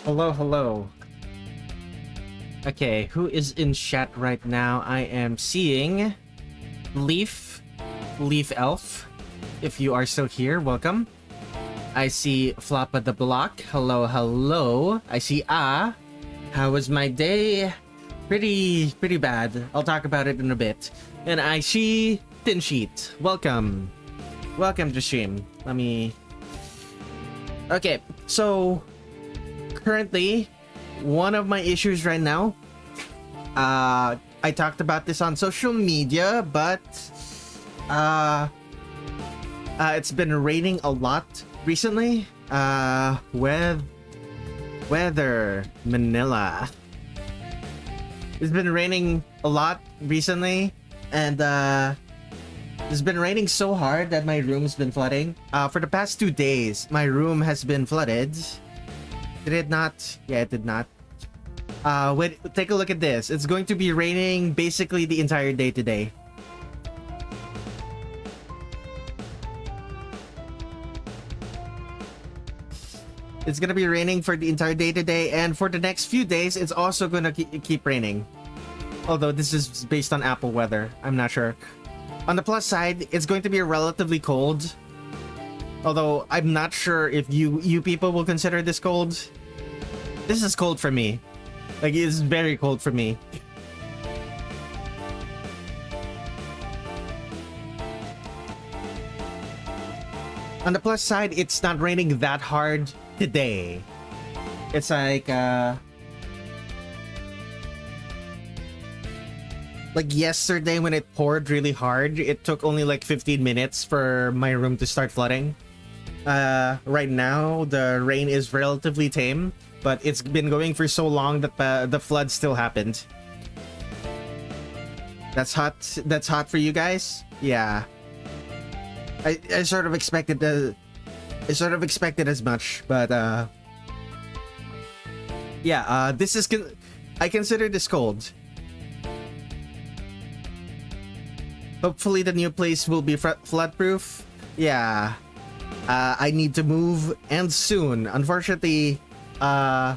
Hello, hello. Okay, who is in chat right now? I am seeing Leaf Elf. If you are still here, welcome. I see Floppa the Block. Hello, hello. I see How was my day? Pretty bad. I'll talk about it in a bit. And I see Thin Sheet. Welcome. Welcome to stream. Let me... Okay, so... Currently, one of my issues right now, I talked about this on social media, but it's been raining a lot recently. Weather, Manila. It's been raining a lot recently, and it's been raining so hard that my room's been flooding. For the past 2 days, my room has been flooded. Did it not? Yeah, it did not. Wait, take a look at this. It's going to be raining basically the entire day today. It's gonna be raining for the entire day today, and for the next few days, it's also gonna keep raining. Although this is based on Apple weather, I'm not sure. On the plus side, it's going to be relatively cold. Although, I'm not sure if you people will consider this cold. This is cold for me. Like, it's very cold for me. On the plus side, it's not raining that hard today. It's like yesterday when it poured really hard, it took only like 15 minutes for my room to start flooding. Right now, the rain is relatively tame, but it's been going for so long that the flood still happened. That's hot. That's hot for you guys? Yeah. I sort of expected as much, but yeah, this is I consider this cold. Hopefully the new place will be flood-proof. Yeah. I need to move, and soon. Unfortunately, I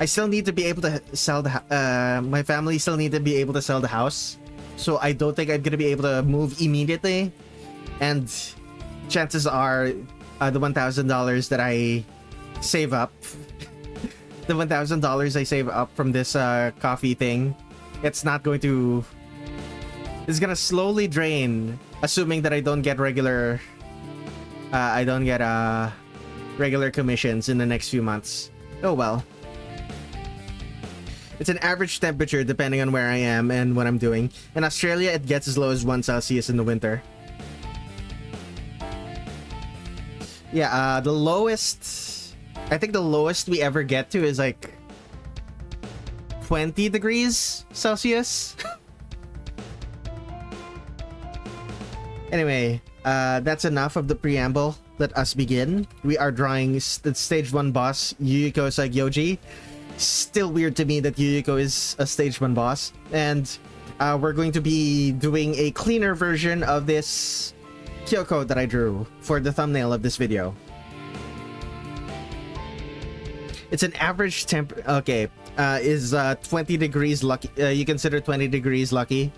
still need to be able to sell the my family still need to be able to sell the house, so I don't think I'm gonna be able to move immediately. And chances are, the $1,000 that I save up, the $1,000 I save up from this coffee thing, it's gonna slowly drain, assuming that I don't get regular regular commissions in the next few months. Oh well. It's an average temperature depending on where I am and what I'm doing. In Australia, it gets as low as 1 Celsius in the winter. Yeah, the lowest... I think the lowest we ever get to is like 20 degrees Celsius. Anyway, that's enough of the preamble. Let us begin. We are drawing the stage 1 boss, Yuyuko Saigyouji. Still weird to me that Yuyuko is a stage 1 boss. And we're going to be doing a cleaner version of this Kyouko that I drew for the thumbnail of this video. It's an average temp... Okay, is 20 degrees lucky? You consider 20 degrees lucky?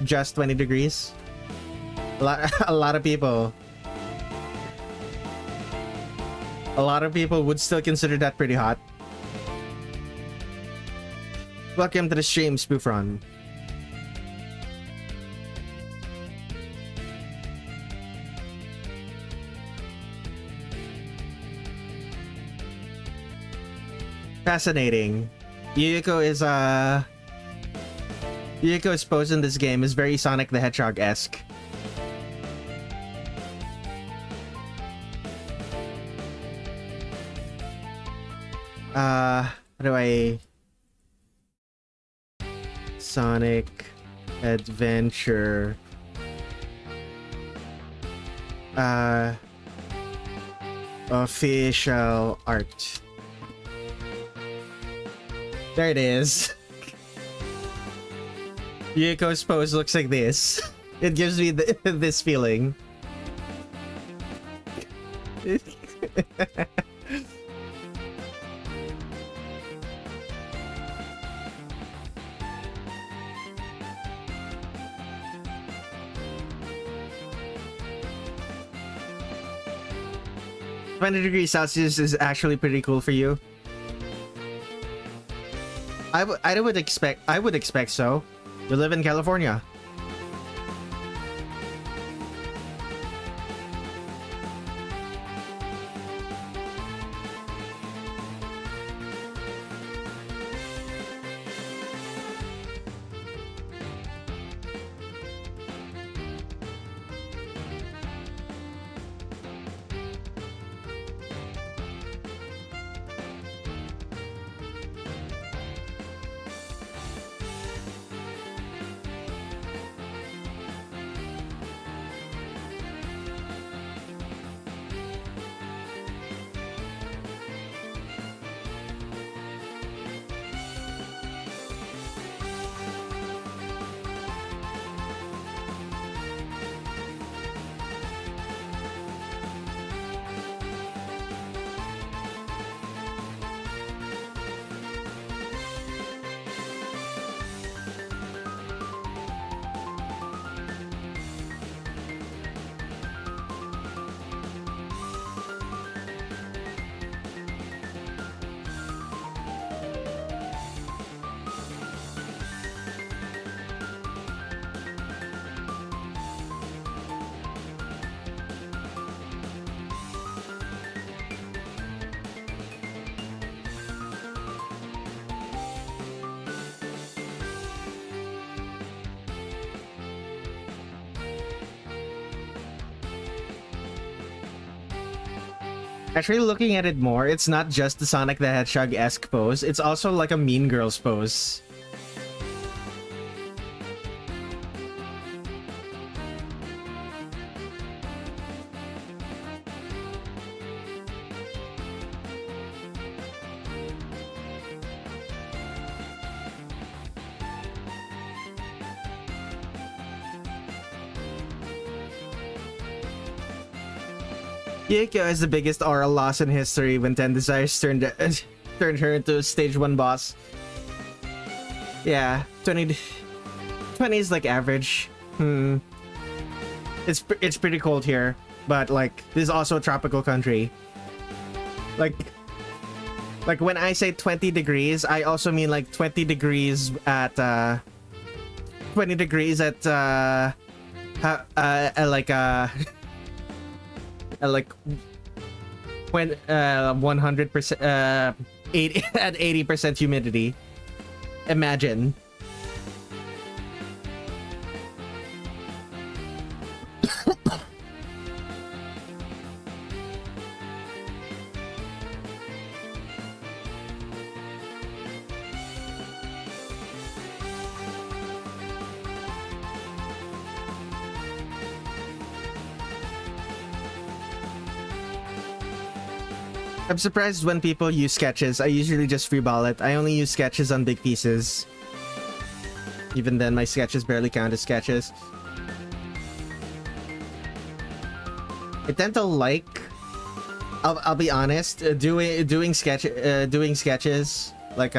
Just 20 degrees? A lot of people would still consider that pretty hot. Welcome to the stream, Spoofron. Fascinating. Yuyuko's pose in this game is very Sonic the Hedgehog-esque. How do I... Sonic Adventure... official art. There it is. Yuyuko's pose looks like this. It gives me this feeling. 20 degrees Celsius is actually pretty cool for you. I would expect so. You live in California. Actually, looking at it more, it's not just the Sonic the Hedgehog-esque pose, it's also like a Mean Girls pose. Yuyuko is the biggest oral loss in history when 10 Desires turned her into stage 1 boss. Yeah, 20 is like average. It's pretty cold here, but like this is also a tropical country. Like when I say 20 degrees, I also mean like 20 degrees at 20 degrees at like when 100% 80 at 80% humidity. Imagine. I'm surprised when people use sketches. I usually just freeball it. I only use sketches on big pieces. Even then, my sketches barely count as sketches. I tend to like... I'll be honest, doing sketches like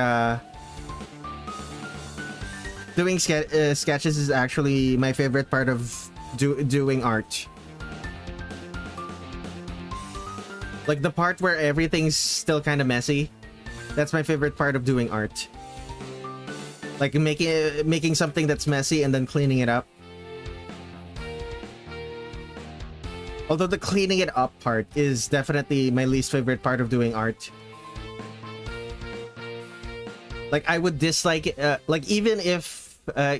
doing sketches is actually my favorite part of doing art. Like the part where everything's still kind of messy. That's my favorite part of doing art. Like making something that's messy and then cleaning it up. Although the cleaning it up part is definitely my least favorite part of doing art. Like I would dislike like even if I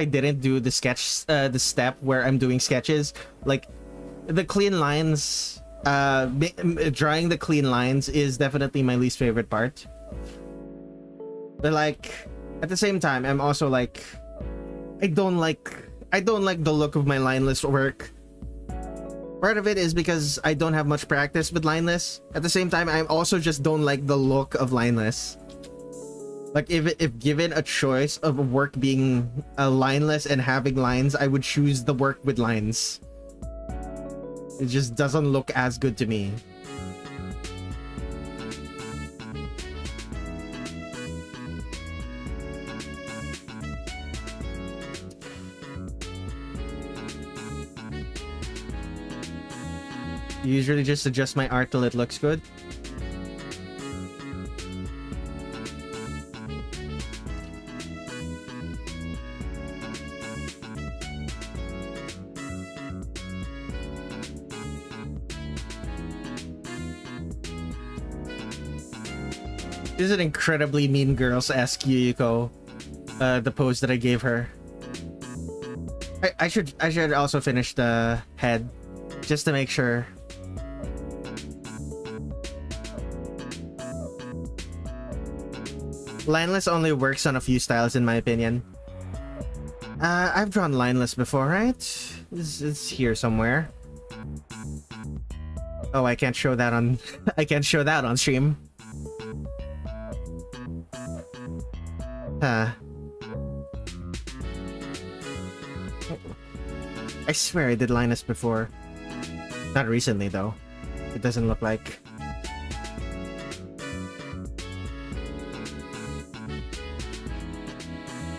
didn't do the sketch the step where I'm doing sketches, like the clean lines, drawing the clean lines is definitely my least favorite part. But like at the same time, I'm also like I don't like the look of my lineless work. Part of it is because I don't have much practice with lineless. At the same time, I also just don't like the look of lineless. Like if given a choice of work being lineless and having lines, I would choose the work with lines. It just doesn't look as good to me. usually just adjust my art till it looks good. This is an incredibly Mean Girls-esque Yuyuko, the pose that I gave her. I should also finish the head, just to make sure. Lineless only works on a few styles, in my opinion. I've drawn lineless before, right? It's here somewhere. Oh, I can't show that on. I can't show that on stream. I swear I did Linus before. Not recently, though. It doesn't look like.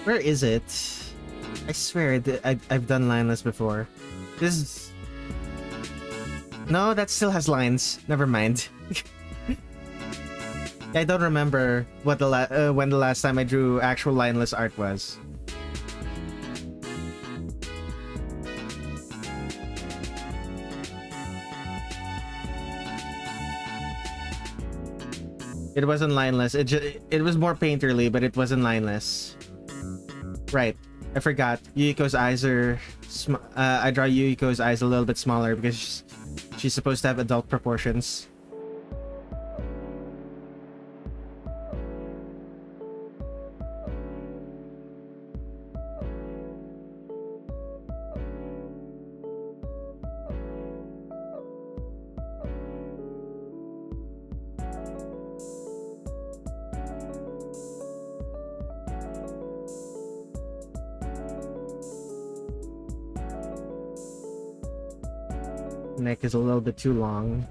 Where is it? I swear I've done Linus before. This is... No, that still has lines. Never mind. I don't remember what when the last time I drew actual lineless art was. It wasn't lineless. It was more painterly, but it wasn't lineless. Right. I forgot. Yuyuko's eyes are... I draw Yuyuko's eyes a little bit smaller because she's supposed to have adult proportions. Neck is a little bit too long.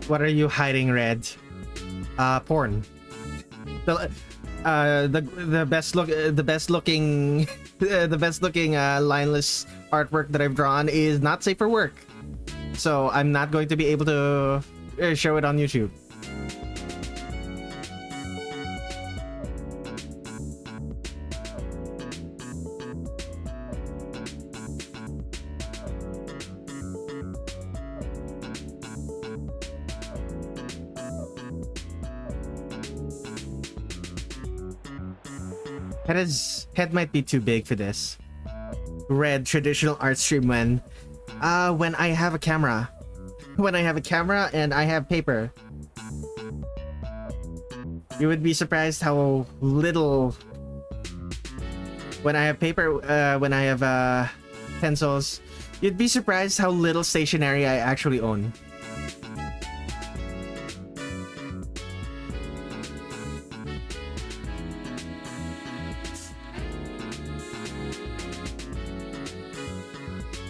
What are you hiding, Red? Porn. The best looking lineless artwork that I've drawn is not safe for work, so I'm not going to be able to show it on YouTube. Head might be too big for this. Red traditional art stream when I have a camera. When I have a camera and I have paper. You would be surprised how little... When I have paper, when I have pencils, you'd be surprised how little stationery I actually own.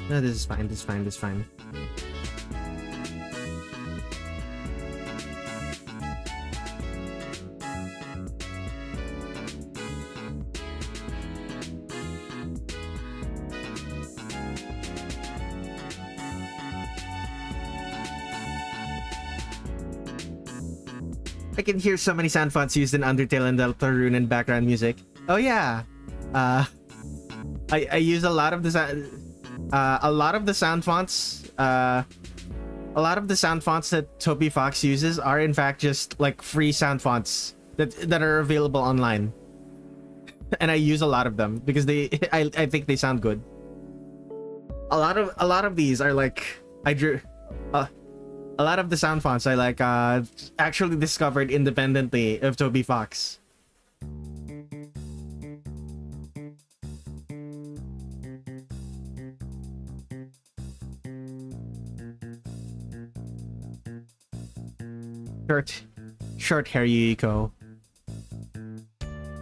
No, this is fine, this is fine, this is fine. I can hear so many sound fonts used in Undertale and Deltarune in background music. Oh yeah! I use a lot of the sound fonts that Toby Fox uses are in fact just like free sound fonts that are available online, and I use a lot of them because I think they sound good. A lot of these are like a lot of the sound fonts I like actually discovered independently of Toby Fox. Short hair Yuyuko.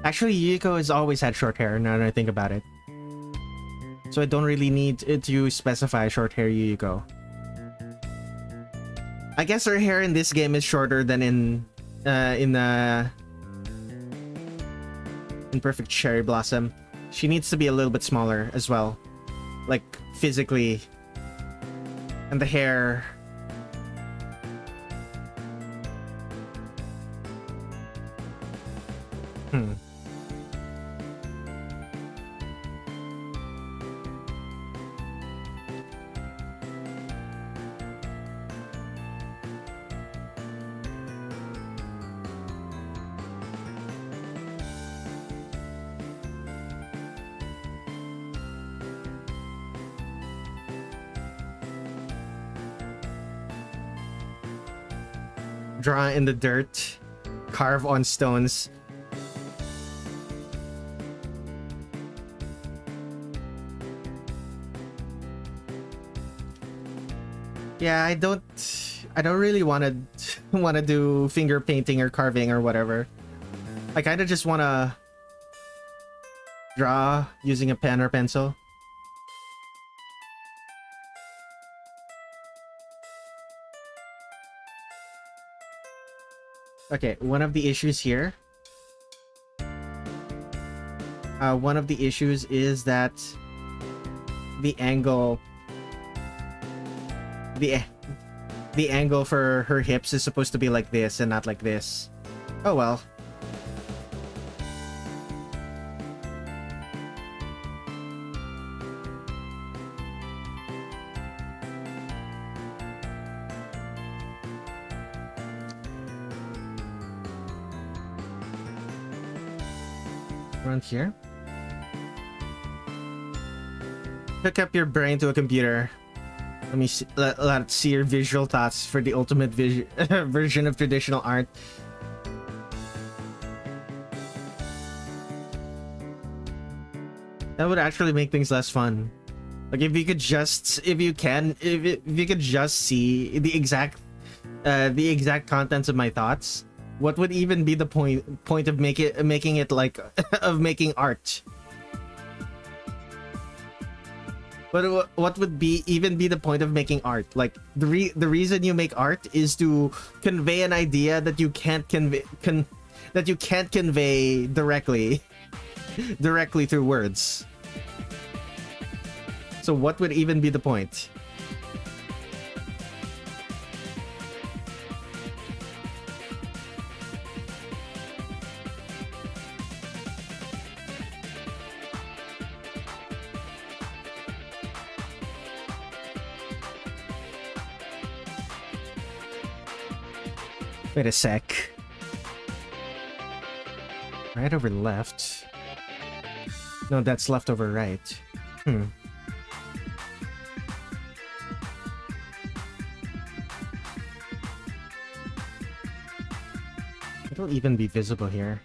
Actually, Yuyuko has always had short hair, now that I think about it. So I don't really need to specify short hair Yuyuko. I guess her hair in this game is shorter than in Perfect Cherry Blossom. She needs to be a little bit smaller as well, like physically. And the hair. Draw in the dirt, carve on stones. Yeah, I don't really want to do finger painting or carving or whatever. I kind of just want to draw using a pen or pencil. Okay, one of the issues here. One of the issues is that the angle, the angle for her hips is supposed to be like this and not like this. Oh well. Around here. Hook up your brain to a computer. Let me see, let's see your visual thoughts for the ultimate version of traditional art. That would actually make things less fun. Like if you could just, if you could just see the exact contents of my thoughts. What would even be the point of making it like of making art? But what would even be the point of making art? Like the reason you make art is to convey an idea that you can't convey directly through words. So what would even be the point? Wait a sec. Right over left. No, that's left over right. It'll even be visible here.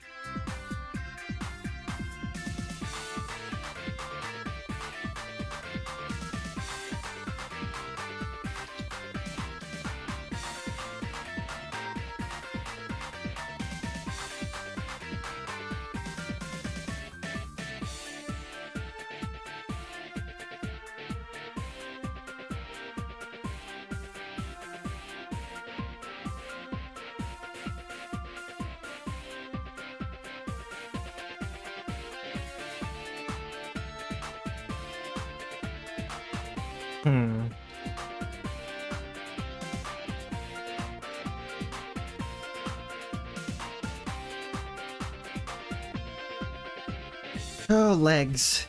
Oh, legs.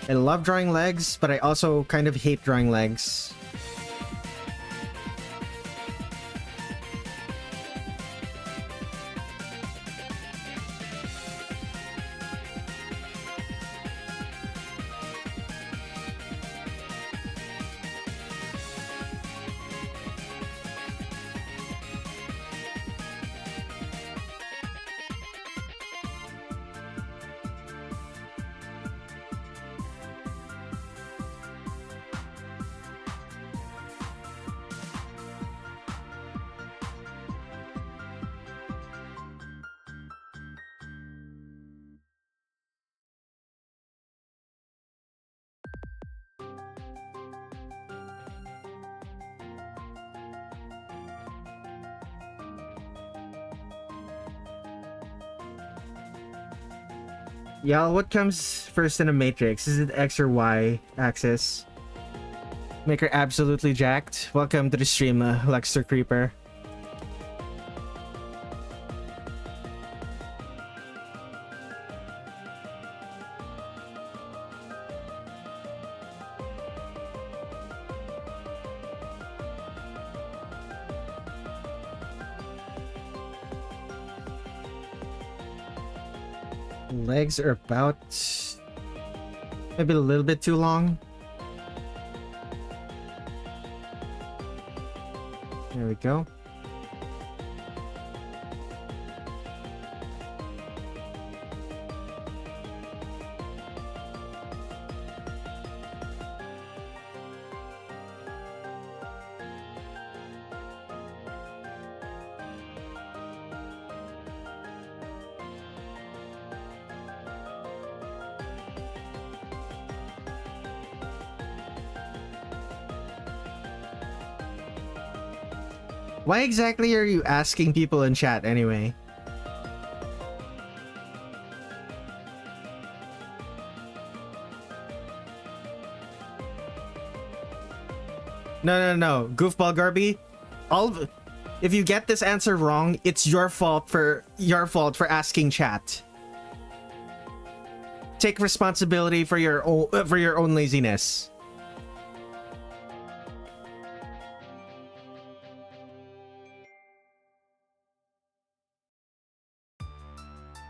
I love drawing legs, but I also kind of hate drawing legs. Y'all, what comes first in a matrix? Is it X or Y axis? Make her absolutely jacked. Welcome to the stream, Lexter Creeper. Legs are about maybe a little bit too long. There we go. Why exactly are you asking people in chat anyway? No. Goofball Garby. If you get this answer wrong, it's your fault for asking chat. Take responsibility for your own laziness.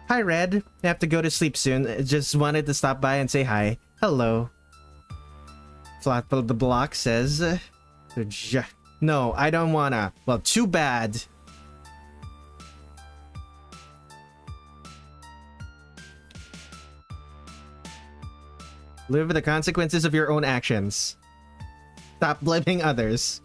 Hi, Red. I have to go to sleep soon. Just wanted to stop by and say hi. Hello. Flatful the Block says... No, I don't wanna. Well, too bad. Live with the consequences of your own actions. Stop blaming others.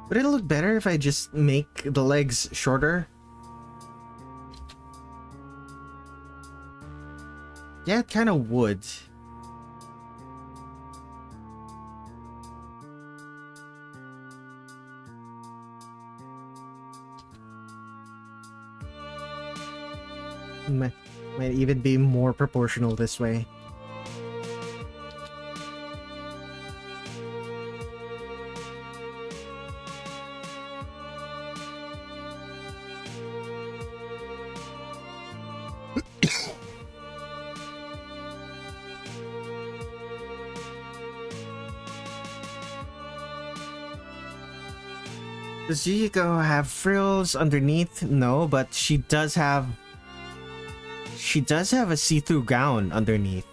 Would it look better if I just make the legs shorter? Yeah, it kind of would. Might even be more proportional this way. Does Yuyuko have frills underneath? No, but she does have a see-through gown underneath.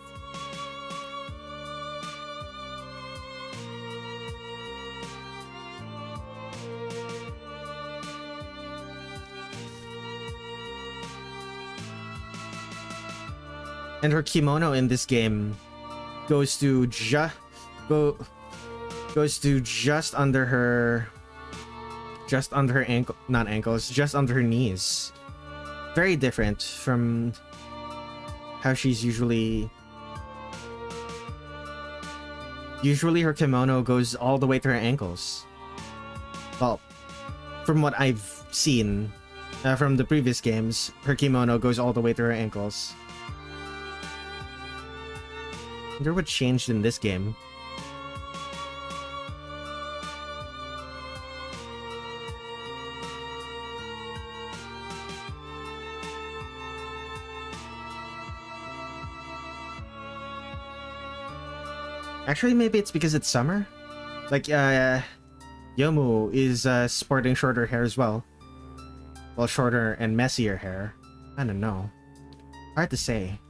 And her kimono in this game goes to just under her just under her knees. Very different from how she's usually her kimono goes all the way to her ankles. Well, from what I've seen from the previous games, her kimono goes all the way to her ankles. I wonder what changed in this game. Actually, maybe it's because it's summer. Like, Youmu is sporting shorter hair as well. Well, shorter and messier hair. I don't know. Hard to say.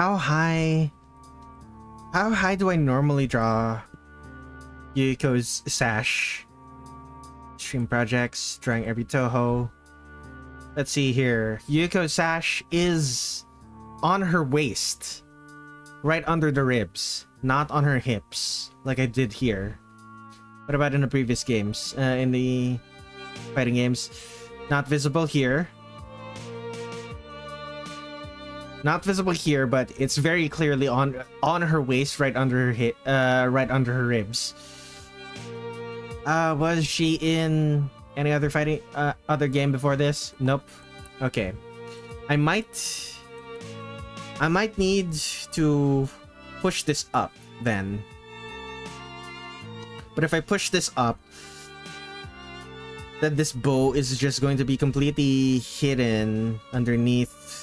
How high do I normally draw Yuyuko's sash? Stream projects, drawing every Touhou. Let's see here. Yuyuko's sash is on her waist, right under the ribs, not on her hips, like I did here. What about in the previous games? In the fighting games, not visible here. Not visible here, but it's very clearly on her waist, right under her right under her ribs. Was she in any other fighting other game before this? Nope. Okay. I might need to push this up then. But if I push this up, then this bow is just going to be completely hidden underneath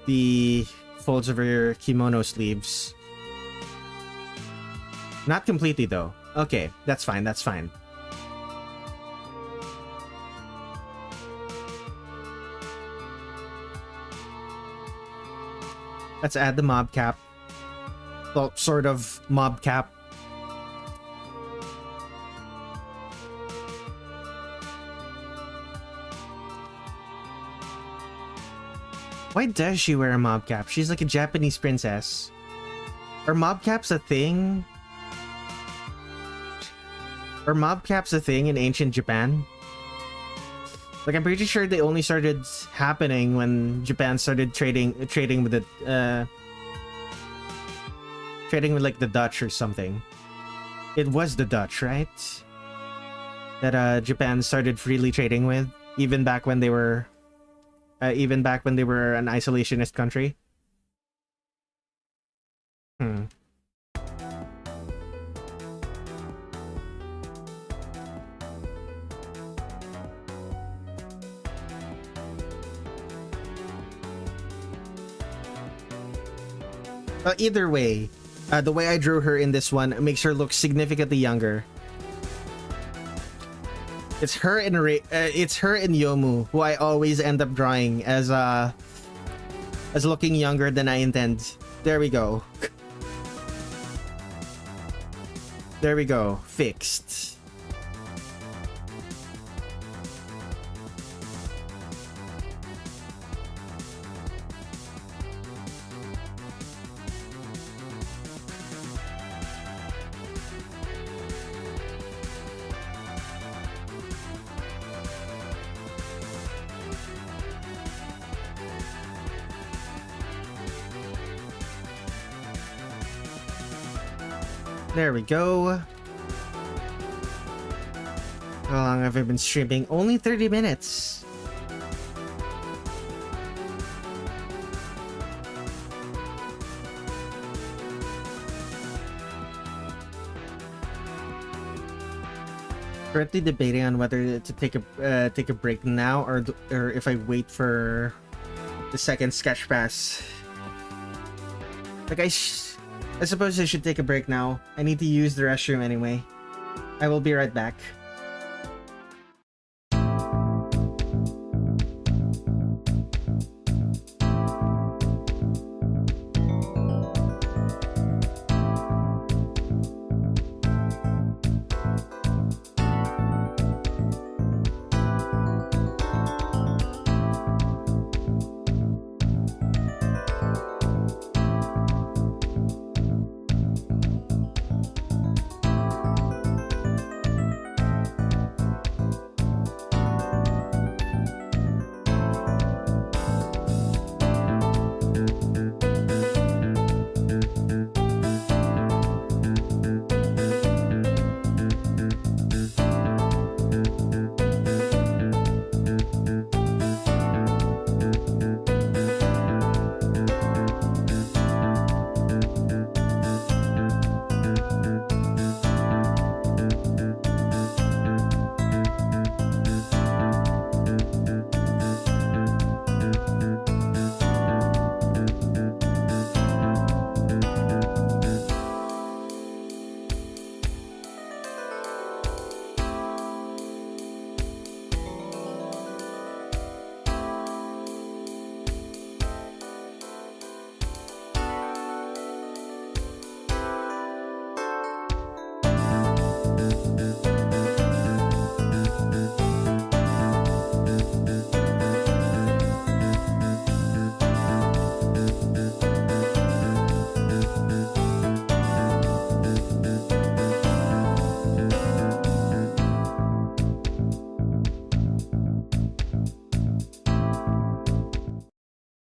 the folds of her kimono sleeves. Not completely though. Okay, that's fine, that's fine. Let's add the mob cap. Well, sort of mob cap. Why does she wear a mob cap? She's like a Japanese princess. Are mob caps a thing? Are mob caps a thing in ancient Japan? Like, I'm pretty sure they only started happening when Japan started trading with the trading with like the Dutch or something. It was the Dutch, right? That Japan started freely trading with, even back when they were an isolationist country. Either way, the way I drew her in this one makes her look significantly younger. It's her and Yomu, who I always end up drawing as looking younger than I intend. There we go. There we go. Fixed. There we go. How long have I been streaming? Only 30 minutes. Currently debating on whether to take a break now or if I wait for the second sketch pass. Like I suppose I should take a break now. I need to use the restroom anyway. I will be right back.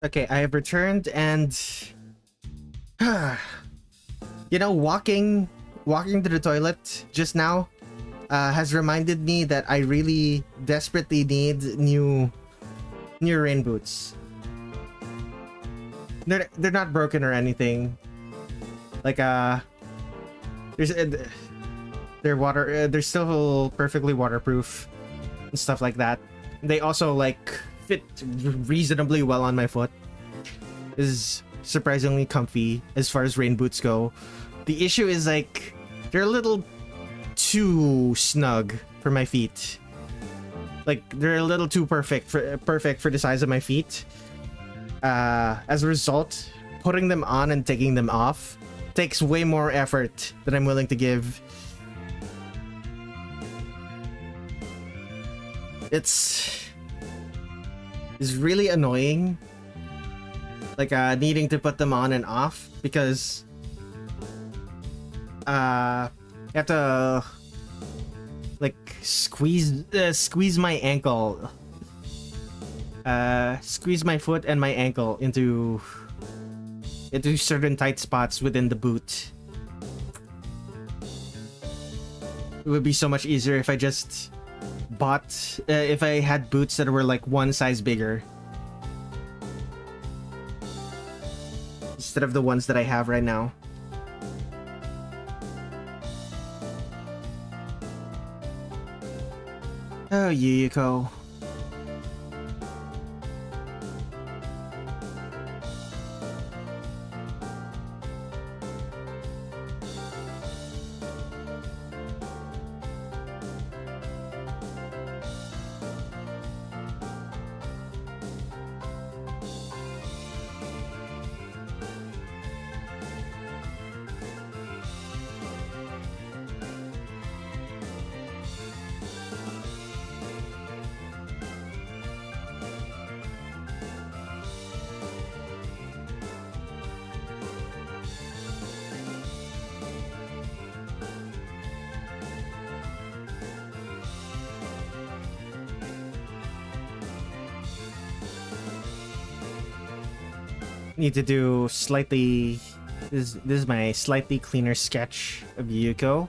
Okay, I have returned and you know, walking to the toilet just now has reminded me that I really desperately need new rain boots. They're not broken or anything. Like they're still perfectly waterproof and stuff like that. They also like fit reasonably well on my foot. Is surprisingly comfy as far as rain boots go. The issue is like they're a little too snug for my feet. Like they're a little too perfect for the size of my feet. As a result, putting them on and taking them off takes way more effort than I'm willing to give. It's really annoying, like needing to put them on and off, because you have to like squeeze my ankle, squeeze my foot and my ankle into certain tight spots within the boot. It would be so much easier if I just bought if I had boots that were like one size bigger instead of the ones that I have right now. Oh, Yuyuko. Need to do slightly. This is my slightly cleaner sketch of Yuyuko.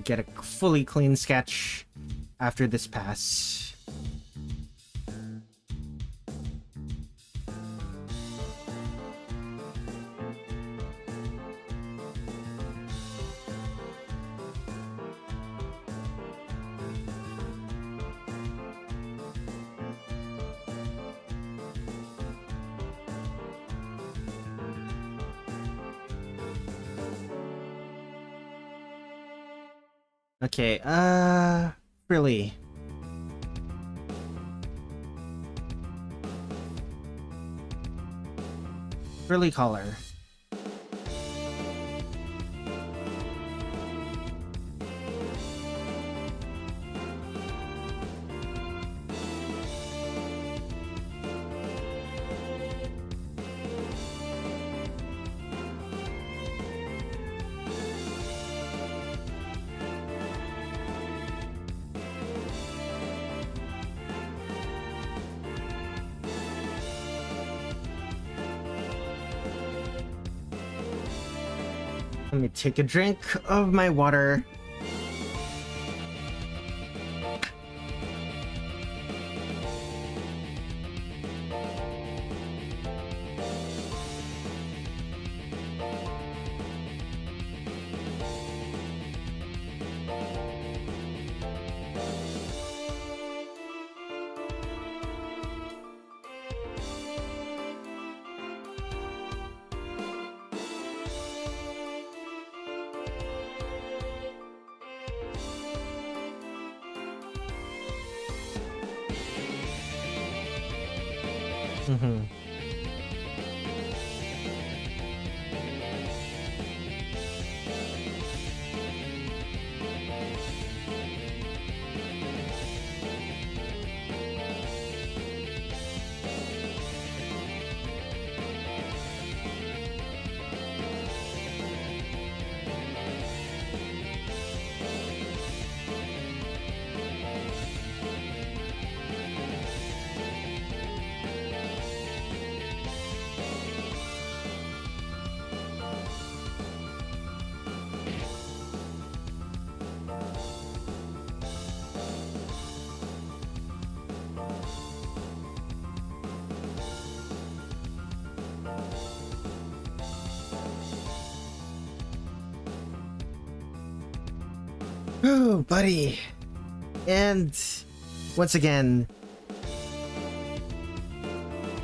Get a fully clean sketch after this pass. Okay, really. Frilly collar. Let me take a drink of my water. Mm-hmm. Oh, buddy. And once again,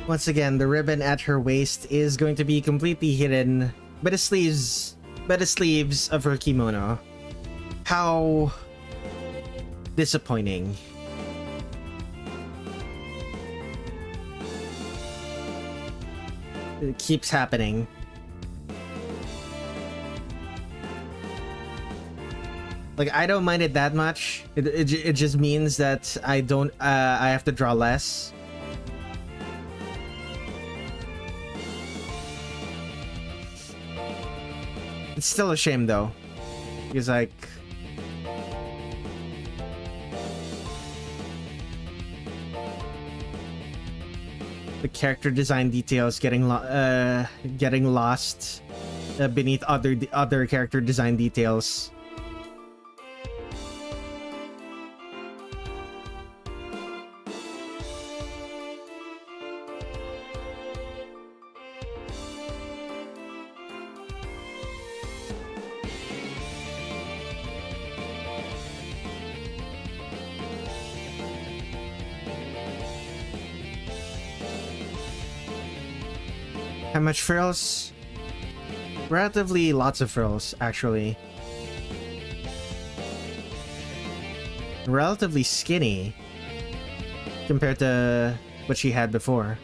the ribbon at her waist is going to be completely hidden by the sleeves of her kimono. How disappointing. It keeps happening. Like, I don't mind it that much. It just means that I have to draw less. It's still a shame though, because like the character design details getting lost beneath other character design details. How much frills? Relatively lots of frills, actually. Relatively skinny compared to what she had before.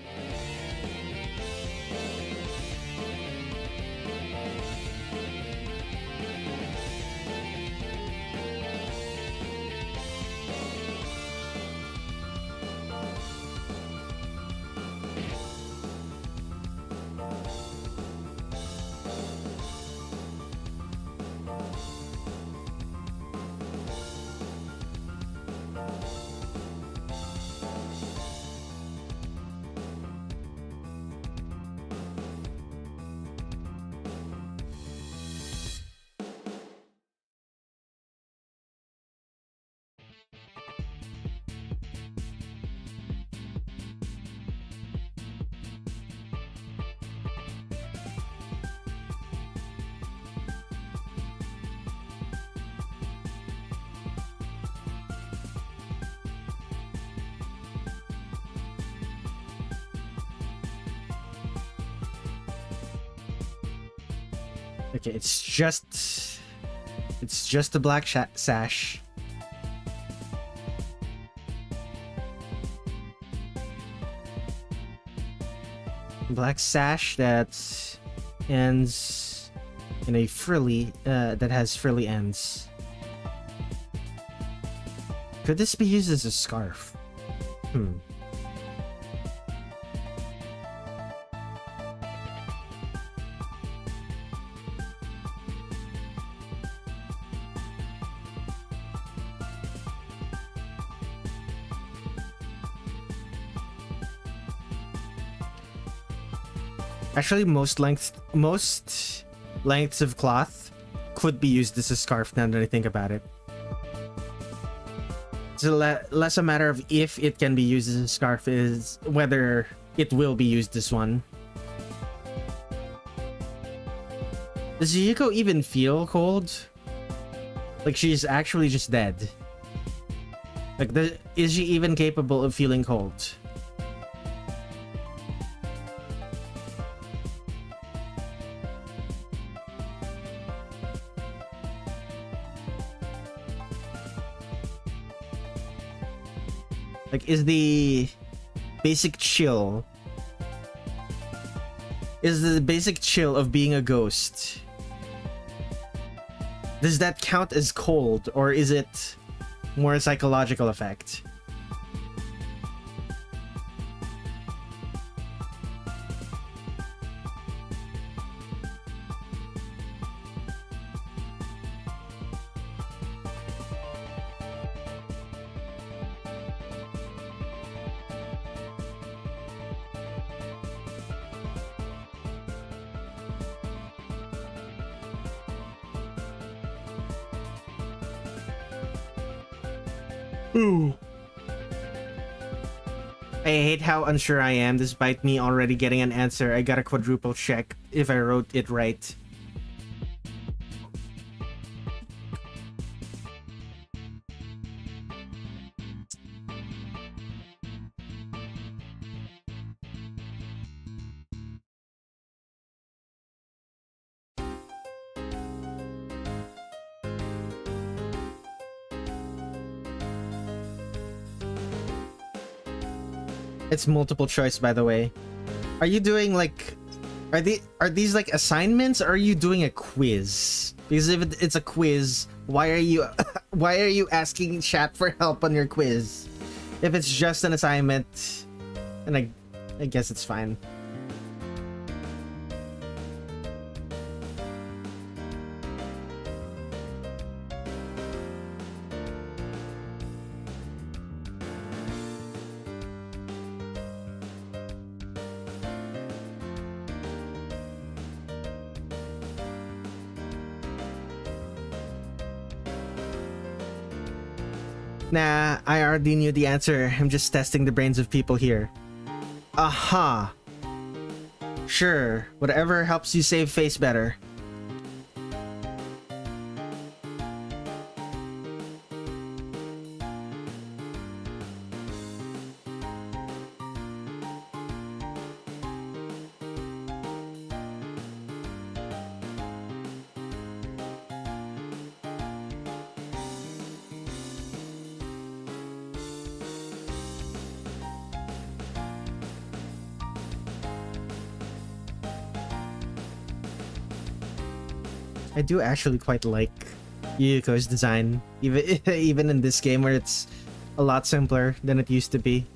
Okay, it's just a black sash. Black sash that ends in a frilly, that has frilly ends. Could this be used as a scarf? Actually, most lengths of cloth could be used as a scarf now that I think about it. It's less a matter of if it can be used as a scarf, is whether it will be used as one. Does Yuyuko even feel cold? Like she's actually just dead. Like, is she even capable of feeling cold? Like, is the basic chill of being a ghost, does that count as cold, or is it more a psychological effect? I hate how unsure I am, despite me already getting an answer. I gotta quadruple check if I wrote it right. It's multiple choice, by the way. Are you doing like... Are these like assignments, or are you doing a quiz? Because if it's a quiz, why are you why are you asking chat for help on your quiz? If it's just an assignment, then I guess it's fine. Nah, I already knew the answer. I'm just testing the brains of people here. Aha! Sure, whatever helps you save face better. I do actually quite like Yuyuko's design, even in this game where it's a lot simpler than it used to be.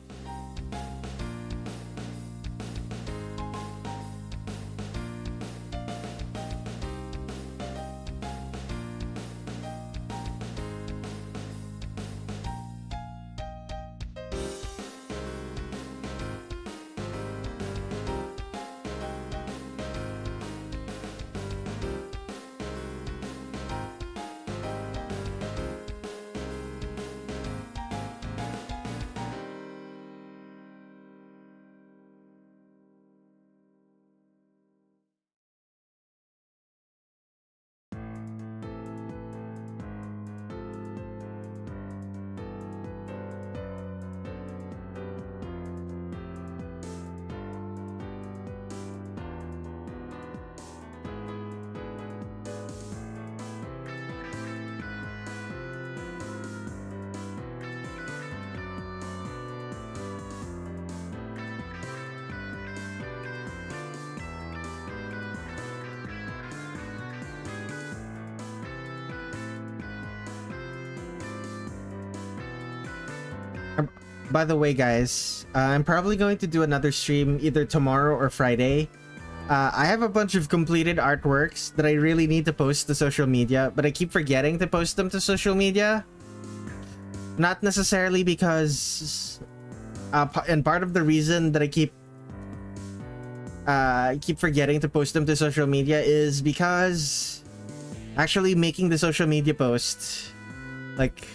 By the way, guys, I'm probably going to do another stream either tomorrow or Friday. I have a bunch of completed artworks that I really need to post to social media, but I keep forgetting to post them to social media. Not necessarily because... and part of the reason that I keep forgetting to post them to social media is because actually making the social media post, like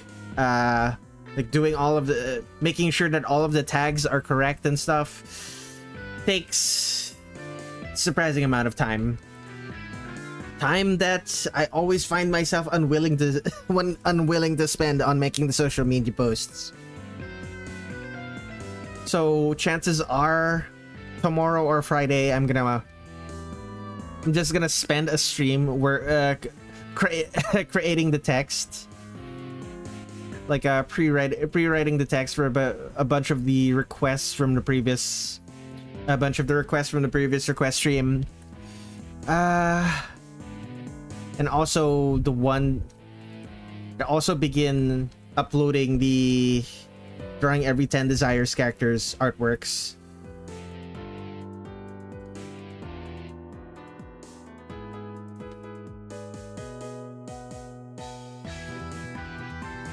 doing all of the, making sure that all of the tags are correct and stuff, takes a surprising amount of time. Time that I always find myself unwilling to spend on making the social media posts. So chances are tomorrow or Friday I'm just gonna spend a stream where creating the text, like pre-writing the text for a bunch of the requests from the previous request stream, and also begin uploading the drawing every 10 Desires characters artworks.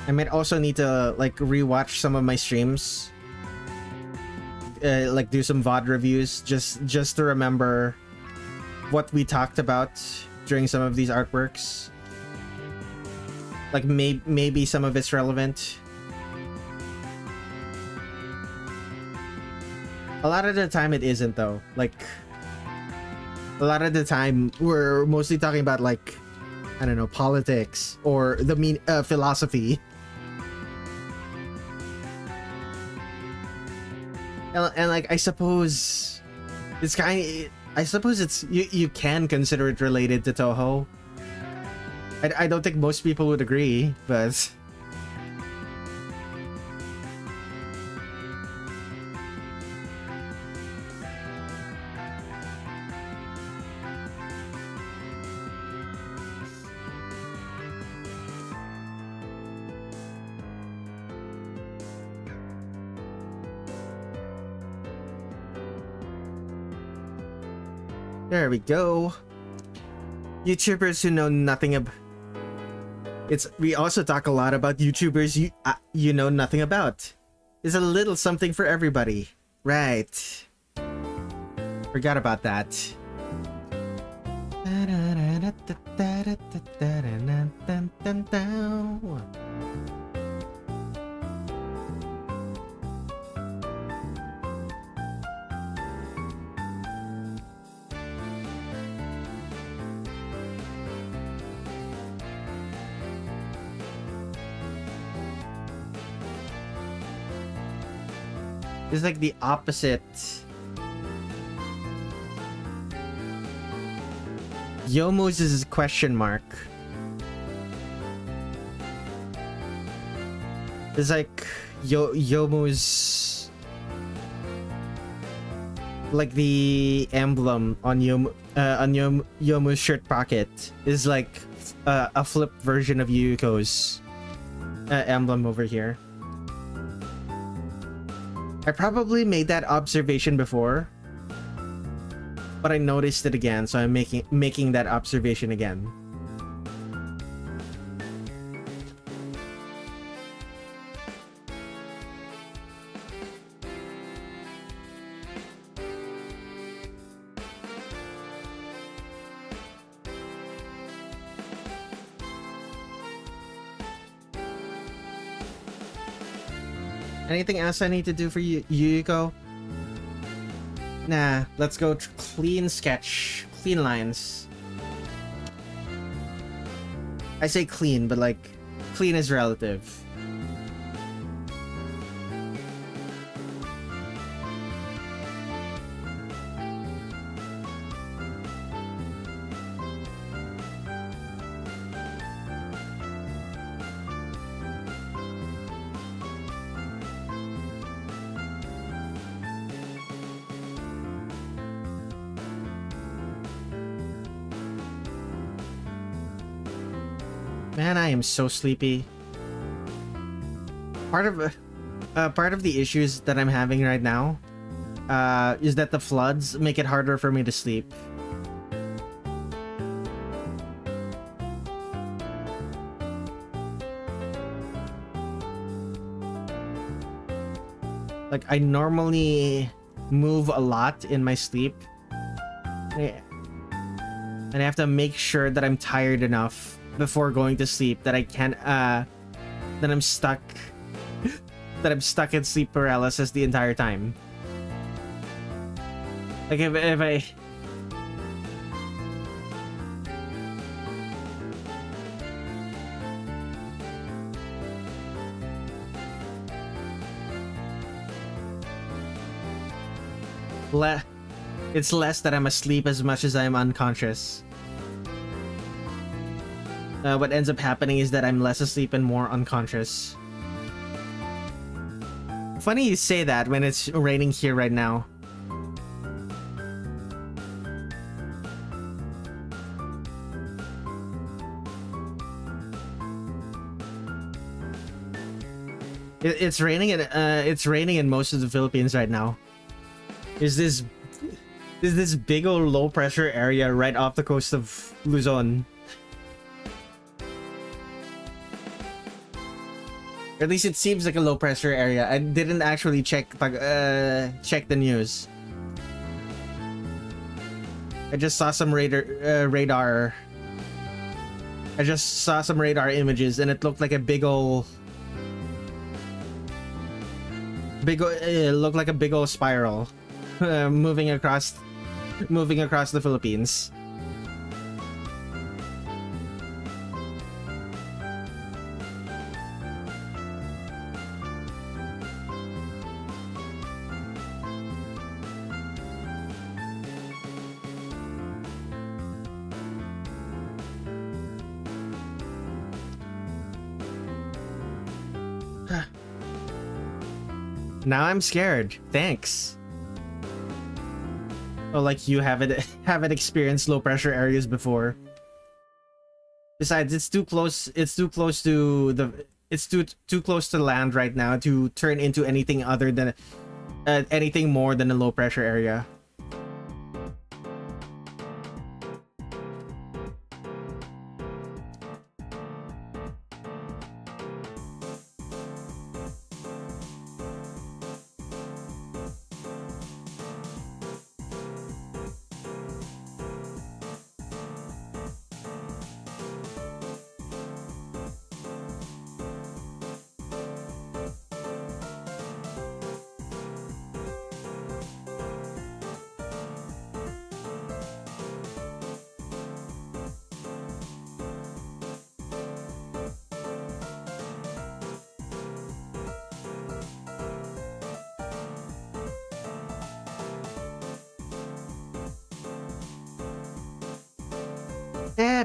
I might also need to like rewatch some of my streams, like do some VOD reviews just to remember what we talked about during some of these artworks. Like maybe some of it's relevant. A lot of the time it isn't though. Like a lot of the time we're mostly talking about like, I don't know, politics or the philosophy. And like I suppose it's you can consider it related to Touhou. I don't think most people would agree, but There we go. YouTubers who know nothing about... We also talk a lot about YouTubers you know nothing about. There's a little something for everybody. Right. Forgot about that. It's like the opposite. Yomu's is a question mark. It's like Yomu's, like the emblem on Yomu's shirt pocket is like a flipped version of Yuyuko's emblem over here. I probably made that observation before, but I noticed it again, so I'm making that observation again. Anything else I need to do for Yuyuko? Nah, let's go clean sketch. Clean lines. I say clean, but like, clean is relative. Man, I am so sleepy. Part of the issues that I'm having right now is that the floods make it harder for me to sleep. Like, I normally move a lot in my sleep. And I have to make sure that I'm tired enough before going to sleep that I can't that I'm stuck in sleep paralysis the entire time. Like if I it's less that I'm asleep as much as I'm unconscious. What ends up happening is that I'm less asleep and more unconscious. Funny you say that when it's raining here right now. It's raining in most of the Philippines right now. There's this big old low pressure area right off the coast of Luzon. Or at least it seems like a low pressure area. I didn't actually check the news. I just saw some radar. I just saw some radar images, and it looked like a it looked like a big old spiral moving across the Philippines. Now I'm scared. Thanks. Oh, like you haven't experienced low pressure areas before. Besides, it's too close to land right now to turn into anything other than anything more than a low pressure area.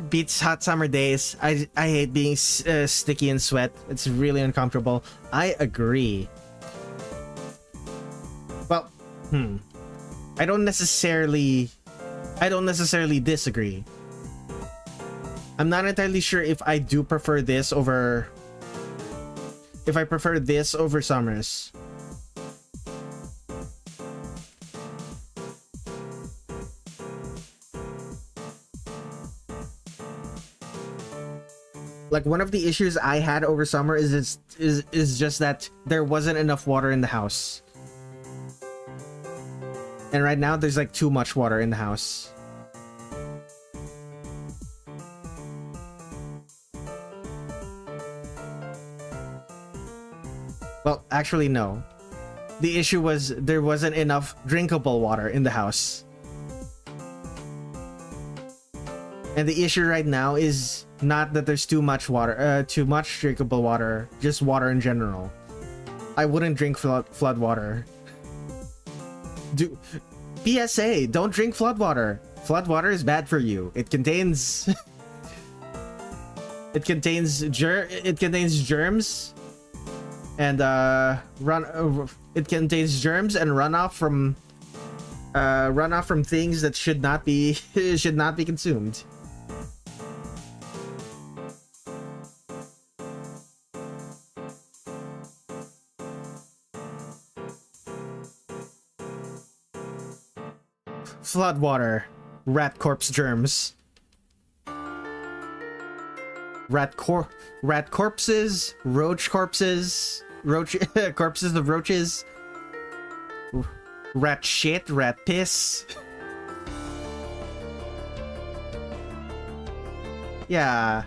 Beats hot summer days. I hate being sticky in sweat. It's really uncomfortable. I agree. Well, I don't necessarily disagree. I'm not entirely sure if I do prefer this over... If I prefer this over summers. Like, one of the issues I had over summer is just that there wasn't enough water in the house. And right now there's like too much water in the house. Well, actually no. The issue was there wasn't enough drinkable water in the house. And the issue right now is not that there's too much water, too much drinkable water, just water in general. I wouldn't drink flood water. PSA, don't drink flood water. Flood water is bad for you. It contains it contains germs and it contains germs and runoff from things that should not be consumed. Flood water, rat corpse germs. Rat corpses, roach corpses, corpses of roaches, rat shit, rat piss. Yeah.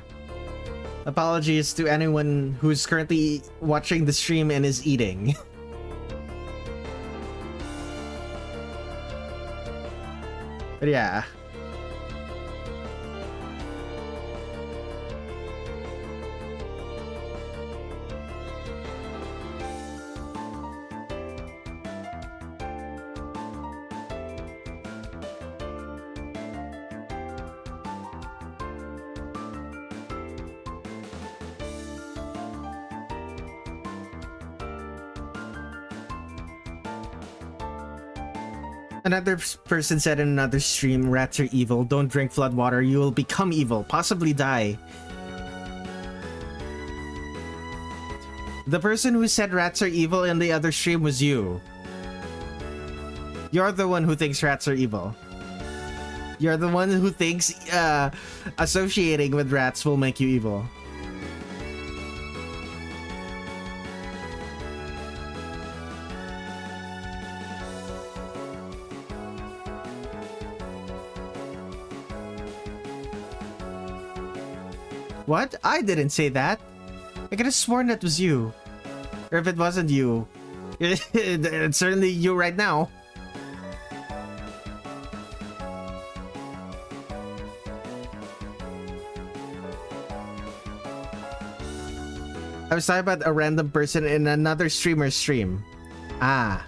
Apologies to anyone who's currently watching the stream and is eating. But yeah. Another person said in another stream, rats are evil. Don't drink flood water. You will become evil. Possibly die. The person who said rats are evil in the other stream was you. You're the one who thinks rats are evil. You're the one who thinks associating with rats will make you evil. What? I didn't say that. I could have sworn that was you. Or if it wasn't you, it's certainly you right now. I was talking about a random person in another streamer's stream. Ah.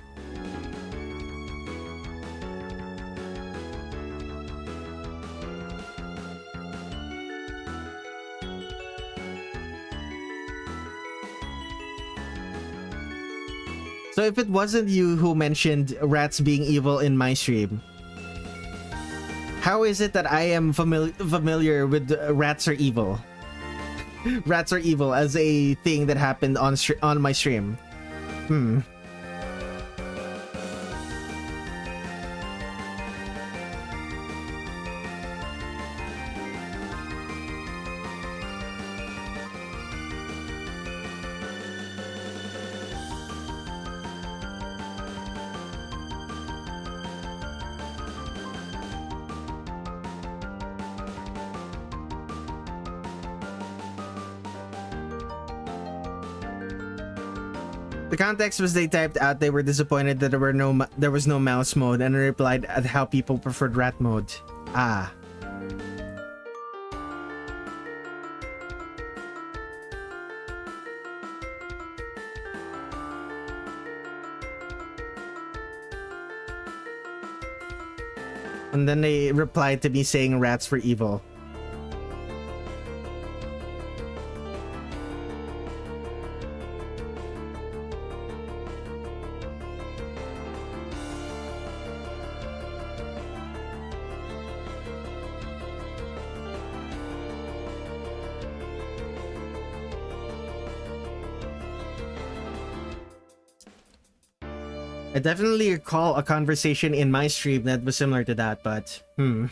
So if it wasn't you who mentioned rats being evil in my stream, how is it that I am familiar with rats are evil? Rats are evil as a thing that happened on my stream. The context was they typed out they were disappointed that there was no mouse mode, and I replied at how people preferred rat mode. Ah. And then they replied to me saying rats were evil. I definitely recall a conversation in my stream that was similar to that, but I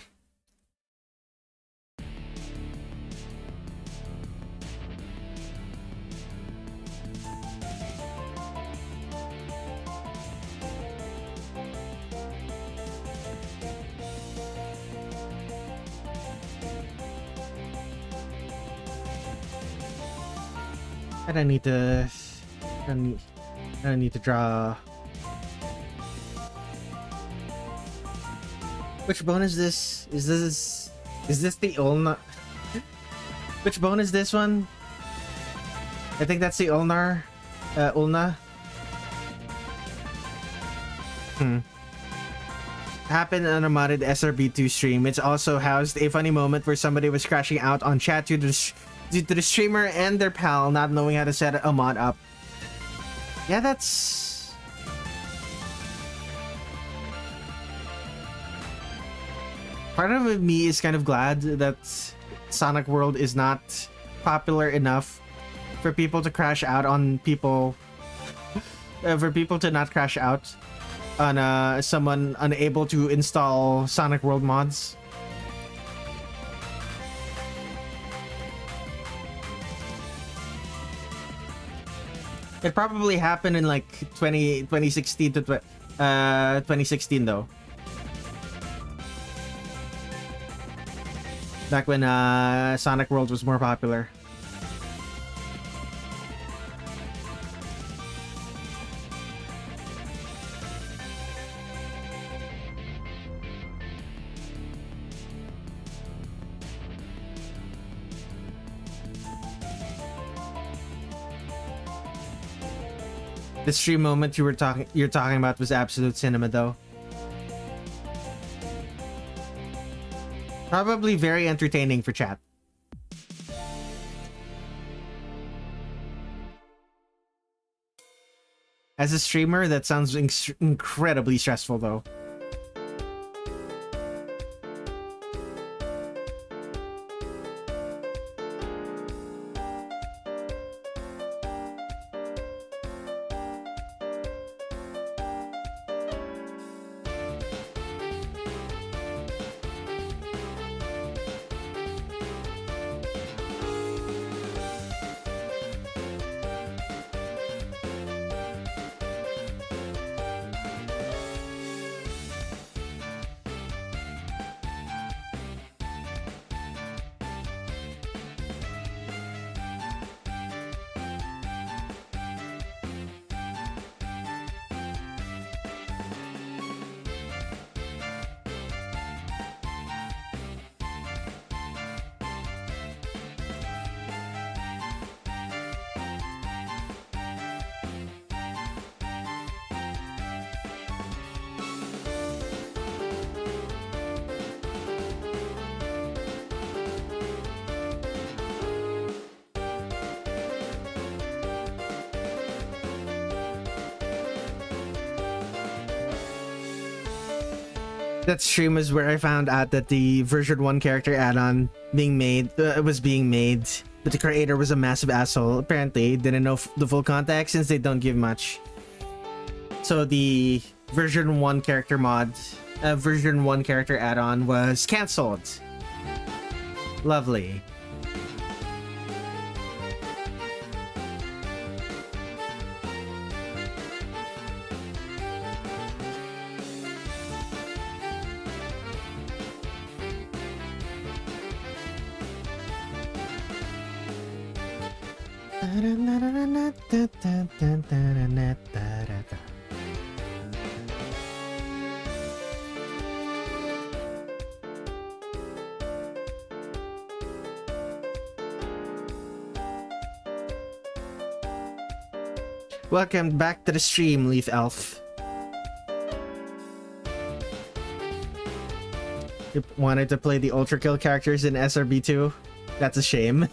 don't need to. I don't need to draw. Which bone is this? Is this the ulna? Which bone is this one? I think that's the ulnar. Ulna. Happened on a modded SRB2 stream. It's also housed a funny moment where somebody was crashing out on chat due to the streamer and their pal not knowing how to set a mod up. Yeah, that's... Part of me is kind of glad that Sonic World is not popular enough for people to crash out on people... for people to not crash out on someone unable to install Sonic World mods. It probably happened in like 2016 to 2016 though. Back when Sonic World was more popular. The stream moment you're talking about was absolute cinema though. Probably very entertaining for chat. As a streamer, that sounds incredibly stressful though. That stream is where I found out that the version 1 character add-on was being made, but the creator was a massive asshole. Apparently, didn't know the full context since they don't give much. So the version 1 character version 1 character add-on was cancelled. Lovely. Welcome back to the stream, Leaf Elf. You wanted to play the Ultra Kill characters in SRB2? That's a shame.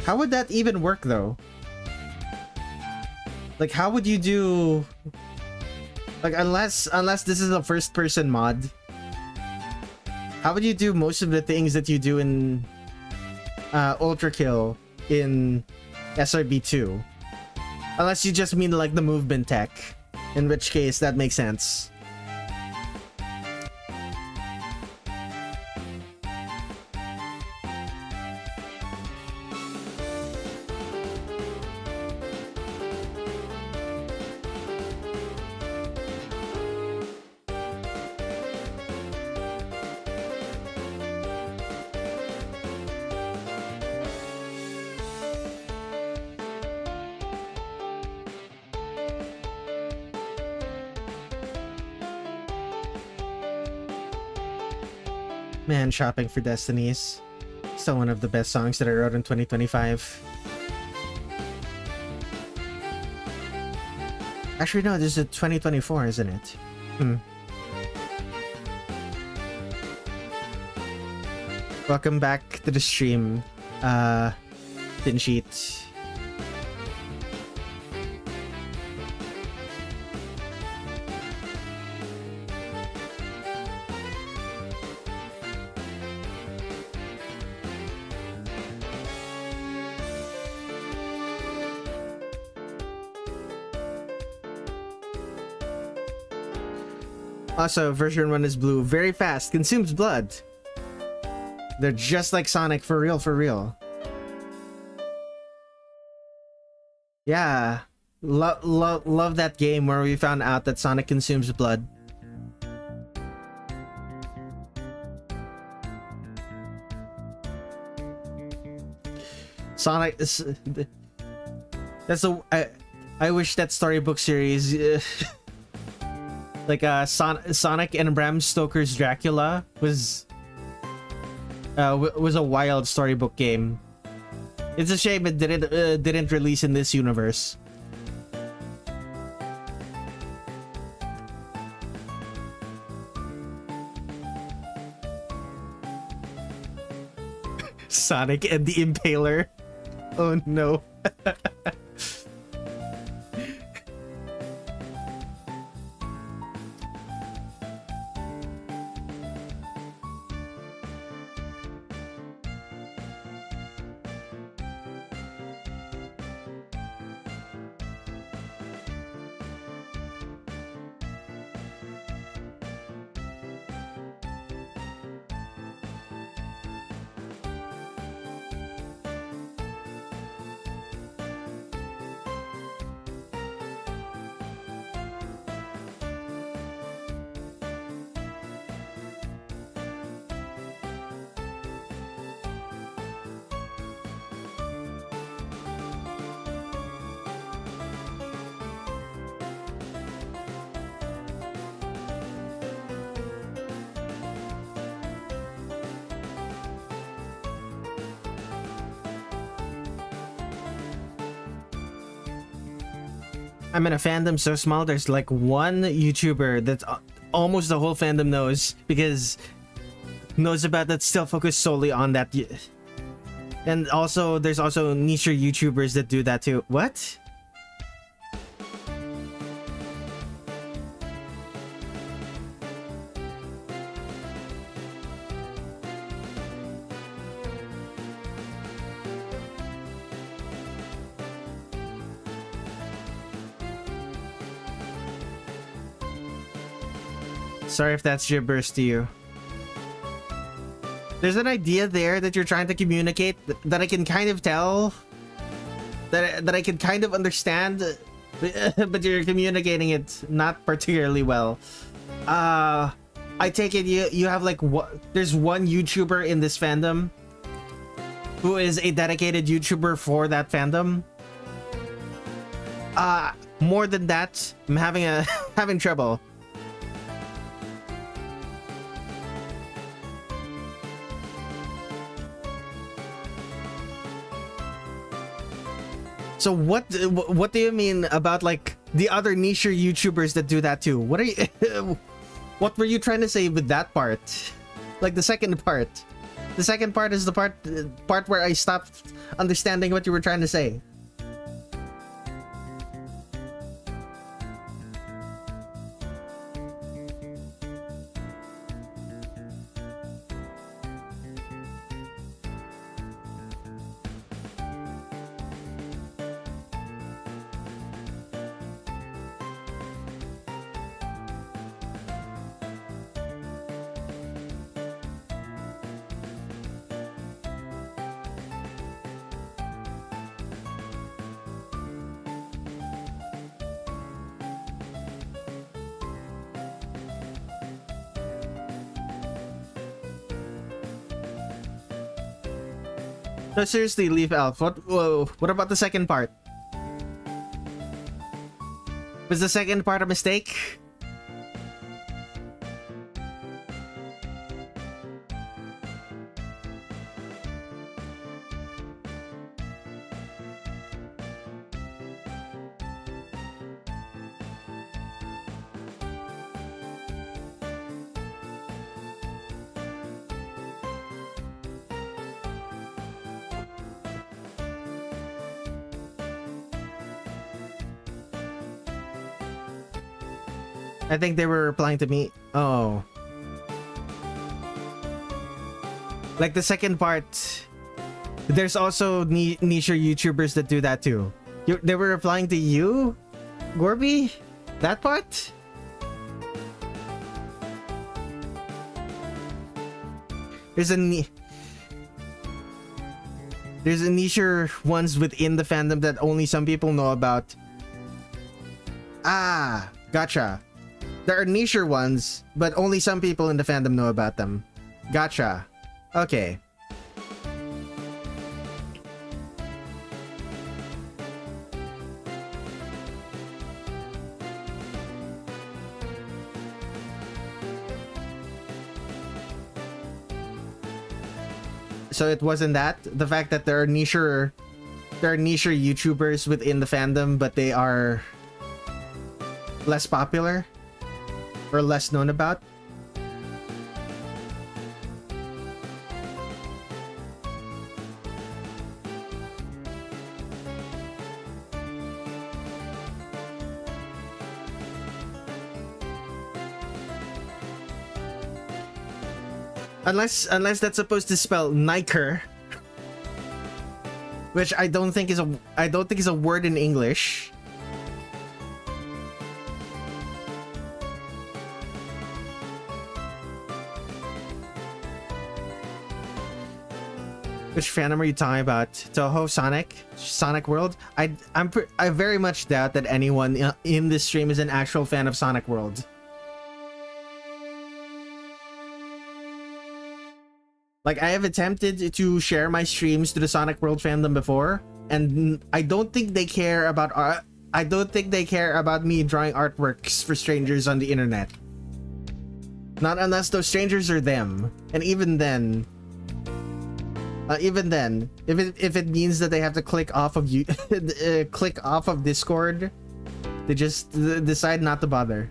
How would that even work though? Like, how would you do... Like, unless this is a first person mod, how would you do most of the things that you do in Ultra Kill in SRB2. Unless you just mean like the movement tech, in which case that makes sense. Man, Shopping for Destinies. Still one of the best songs that I wrote in 2025. Actually, no, this is 2024, isn't it? Welcome back to the stream, Thin Sheet. Also, version 1 is blue. Very fast. Consumes blood. They're just like Sonic, for real, for real. Yeah. Love that game where we found out that Sonic consumes blood. Sonic... That's a... I wish that storybook series... like Sonic and Bram Stoker's Dracula was a wild storybook game. It's a shame it didn't release in this universe. Sonic and the Impaler. Oh no. I'm in a fandom so small, there's like one YouTuber that almost the whole fandom knows, because knows about that, still focused solely on that. And also, there's also niche YouTubers that do that too. What? Sorry if that's gibberish to you. There's an idea there that you're trying to communicate that I can kind of tell, that I can kind of understand, but you're communicating it not particularly well. I take it you have like there's one YouTuber in this fandom who is a dedicated YouTuber for that fandom. More than that, I'm having trouble. So what do you mean about like the other niche YouTubers that do that too? What are you what were you trying to say with that part? Like the second part. The second part is the part where I stopped understanding what you were trying to say. No, seriously, Leaf Elf. What about the second part? Was the second part a mistake? I think they were replying to me. Oh. Like the second part, there's also niche YouTubers that do that too. They were replying to you, Gorby? That part? There's a niche ones within the fandom that only some people know about. Ah, gotcha. There are niche ones, but only some people in the fandom know about them. Gotcha. Okay. So it wasn't that? The fact that there are niche YouTubers within the fandom, but they are less popular? Or less known about? Unless that's supposed to spell Niker, which I don't think is a word in English. Which fandom are you talking about? Touhou Sonic World? I very much doubt that anyone in this stream is an actual fan of Sonic World. Like, I have attempted to share my streams to the Sonic World fandom before, and I don't think they care about me drawing artworks for strangers on the internet. Not unless those strangers are them, and even then, if it means that they have to click off of Discord, they just decide not to bother.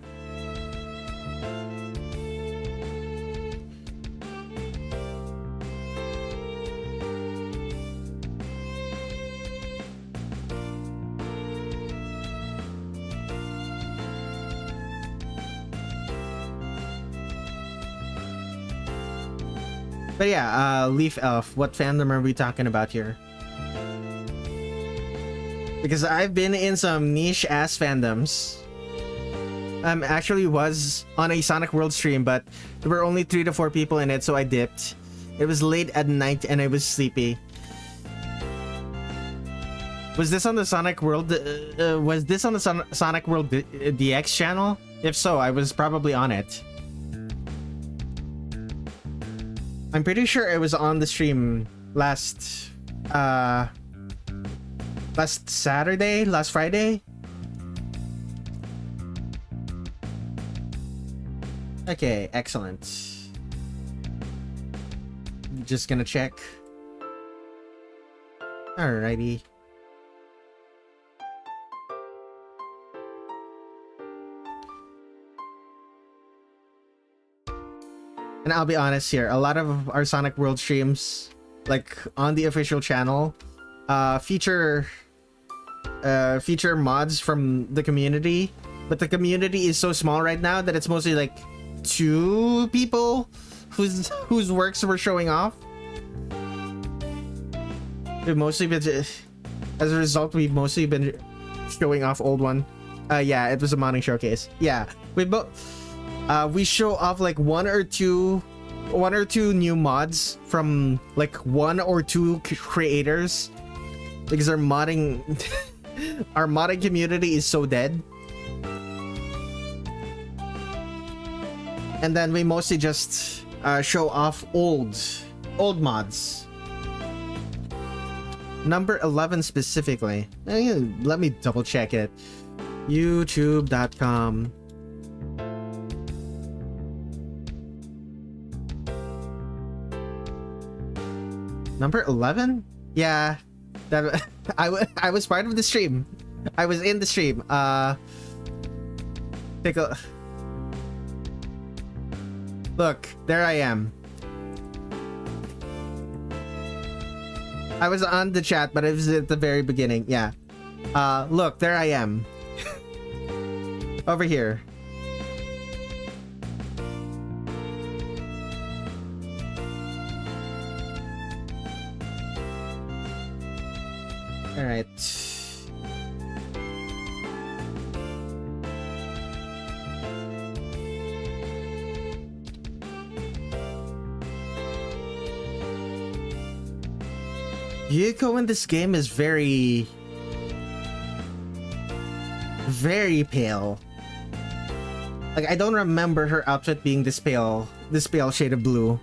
But yeah, Leaf Elf, what fandom are we talking about here? Because I've been in some niche-ass fandoms. Actually was on a Sonic World stream, but there were only 3 to 4 people in it, so I dipped. It was late at night and I was sleepy. Was this on the Sonic World? Sonic World DX channel? If so, I was probably on it. I'm pretty sure it was on the stream last Friday. Okay, excellent. Just gonna check. Alrighty. And I'll be honest here, a lot of our Sonic World streams, like on the official channel, feature mods from the community, but the community is so small right now that it's mostly like 2 people whose works we're showing off. We've mostly been, as a result, we've mostly been showing off old one. Yeah, it was a modding showcase. Yeah, we show off like one or two new mods from like 1 or 2 creators, because our modding our modding community is so dead. And then we mostly just show off old mods. Number 11 specifically. Let me double check it. YouTube.com. Number 11? Yeah. That I was part of the stream. I was in the stream. Take a look. There I am. I was on the chat, but it was at the very beginning. Yeah. Look, there I am. Over here. All right. Yuyuko in this game is very pale. Like, I don't remember her outfit being this pale shade of blue.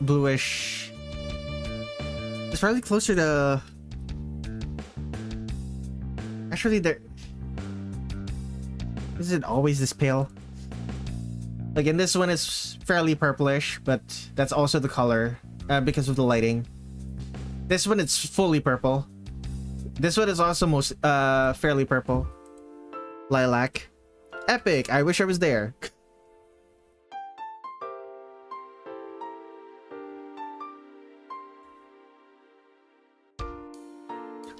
Bluish. It's probably closer to... Actually, there... Is it always this pale? Like, in this one, it's fairly purplish, but that's also the color, because of the lighting. This one, it's fully purple. This one is also most, fairly purple. Lilac. Epic! I wish I was there.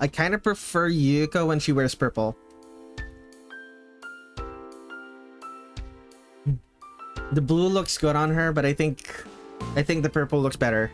I kind of prefer Yuyuko when she wears purple. The blue looks good on her, but I think the purple looks better.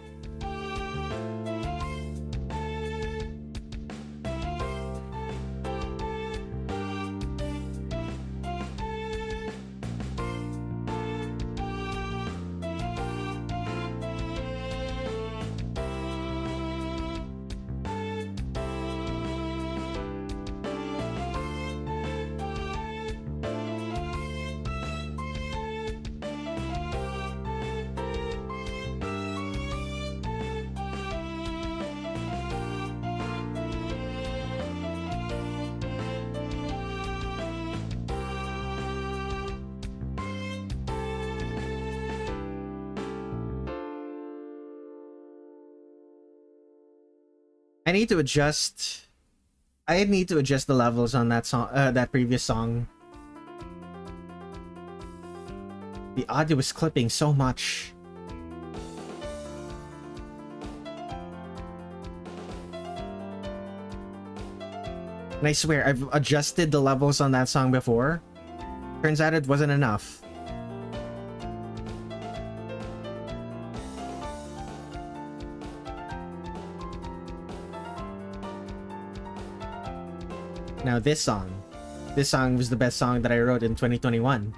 I need to adjust the levels on that song, that previous song. The audio was clipping so much. And I swear, I've adjusted the levels on that song before. Turns out it wasn't enough. Now this song was the best song that I wrote in 2021.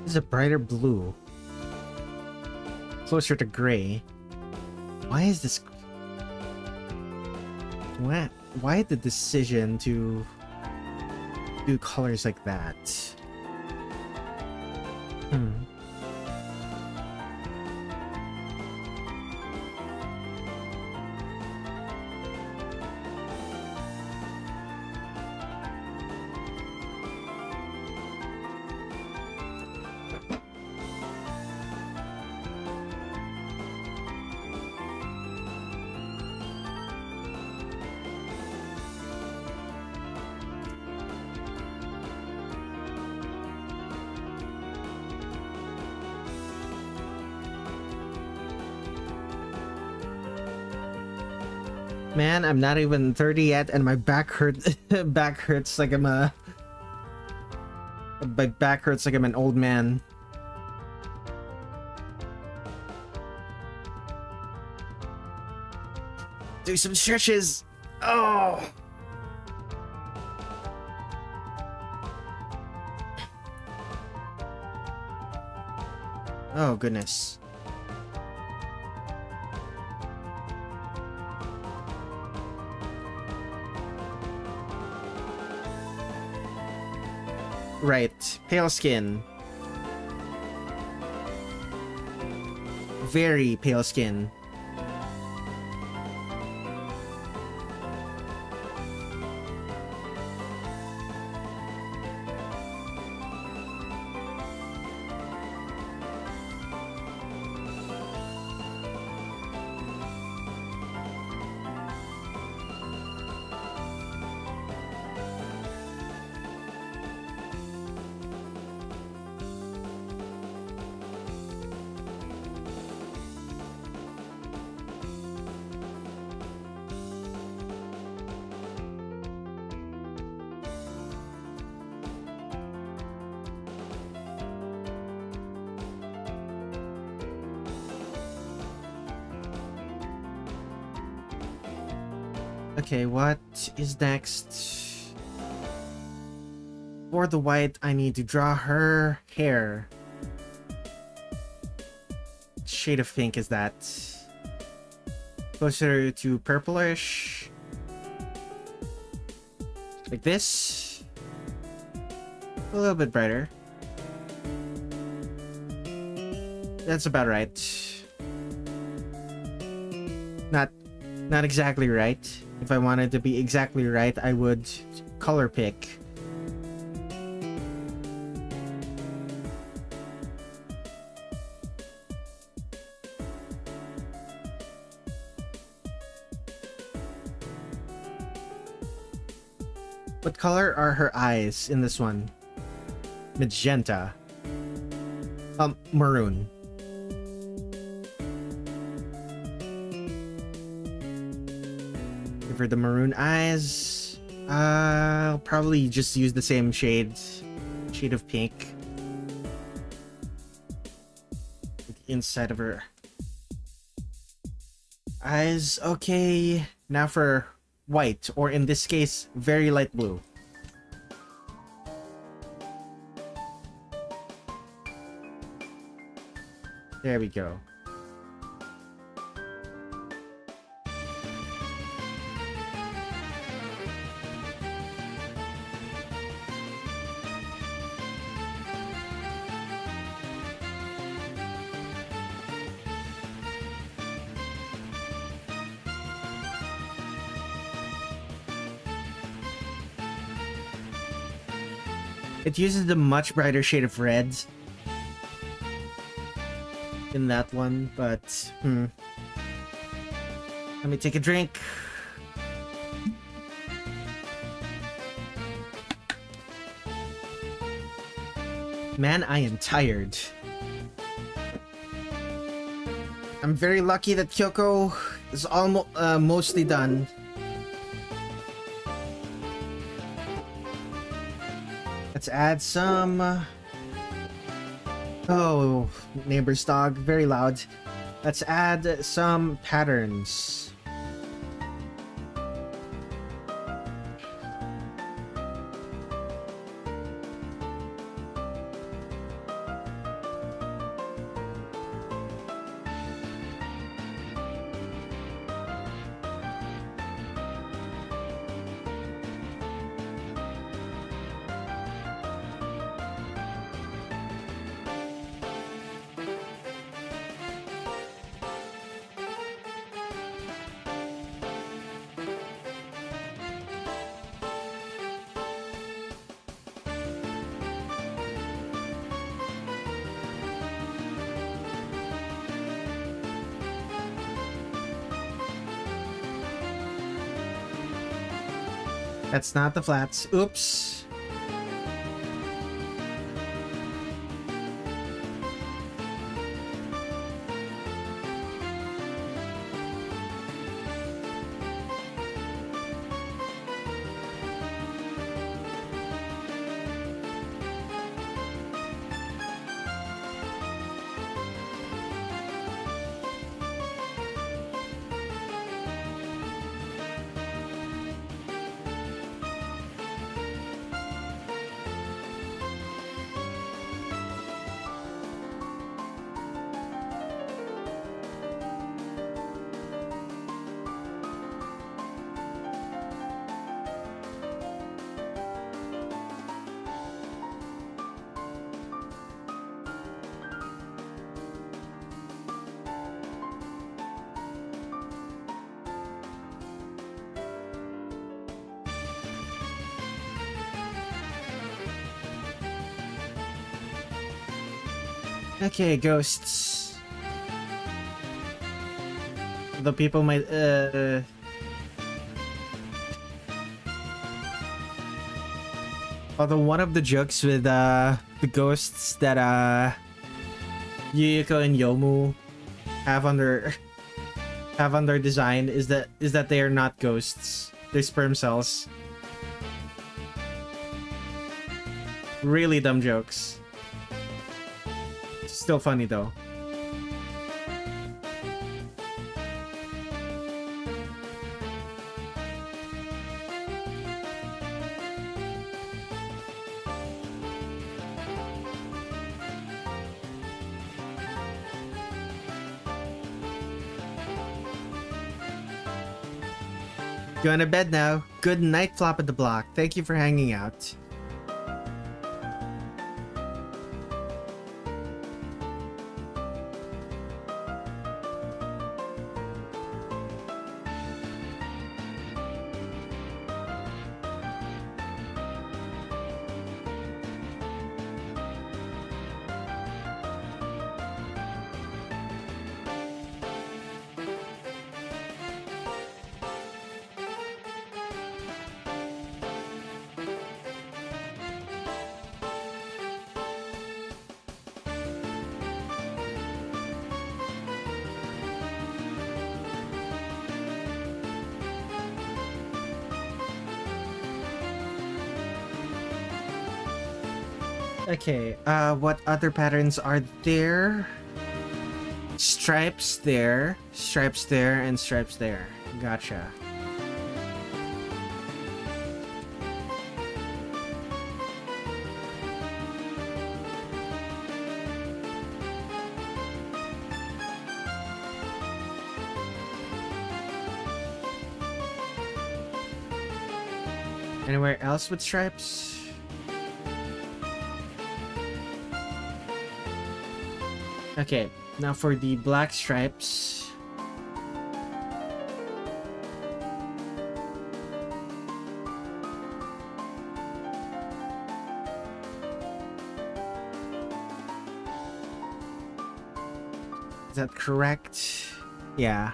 This is a brighter blue. Closer to gray. Why is this... Why the decision to do colors like that? Man, I'm not even 30 yet, and my back hurts like I'm a... My back hurts like I'm an old man. Do some stretches! Oh! Oh, goodness. Right. Pale skin. Very pale skin. Okay, what is next? For the white, I need to draw her hair. What shade of pink is that? Closer to purplish. Like this. A little bit brighter. That's about right. Not exactly right. If I wanted to be exactly right, I would color pick. What color are her eyes in this one? Magenta. Maroon. For the maroon eyes, I'll probably just use the same shade of pink. The inside of her eyes. Okay, now for white, or in this case, very light blue. There we go. It uses the much brighter shade of red in that one, but let me take a drink. Man, I am tired. I'm very lucky that Kyouko is almost mostly done. Let's add some... Oh, neighbor's dog, very loud. Let's add some patterns. That's not the flats. Oops. Okay, ghosts. The people might although one of the jokes with the ghosts that Yuyuko and Youmu have on their design is that they are not ghosts. They're sperm cells. Really dumb jokes. Still funny though. Going to bed now. Good night, Flop at the Block. Thank you for hanging out. Okay, what other patterns are there? Stripes there, and stripes there. Gotcha. Anywhere else with stripes? Okay, now for the black stripes. Is that correct? Yeah.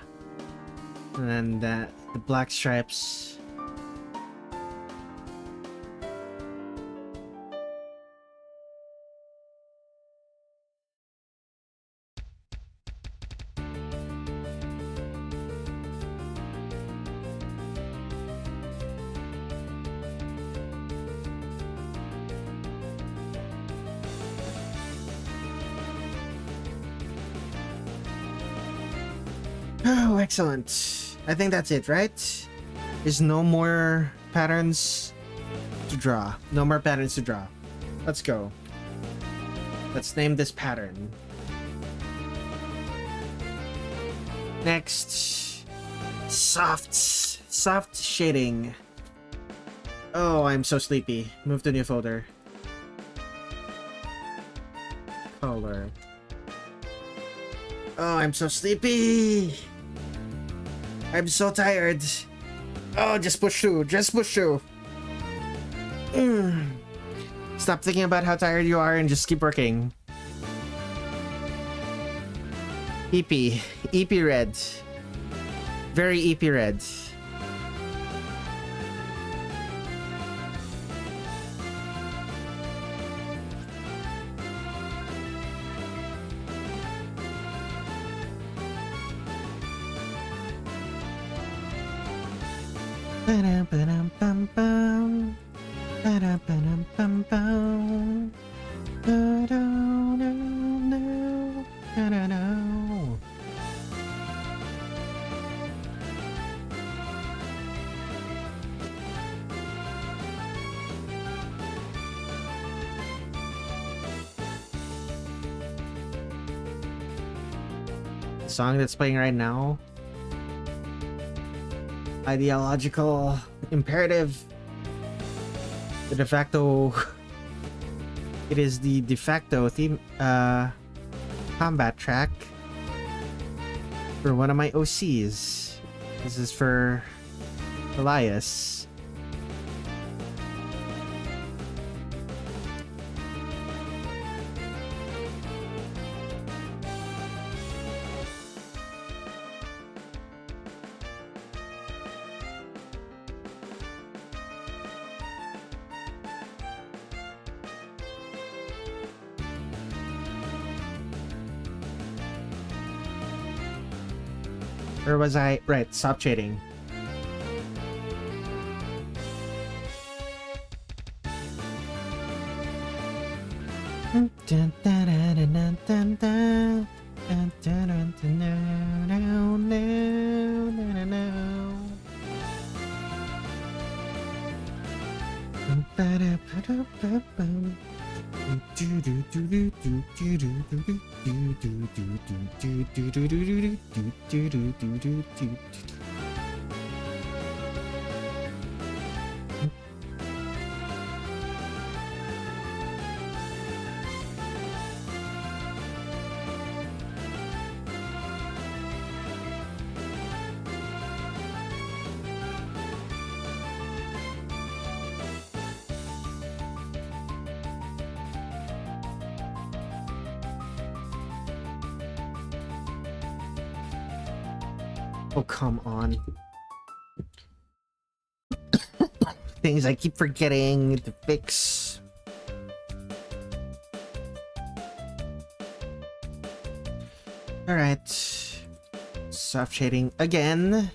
And then the black stripes. Oh, excellent. I think that's it, right? There's no more patterns to draw. No more patterns to draw. Let's go. Let's name this pattern. Next. Soft shading. Oh, I'm so sleepy. Move to new folder. Color. Oh, I'm so sleepy. I'm so tired. Oh, just push through. Just push through. Stop thinking about how tired you are and just keep working. EP. EP red. Very EP red. Song that's playing right now. Ideological imperative. The de facto. It is the de facto theme combat track for one of my OCs. This is for Elias. Or was I... Right, stop trading. Oh, come on. Things I keep forgetting to fix. Alright. Soft shading again.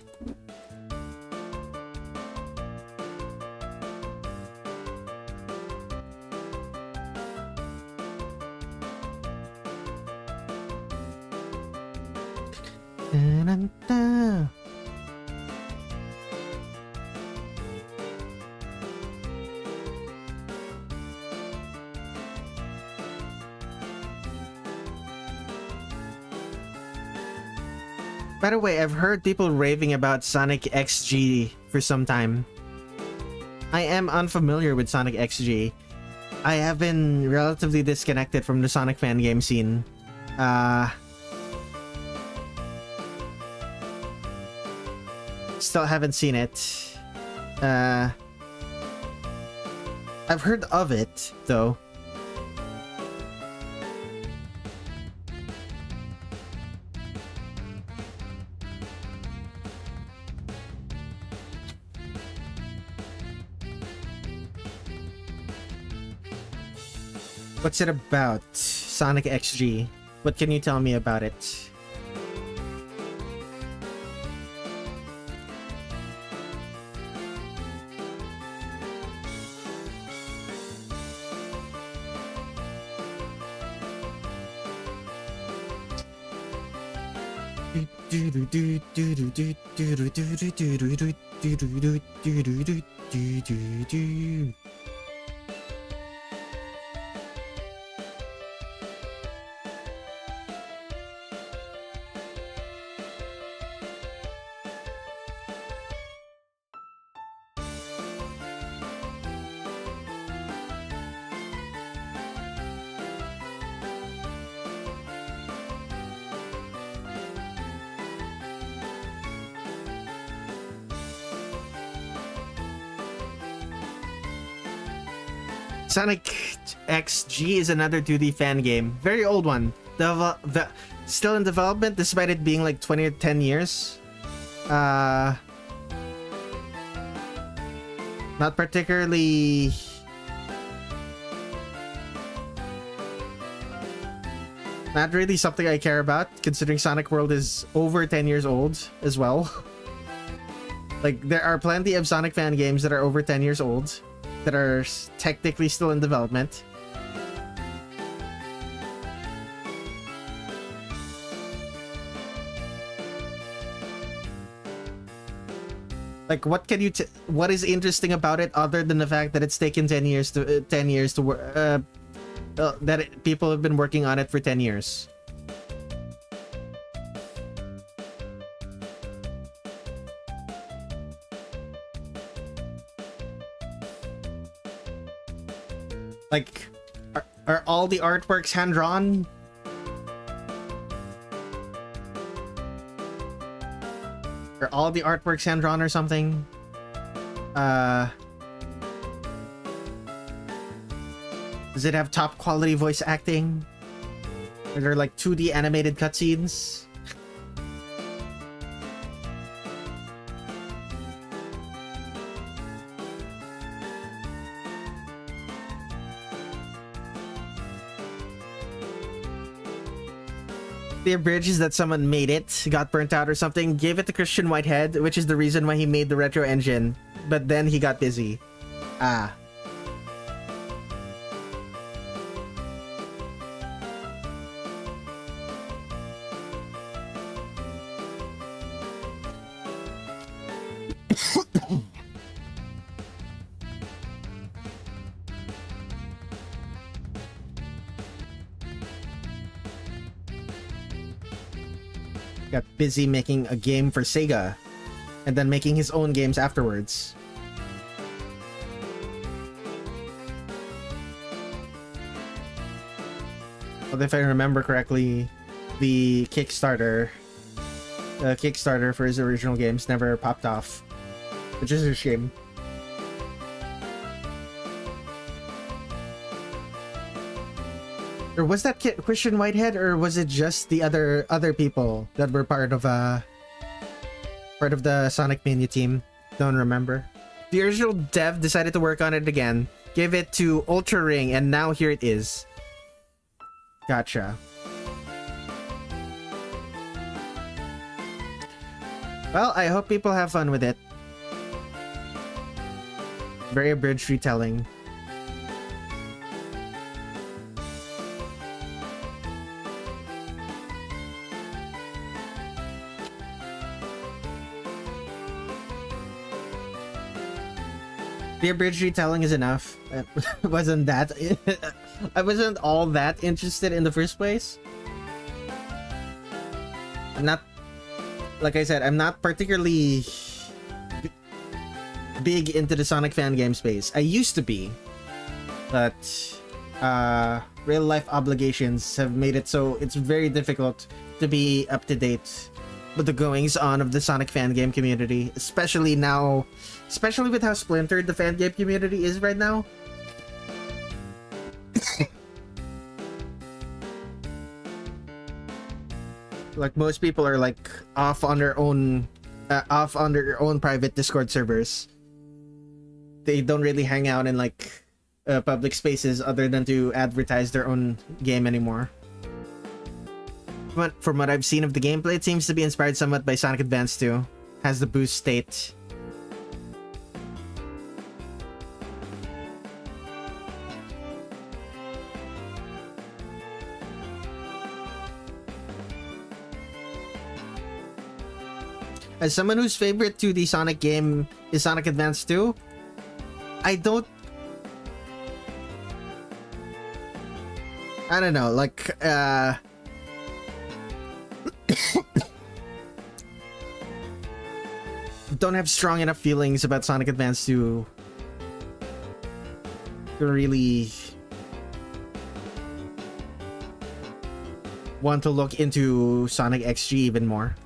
By the way, I've heard people raving about Sonic XG for some time. I am unfamiliar with Sonic XG. I have been relatively disconnected from the Sonic fan game scene. Still haven't seen it. I've heard of it, though. What's it about? Sonic XG. What can you tell me about it? Sonic XG is another 2D fan game. Very old one. Still in development despite it being like 20 or 10 years. Not particularly... Not really something I care about, considering Sonic World is over 10 years old as well. Like, there are plenty of Sonic fan games that are over 10 years old that are technically still in development. Like, what is interesting about it other than the fact that it's taken 10 years to work, people have been working on it for 10 years. Like, are all the artworks hand-drawn? Are all the artworks hand-drawn or something? Does it have top quality voice acting? Are there like 2D animated cutscenes? The bridge is that someone made it, got burnt out or something, gave it to Christian Whitehead, which is the reason why he made the retro engine. But then he got busy. Ah. Got busy making a game for Sega and then making his own games afterwards. Well, if I remember correctly, the Kickstarter for his original games never popped off, which is a shame. Or was that Christian Whitehead, or was it just the other people that were part of the Sonic Mania team? Don't remember. The original dev decided to work on it again, gave it to Ultra Ring, and now here it is. Gotcha. Well, I hope people have fun with it. Very abridged retelling. The abridged retelling is enough. I wasn't all that interested in the first place. I'm not, like I said, I'm not particularly big into the Sonic fan game space. I used to be, but real life obligations have made it so it's very difficult to be up to date with the goings on of the Sonic fan game community, especially now, especially with how splintered the fan game community is right now. Like, most people are like off on their own private Discord servers. They don't really hang out in like public spaces other than to advertise their own game anymore. But from what I've seen of the gameplay, it seems to be inspired somewhat by Sonic Advance 2. Has the boost state. As someone whose favorite 2D Sonic game is Sonic Advance 2, I don't know, like, don't have strong enough feelings about Sonic Advance 2 to really want to look into Sonic XG even more.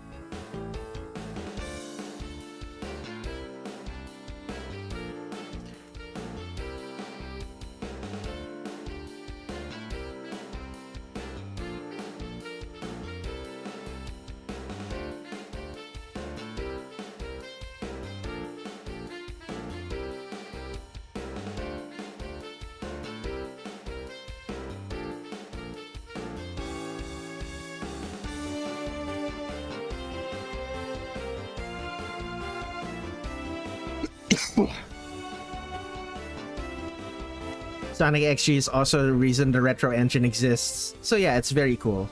Sonic XG is also the reason the retro engine exists. So yeah, it's very cool.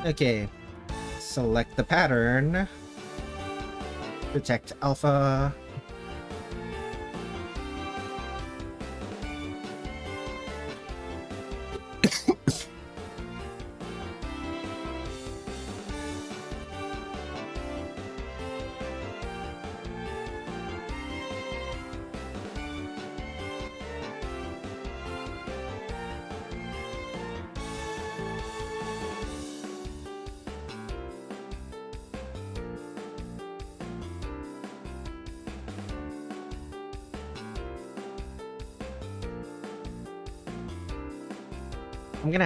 Okay. Select the pattern. Detect alpha. I'm gonna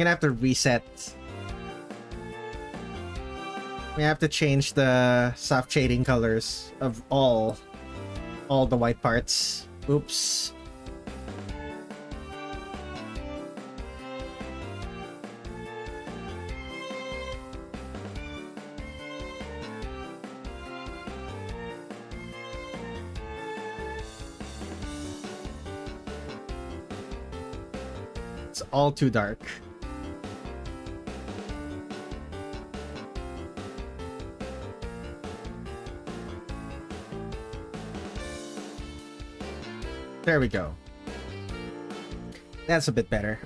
have to reset We have to change the soft shading colors of all the white parts. Oops. It's all too dark. There we go. That's a bit better.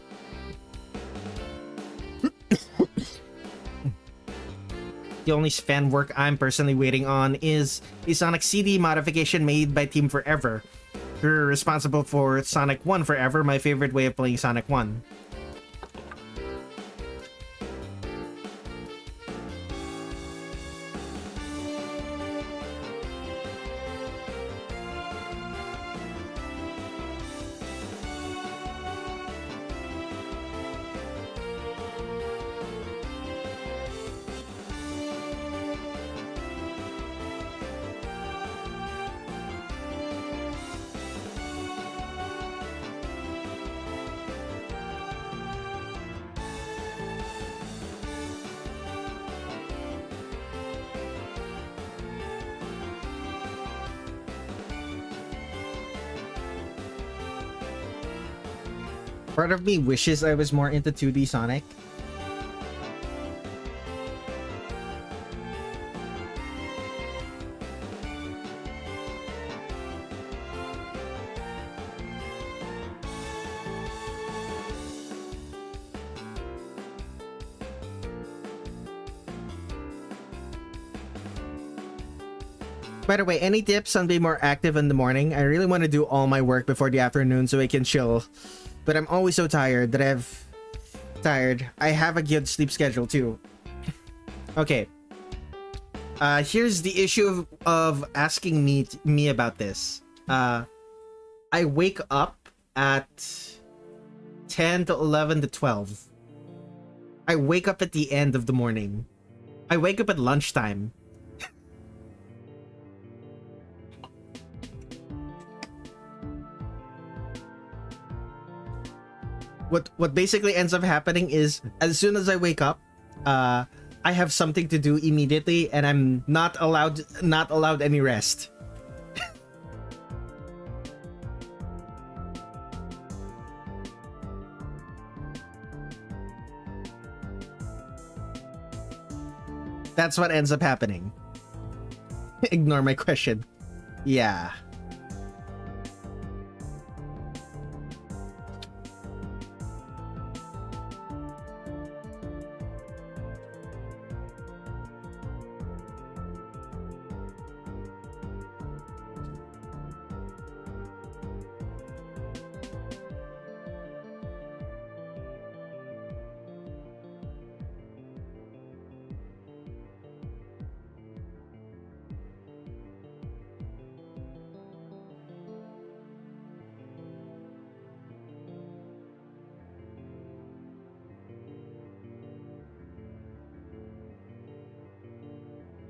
The only fan work I'm personally waiting on is a Sonic CD modification made by Team Forever. They're responsible for Sonic 1 Forever, my favorite way of playing Sonic 1. Part of me wishes I was more into 2D Sonic. By the way, any tips on being more active in the morning? I really want to do all my work before the afternoon so I can chill. But I'm always so tired that I have a good sleep schedule too. Okay. Here's the issue of asking me about this. I wake up at 10 to 11 to 12. I wake up at the end of the morning. I wake up at lunchtime. What basically ends up happening is as soon as I wake up, I have something to do immediately, and I'm not allowed any rest. That's what ends up happening. Ignore my question. Yeah.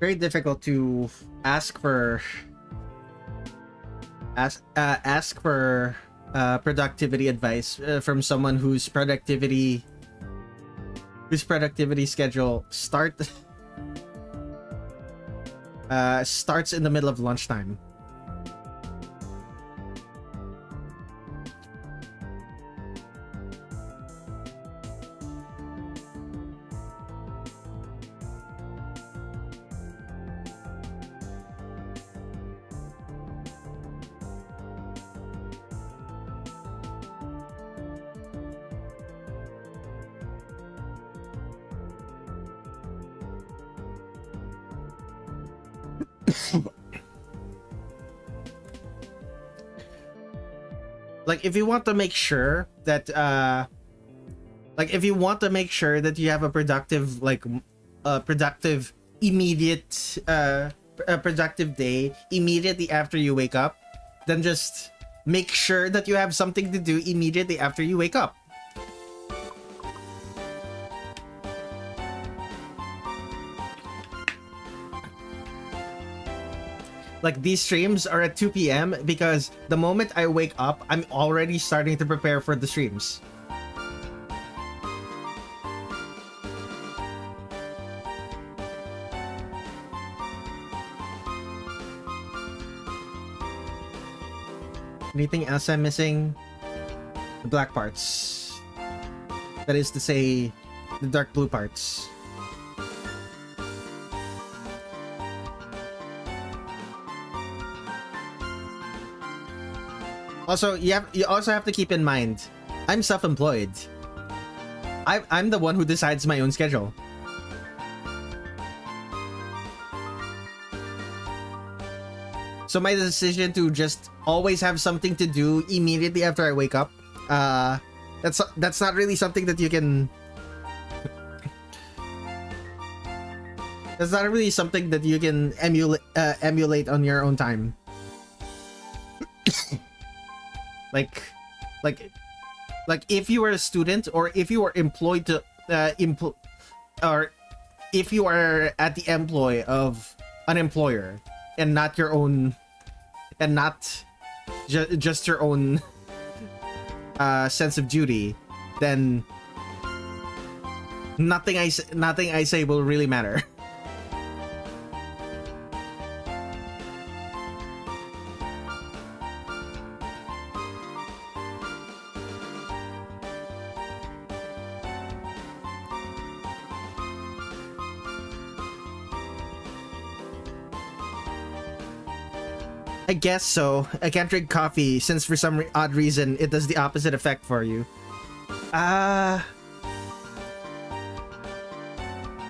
Very difficult to ask for productivity advice from someone whose productivity schedule starts in the middle of lunchtime. Like if you want to make sure that you have a productive immediate a productive day immediately after you wake up, then just make sure that you have something to do immediately after you wake up. Like these streams are at 2 p.m. because the moment I wake up, I'm already starting to prepare for the streams. Anything else I'm missing? The black parts. That is to say, the dark blue parts. Also, you also have to keep in mind, I'm self-employed. I'm the one who decides my own schedule. So my decision to just always have something to do immediately after I wake up, that's not really something that you can. That's not really something that you can emulate on your own time. like if you were a student, or if you were employed to or if you are at the employ of an employer and not your own, and not just your own sense of duty, then nothing I say will really matter. I guess so. I can't drink coffee since for some odd reason it does the opposite effect for you.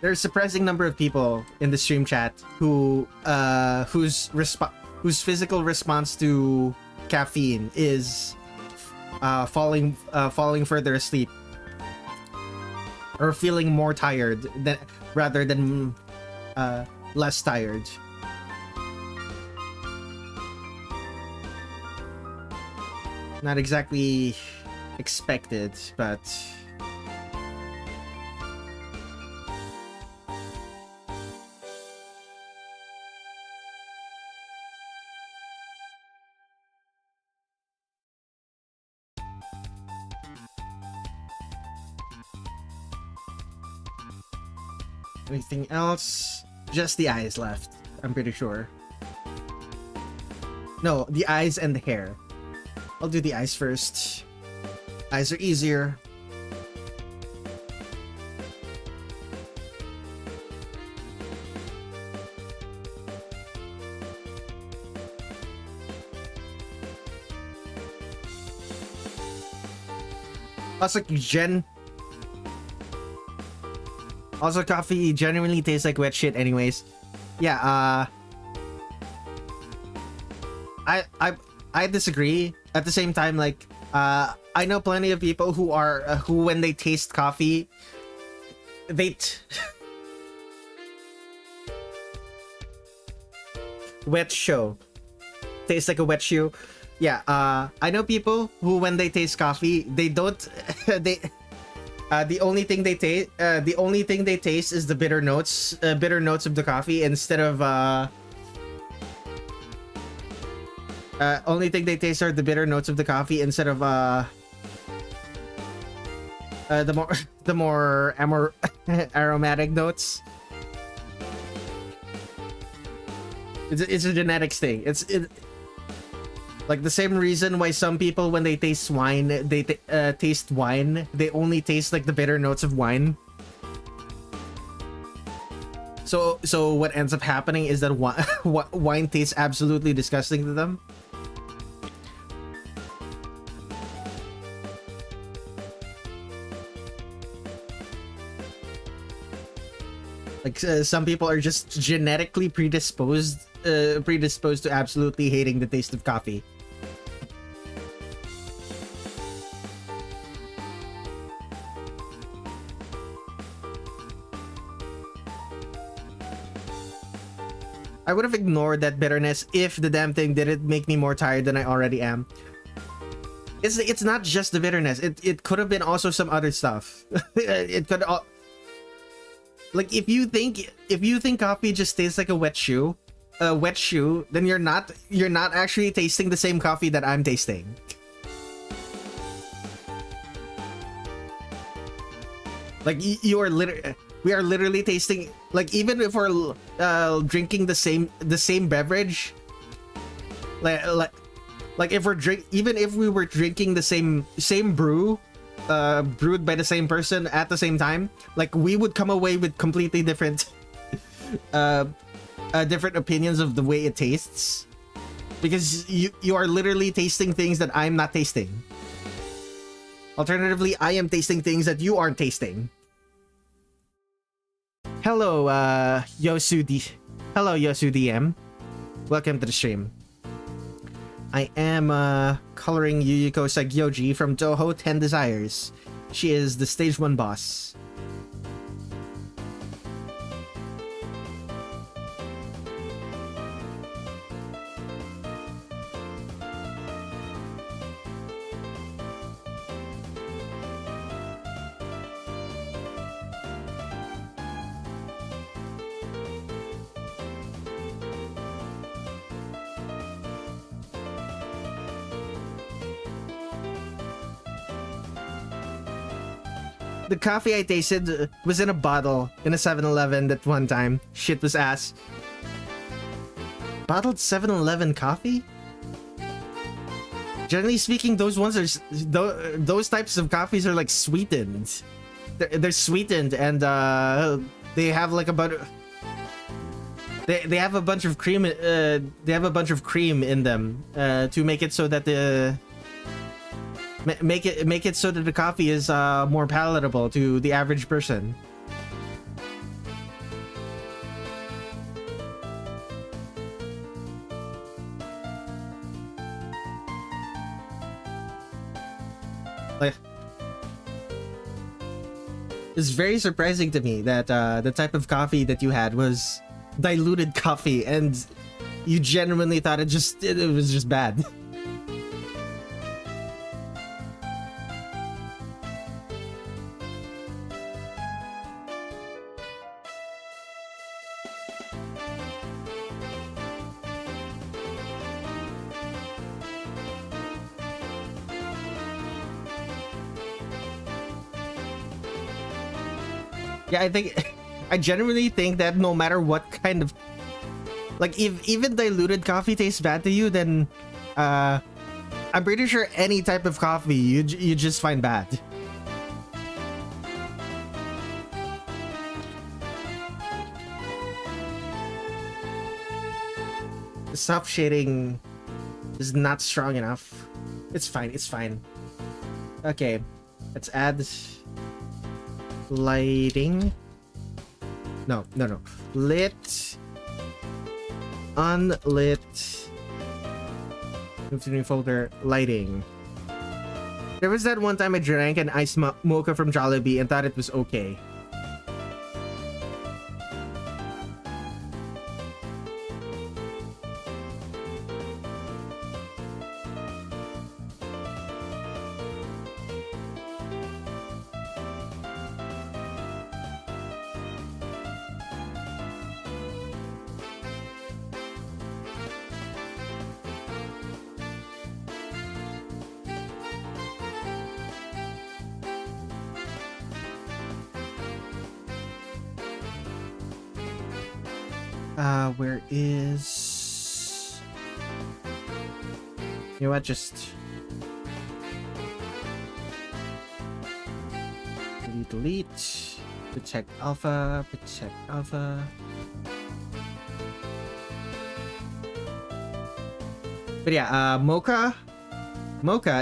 There's a surprising number of people in the stream chat whose physical response to caffeine is falling further asleep, or feeling more tired rather than less tired. Not exactly expected, but anything else? Just the eyes left, I'm pretty sure. No, the eyes and the hair. I'll do the eyes first. Eyes are easier. Also, coffee genuinely tastes like wet shit anyways. Yeah, I disagree. At the same time, like, I know plenty of people who when they taste coffee, wet show. Tastes like a wet shoe. Yeah, I know people who when they taste coffee, they don't, the only thing they taste is the bitter notes of the coffee instead of, only thing they taste are the bitter notes of the coffee instead of the more aromatic notes. It's a genetics thing. It's like the same reason why some people when they taste wine, they taste wine, they only taste like the bitter notes of wine. So what ends up happening is that wine tastes absolutely disgusting to them. Like some people are just genetically predisposed to absolutely hating the taste of coffee. I would have ignored that bitterness if the damn thing didn't make me more tired than I already am. It's not just the bitterness. It could have been also some other stuff. It could like if you think coffee just tastes like a wet shoe, a wet shoe, then you're not actually tasting the same coffee that I'm tasting. Like you are we are literally tasting, like, even if we're drinking the same beverage, like if we're even if we were drinking the same brew, brewed by the same person at the same time, like we would come away with completely different different opinions of the way it tastes, because you are literally tasting things that I'm not tasting. Alternatively, I am tasting things that you aren't tasting. Hello, Hello, YosuDM. Welcome to the stream. I am coloring Yuyuko Saigyouji from Touhou 10 Desires. She is the stage 1 boss. The coffee I tasted was in a bottle in a 7-Eleven that one time. Shit was ass. Bottled 7-Eleven coffee? Generally speaking, those ones are those types of coffees are like sweetened. They're sweetened, and they have like they have a bunch of cream. They have a bunch of cream in them to make it so that the make it so that the coffee is more palatable to the average person. Like, it's very surprising to me that the type of coffee that you had was diluted coffee, and you genuinely thought it was just bad. Yeah, I genuinely think that no matter what kind of, like, if even diluted coffee tastes bad to you, then I'm pretty sure any type of coffee you just find bad. The soft shading is not strong enough. It's fine, it's fine. Okay, let's add lighting. No. Lit. Unlit. Move to new folder. Lighting. There was that one time I drank an iced mocha from Jollibee and thought it was okay. Where is... You know what, just... delete. Protect alpha. But yeah, mocha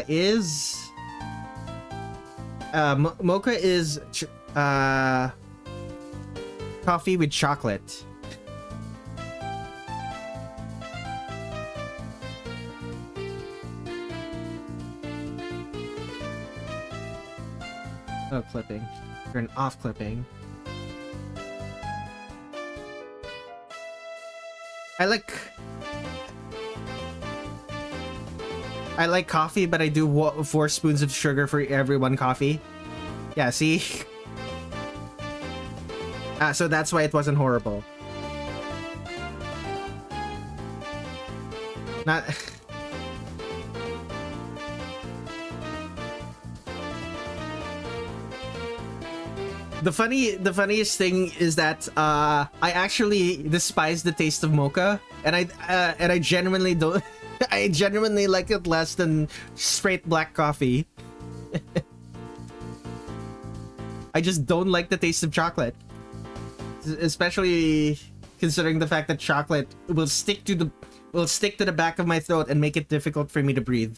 is... mocha is... coffee with chocolate. Oh, clipping. You're an off clipping. I like coffee, but I do 4 spoons of sugar for every 1 coffee. Yeah, see? So that's why it wasn't horrible. Not. The funniest thing is that I actually despise the taste of mocha, and I genuinely don't. I genuinely like it less than straight black coffee. I just don't like the taste of chocolate, especially considering the fact that chocolate will stick to the back of my throat and make it difficult for me to breathe.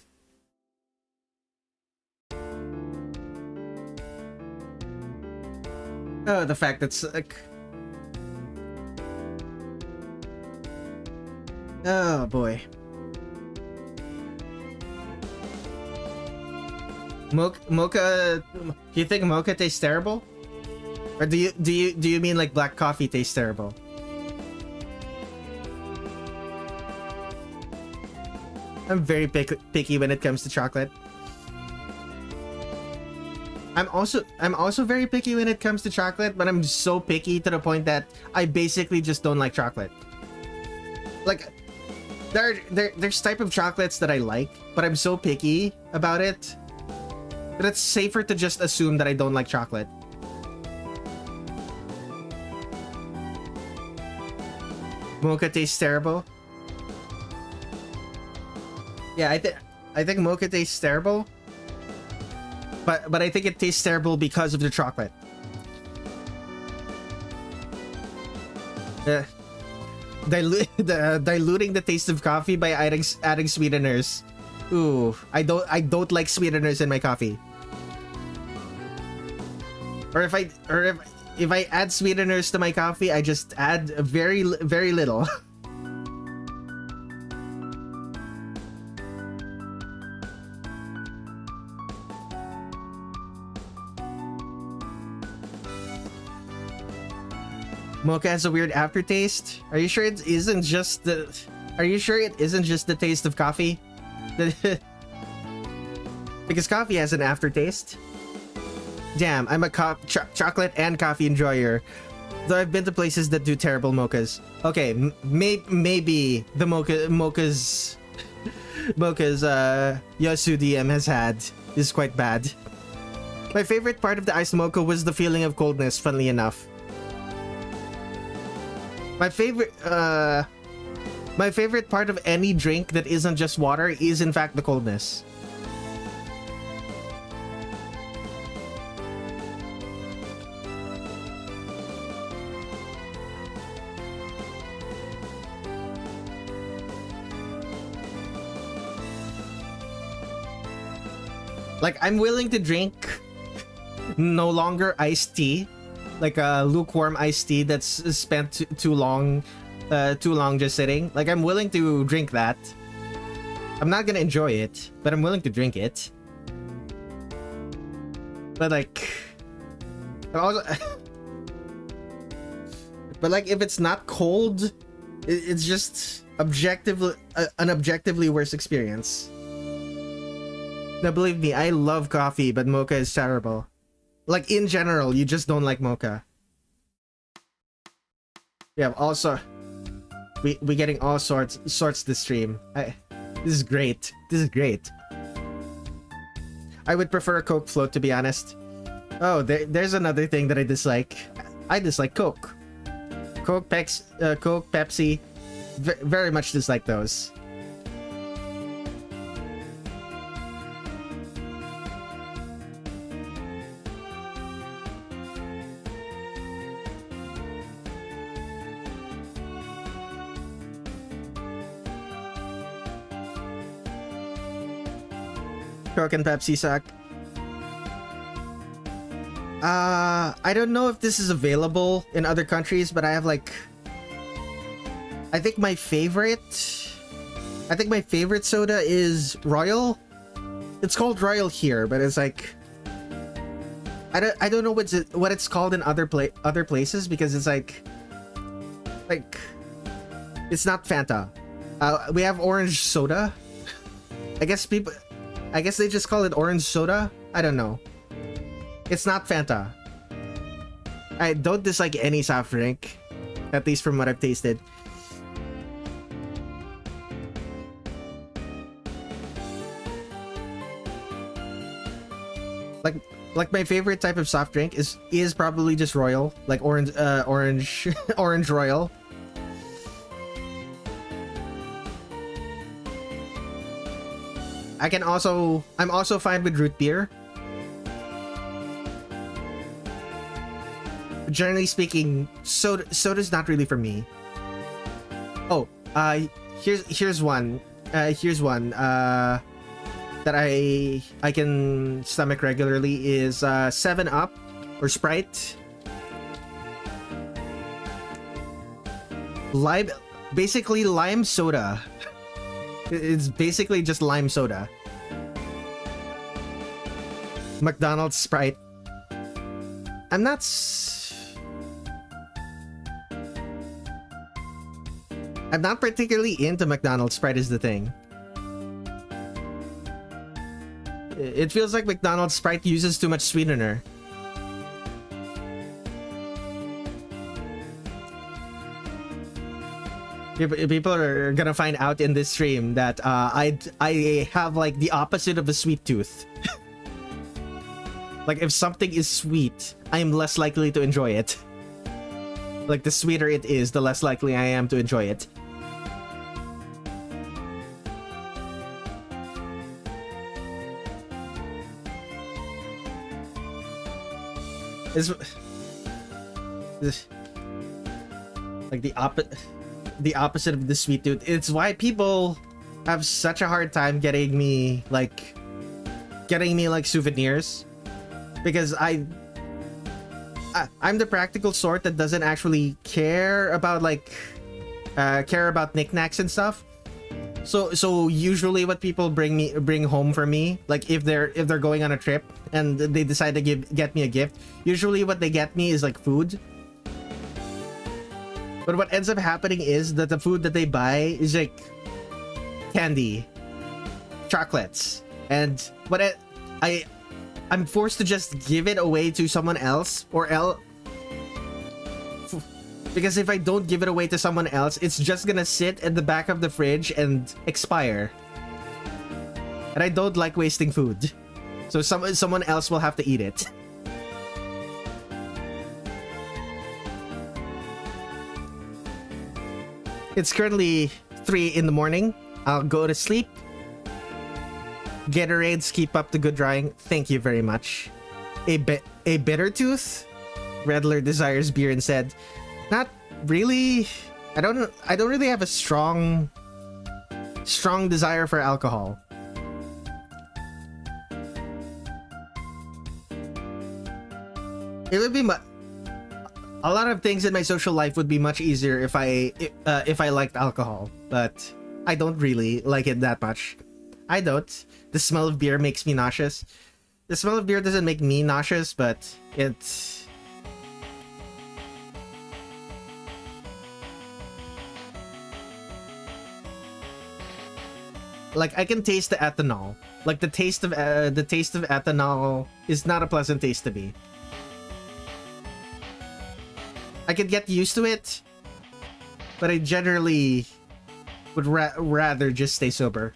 Oh, the fact that's like... Oh boy. Mocha... You think mocha tastes terrible? Or do you mean like black coffee tastes terrible? I'm very picky when it comes to chocolate. I'm also very picky when it comes to chocolate, but I'm so picky to the point that I basically just don't like chocolate. Like, there's type of chocolates that I like, but I'm so picky about it that it's safer to just assume that I don't like chocolate. Mocha tastes terrible. Yeah, I think mocha tastes terrible. But I think it tastes terrible because of the chocolate. Diluting the taste of coffee by adding sweeteners. Ooh, I don't like sweeteners in my coffee. Or if I add sweeteners to my coffee, I just add very little. Mocha has a weird aftertaste. Are you sure it isn't just the taste of coffee? Because coffee has an aftertaste. Damn, I'm a chocolate and coffee enjoyer. Though I've been to places that do terrible mochas. Okay, maybe the mochas Yasu DM has had is quite bad. My favorite part of the iced mocha was the feeling of coldness, funnily enough. My favorite part of any drink that isn't just water is in fact the coldness. Like, I'm willing to drink no longer iced tea. Like a lukewarm iced tea that's spent too long just sitting. Like, I'm willing to drink that. I'm not gonna enjoy it, but I'm willing to drink it. But like, also, but like, if it's not cold, it's just an objectively worse experience. Now, believe me, I love coffee, but mocha is terrible. Like, in general, you just don't like mocha. Yeah, also, we getting all sorts this stream. This is great. This is great. I would prefer a Coke float, to be honest. Oh, there's another thing that I dislike. I dislike Coke. Coke, Pepsi. Very much dislike those. Coke and Pepsi suck. I don't know if this is available in other countries, but I have like... I think my favorite soda is Royal. It's called Royal here, but it's like... I don't know what it's called in other places, because it's like... It's not Fanta. We have orange soda. I guess they just call it orange soda? I don't know. It's not Fanta. I don't dislike any soft drink. At least from what I've tasted. Like my favorite type of soft drink is probably just royal, like orange orange royal. I'm also fine with root beer. Generally speaking, soda's not really for me. Oh, here's one. That I can stomach regularly is 7-Up or Sprite. Basically lime soda. It's basically just lime soda. McDonald's Sprite. I'm not particularly into McDonald's Sprite is the thing. It feels like McDonald's Sprite uses too much sweetener. People are gonna find out in this stream that I have like the opposite of a sweet tooth. Like if something is sweet, I am less likely to enjoy it. Like the sweeter it is, the less likely I am to enjoy it. This like the opposite of the sweet tooth. It's why people have such a hard time getting me like souvenirs, because I'm the practical sort that doesn't actually care about knickknacks and stuff. So usually what people bring home for me, like if they're going on a trip and they decide to get me a gift, usually what they get me is like food. But what ends up happening is that the food that they buy is like candy, chocolates, and I'm forced to just give it away to someone else because if I don't give it away to someone else, it's just gonna sit at the back of the fridge and expire. And I don't like wasting food. So someone else will have to eat it. It's currently 3 in the morning. I'll go to sleep. Gatorades, keep up the good drawing. Thank you very much. A bitter tooth? Redler desires beer and said, not really. I don't really have a strong desire for alcohol. It would be a lot of things in my social life would be much easier if I liked alcohol, but I don't really like it that much. I don't. The smell of beer makes me nauseous. The smell of beer doesn't make me nauseous, but it's... like I can taste the ethanol. Like the taste of ethanol is not a pleasant taste to me. I could get used to it, but I generally would rather just stay sober.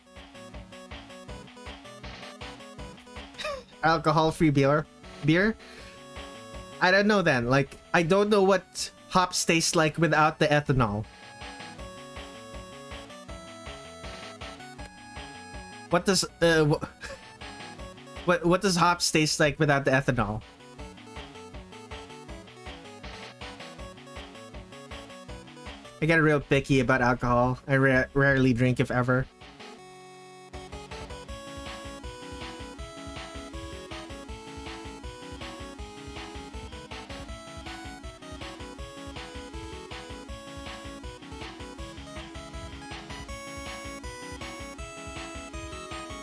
Alcohol-free beer? I don't know then. Like, I don't know what hops taste like without the ethanol. What does what does hops taste like without the ethanol? I get real picky about alcohol. I rarely drink, if ever.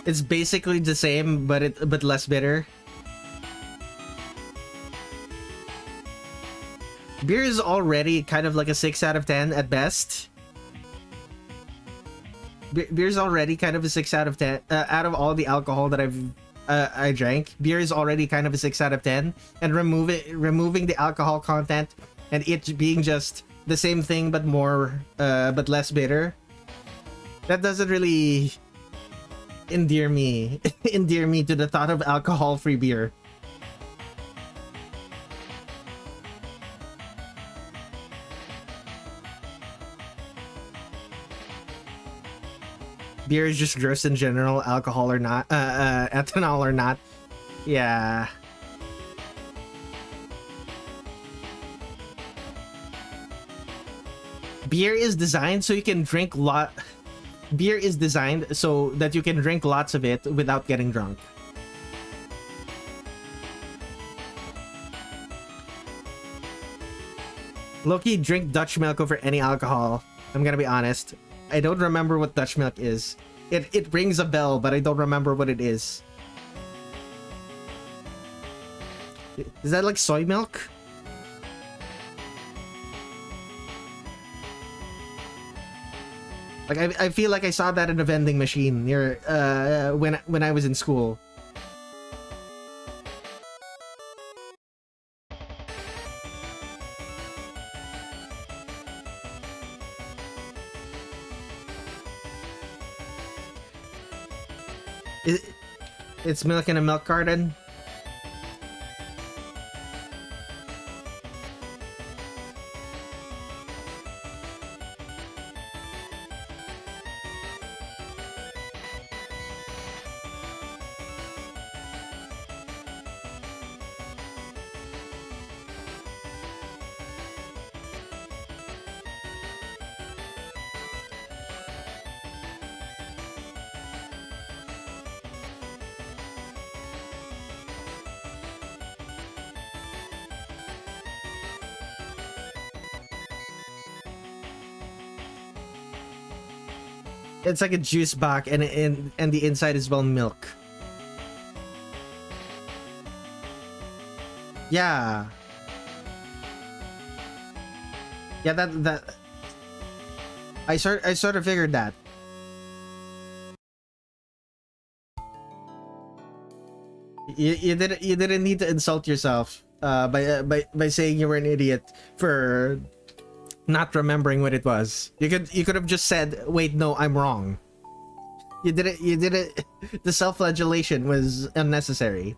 It's basically the same, but less bitter. Beer is already kind of like a 6 out of 10 at best. Beer's already kind of a 6 out of 10. Out of all the alcohol that I drank, beer is already kind of a 6 out of 10. And removing the alcohol content and it being just the same thing but but less bitter, that doesn't really endear me to the thought of alcohol-free beer. Beer is just gross in general, alcohol or not, ethanol or not. Yeah. Beer is designed so you can drink Beer is designed so that you can drink lots of it without getting drunk. Loki, drink Dutch milk over any alcohol. I'm gonna be honest. I don't remember what Dutch milk is. It rings a bell, but I don't remember what it is. Is that like soy milk? Like I feel like I saw that in a vending machine near when I was in school. It's milk in a milk carton. It's like a juice box, and the inside is well milk. Yeah. Yeah, that I sort of figured that. You didn't need to insult yourself by saying you were an idiot for not remembering what it was. You could have just said, "Wait, no, I'm wrong." You did it. The self-flagellation was unnecessary.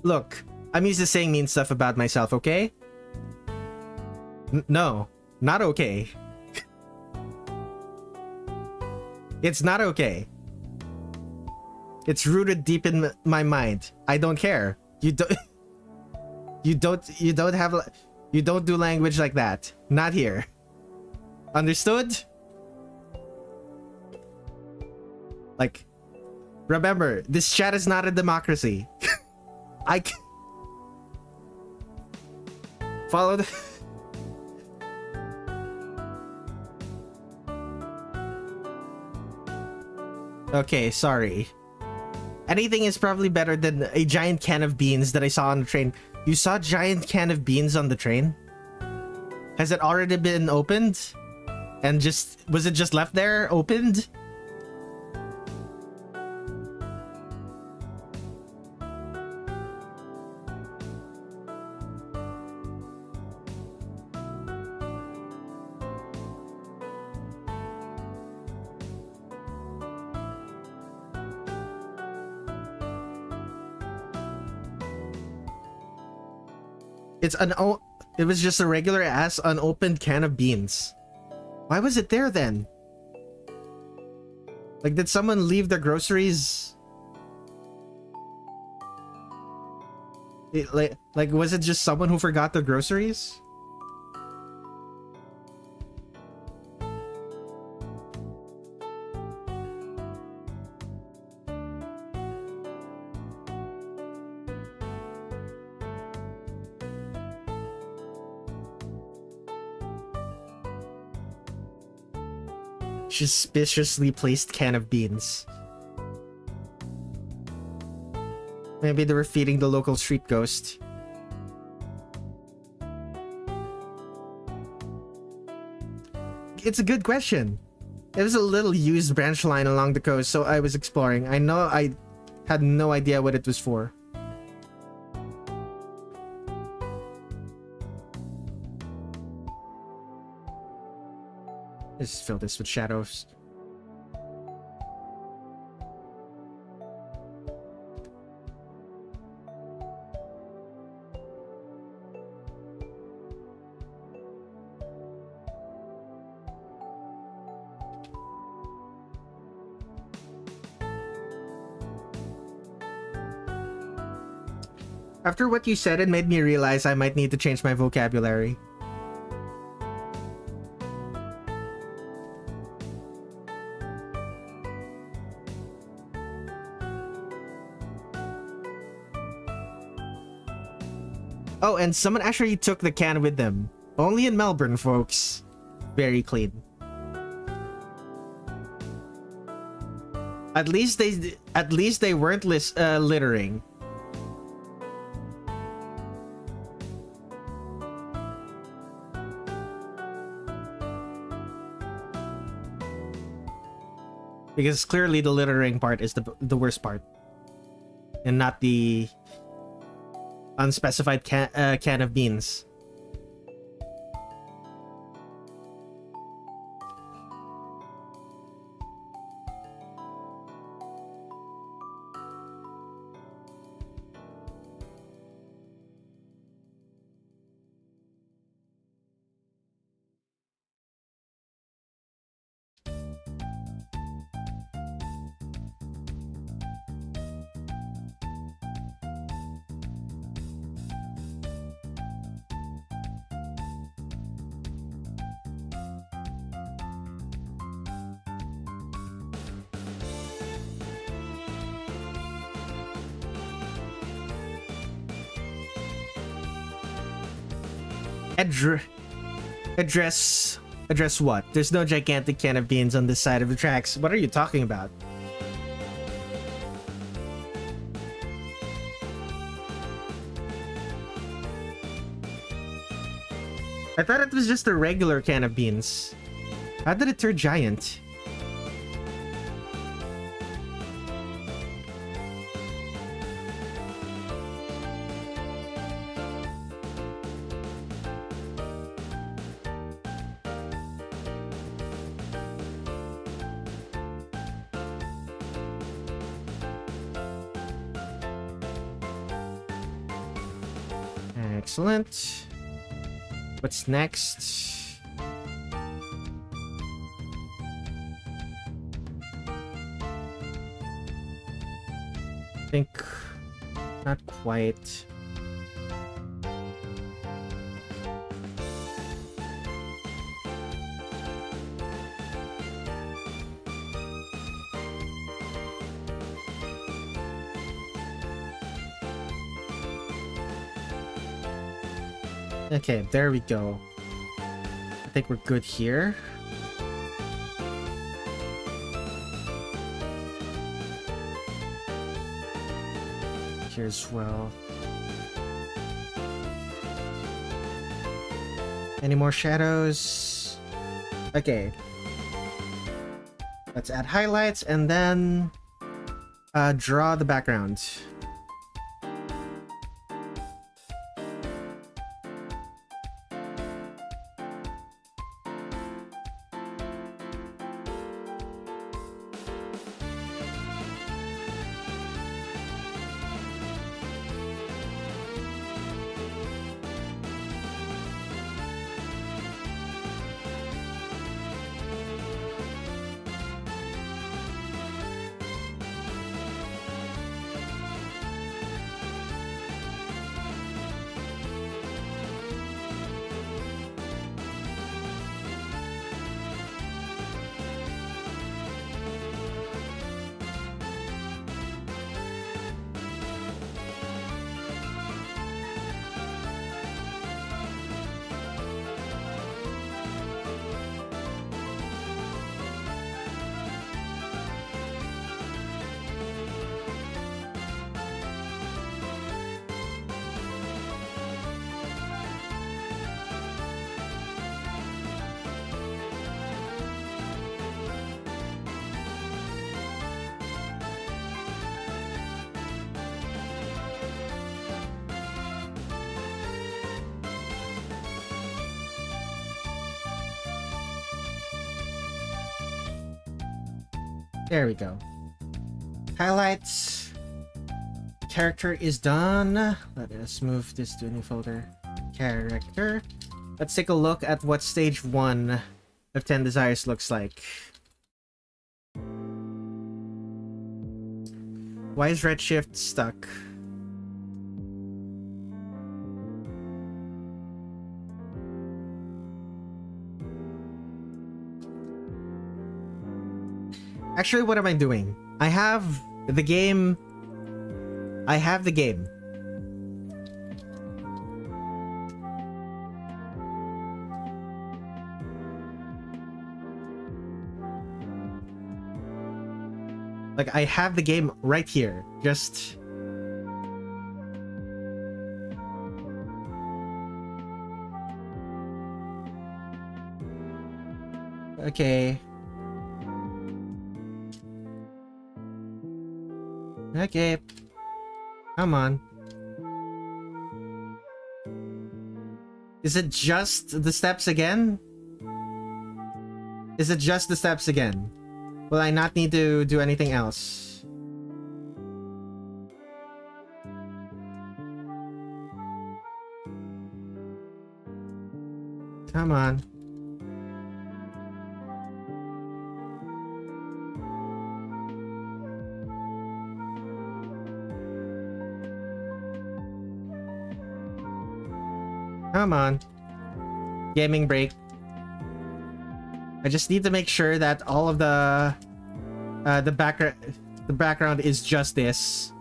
Look, I'm used to saying mean stuff about myself, okay? No, not okay. It's not okay. It's rooted deep in my mind. I don't care. You don't do language like that. Not here. Understood? Like, remember, this chat is not a democracy. Follow the Okay, sorry. Anything is probably better than a giant can of beans that I saw on the train. You saw a giant can of beans on the train? Has it already been opened? And was it just left there opened? It was just a regular ass unopened can of beans. Why was it there then? Like, did someone leave their groceries? Like, was it just someone who forgot their groceries? Suspiciously placed can of beans. Maybe they were feeding the local street ghost. it's a good question. It was a little used branch line along the coast, so I was exploring. I know I had no idea what it was for. Let's fill this with shadows. After what you said, it made me realize I might need to change my vocabulary. Oh, and someone actually took the can with them. Only in Melbourne, folks. Very clean. At least they weren't littering. Because clearly the littering part is the worst part. And not the unspecified can of beans. Address what? There's no gigantic can of beans on this side of the tracks. What are you talking about? I thought it was just a regular can of beans. How did it turn giant? Excellent. What's next? I think not quite. Okay, there we go. I think we're good here. Here as well. Any more shadows? Okay. Let's add highlights and then draw the background. There we go. Highlights. Character is done. Let us move this to a new folder. Character. Let's take a look at what stage 1 of 10 Desires looks like. Why is Redshift stuck? Actually, what am I doing? I have the game. Like, I have the game right here. Just... Okay. Okay. Come on. Is it just the steps again? Is it just the steps again? Will I not need to do anything else? Come on. Come on. Gaming break. I just need to make sure that all of the background is just this.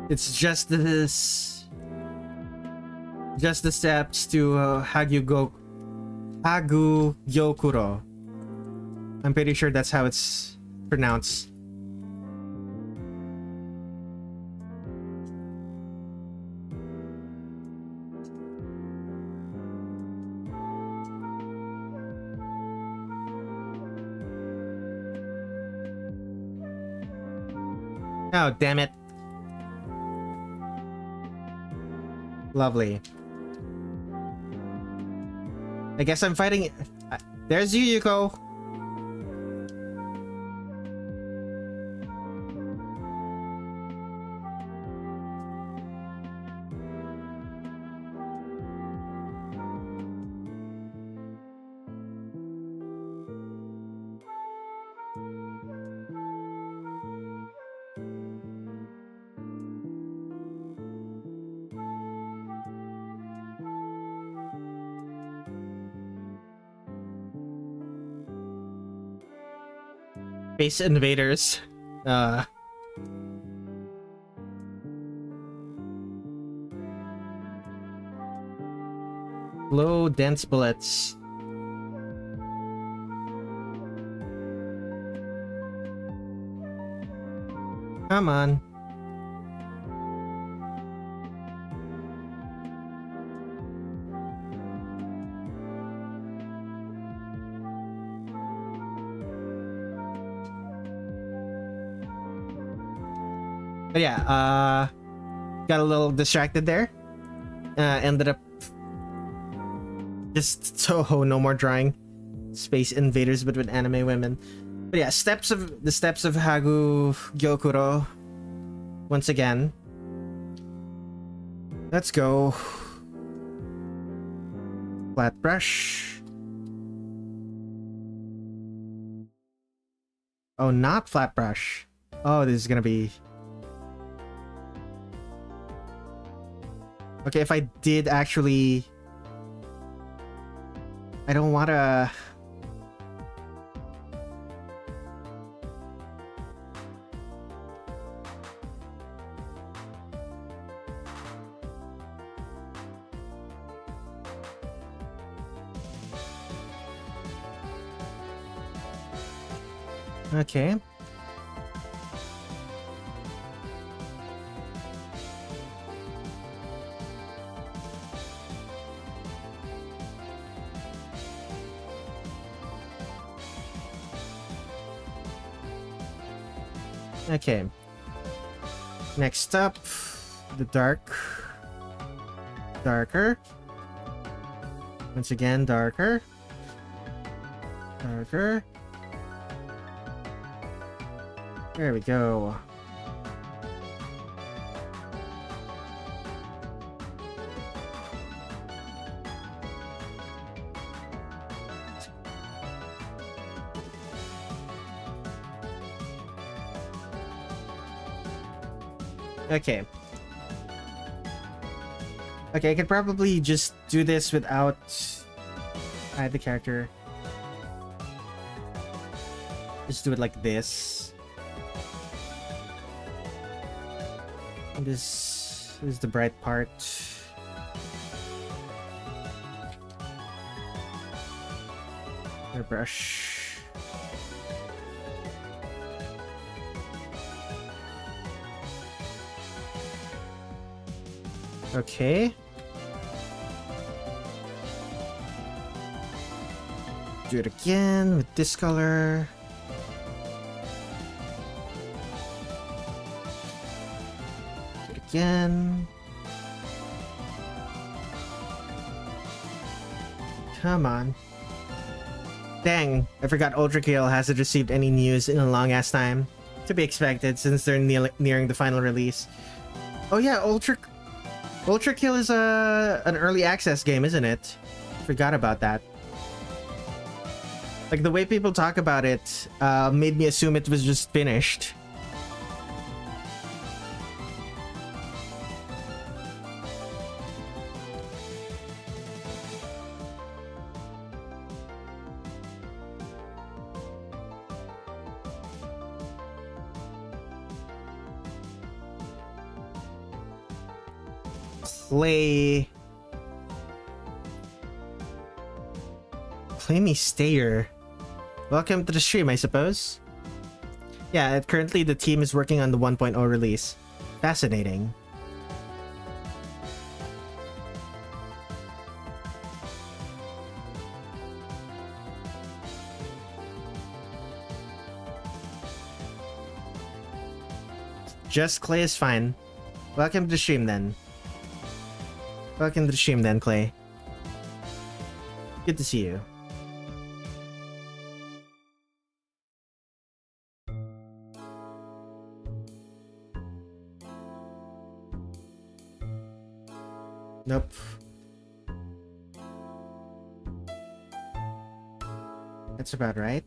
It's just this. Just the steps to Hagugyokuro. I'm pretty sure that's how it's pronounced. Oh, damn it. Lovely. I guess I'm fighting... There's Yuyuko. Space invaders. Low dense bullets. Come on. But yeah, got a little distracted there. Ended up just Touhou, no more drawing space invaders but with anime women. But yeah, the steps of Hagugyokuro. Once again. Let's go. Flat brush. Oh, not flat brush. Oh, this is gonna be... Okay, if I did actually... I don't wanna... Okay. Okay. Next up, the darker. Once again, darker. Darker. There we go. Okay. Okay, I could probably just do this without hide the character. Just do it like this. And this is the bright part. Airbrush. Okay. Do it again with this color. Do it again. Come on. Dang, I forgot Ultra Kill hasn't received any news in a long ass time. To be expected since they're nearing the final release. Oh yeah, Ultra Kill is an early access game, isn't it? Forgot about that. Like, the way people talk about it made me assume it was just finished. Play me Stayer. Welcome to the stream, I suppose. Yeah, currently the team is working on the 1.0 release. Fascinating. Just Clay is fine. Welcome to the stream then. Welcome to the stream then, Clay. Good to see you. Nope. That's about right.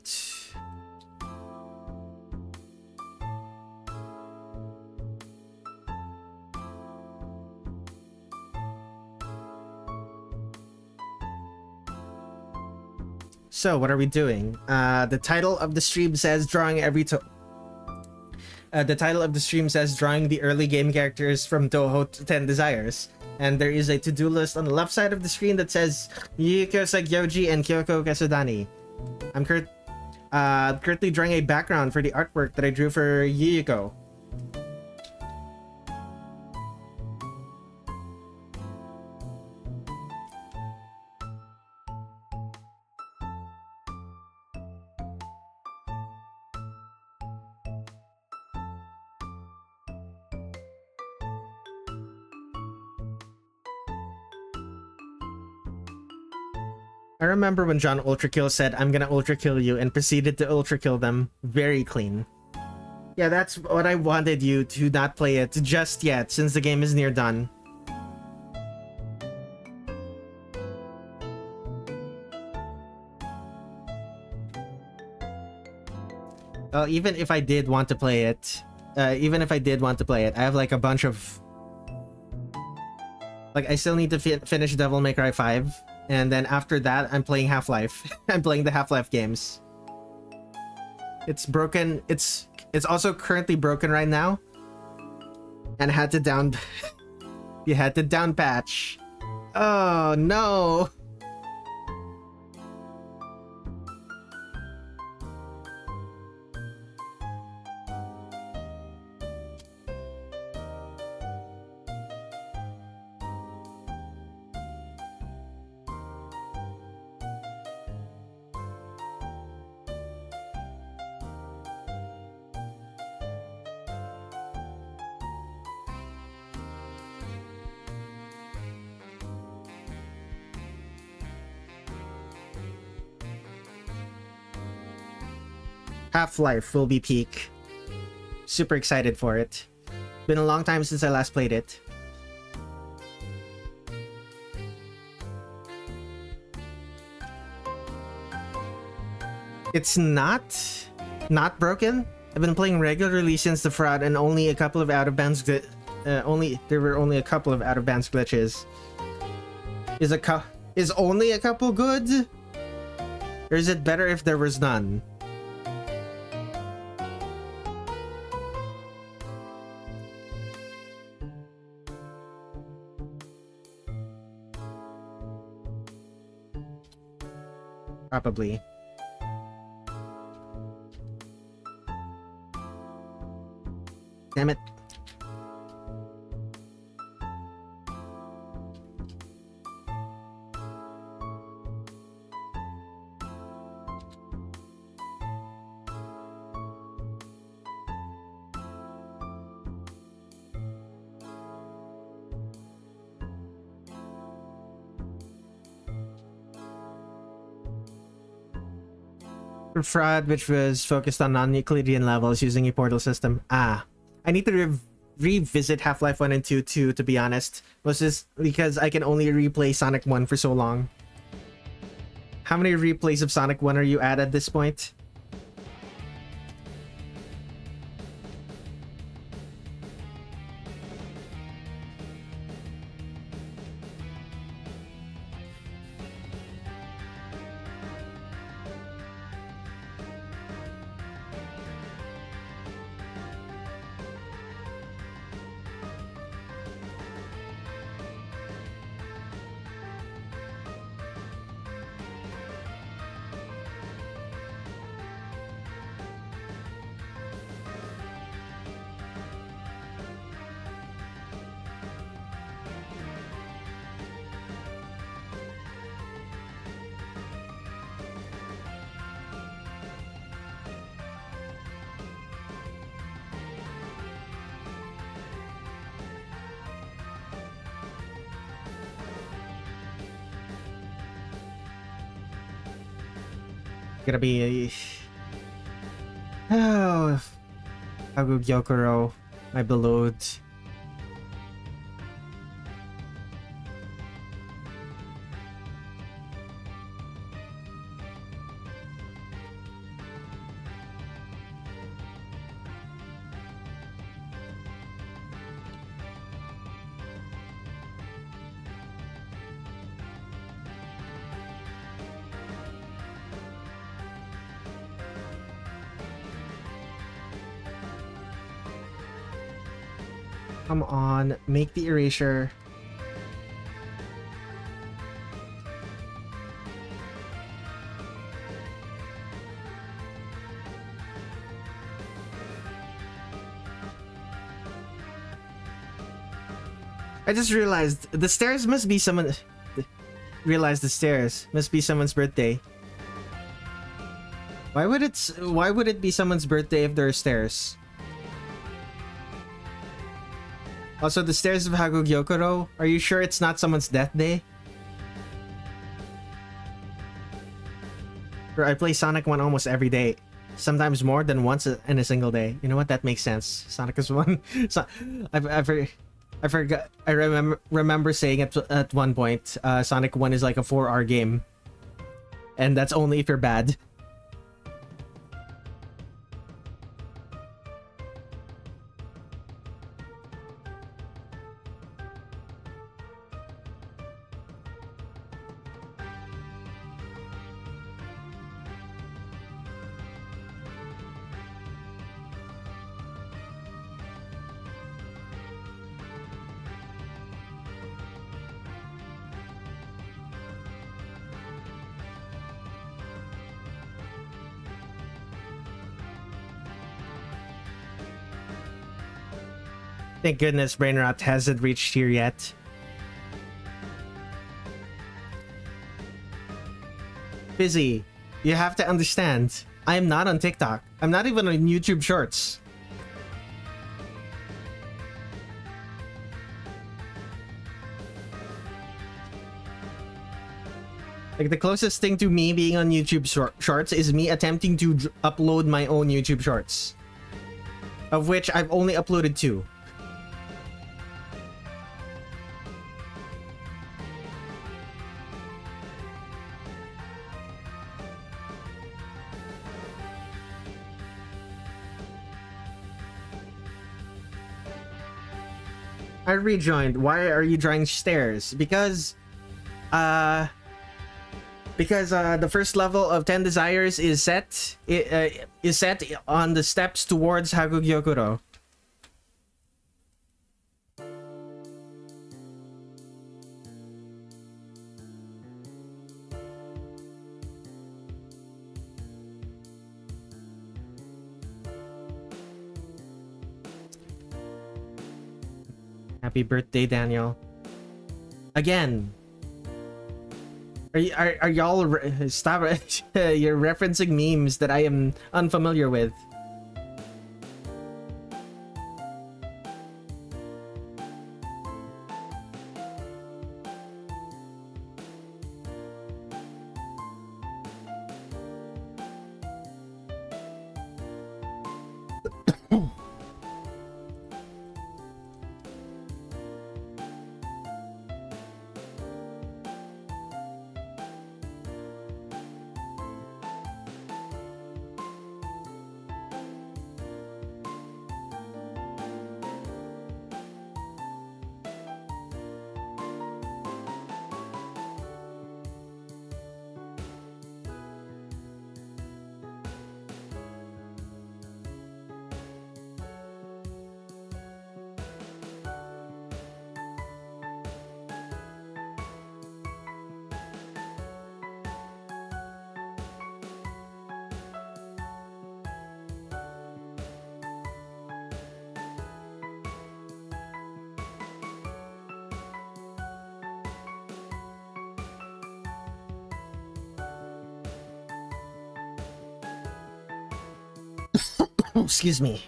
So, what are we doing? The title of the stream says drawing every the title of the stream says drawing the early game characters from Touhou 10 Desires. And there is a to-do list on the left side of the screen that says Yuyuko Saigyouji and Kyouko Kasodani. I'm currently drawing a background for the artwork that I drew for Yuyuko. I remember when John Ultrakill said, "I'm gonna Ultrakill you," and proceeded to Ultrakill them. Very clean. Yeah, that's what I wanted you to not play it just yet, since the game is near done. Even if I did want to play it, I have like a bunch of... Like, I still need to finish Devil May Cry 5. And then after that, I'm playing Half-Life. I'm playing the Half-Life games. It's broken. It's also currently broken right now. And had to down... You had to down patch. Oh, no! Half-Life will be peak. Super excited for it. Been a long time since I last played it. It's not broken. I've been playing regularly since the fraud, and only a couple of out of bounds. There were only a couple of out of bounds glitches. Is only a couple good? Or is it better if there was none? Probably. Damn it. Fraud, which was focused on non-Euclidean levels using a portal system. I need to revisit Half-Life 1 and 2 too, to be honest. Was this because I can only replay Sonic 1 for so long? How many replays of Sonic 1 are you at this point? Gonna be Gyokuro, my beloved. Come on, make the erasure. I just realized the stairs must be someone. Realized the stairs must be someone's birthday. Why would it be someone's birthday if there are stairs? Also, the stairs of Hakugyokuro, are you sure it's not someone's death day? I play Sonic 1 almost every day. Sometimes more than once in a single day. You know what? That makes sense. Sonic is one. So, I forgot. I remember saying at one point, Sonic 1 is like a 4-hour game. And that's only if you're bad. Thank goodness Brainrot hasn't reached here yet. Busy. You have to understand. I am not on TikTok. I'm not even on YouTube Shorts. Like, the closest thing to me being on YouTube Shorts is me attempting to upload my own YouTube Shorts. Of which I've only uploaded 2. I rejoined. Why are you drawing stairs? Because the first level of 10 Desires is set. Is set on the steps towards Hakugyokuro. Happy birthday, Daniel. Again. Are y'all stop? You're referencing memes that I am unfamiliar with. Excuse me.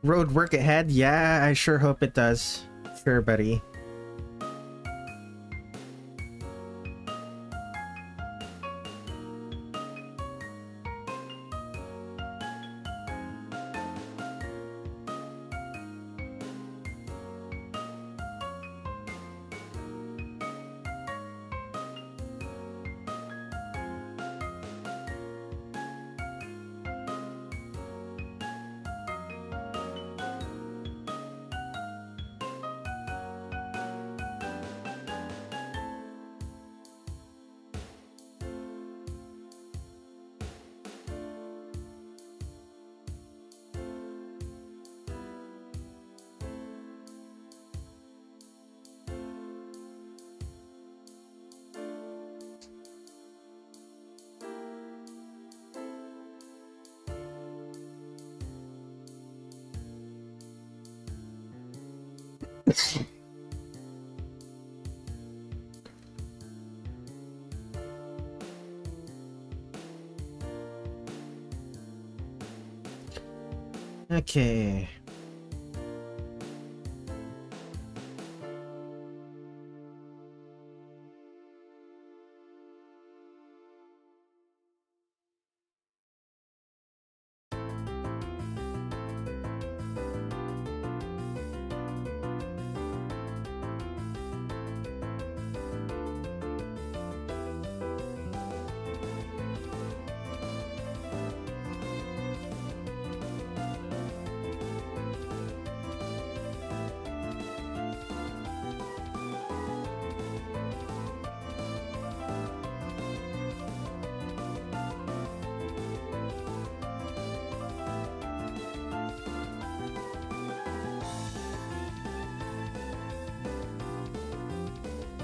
Road work ahead? Yeah, I sure hope it does. Sure, buddy. Okay.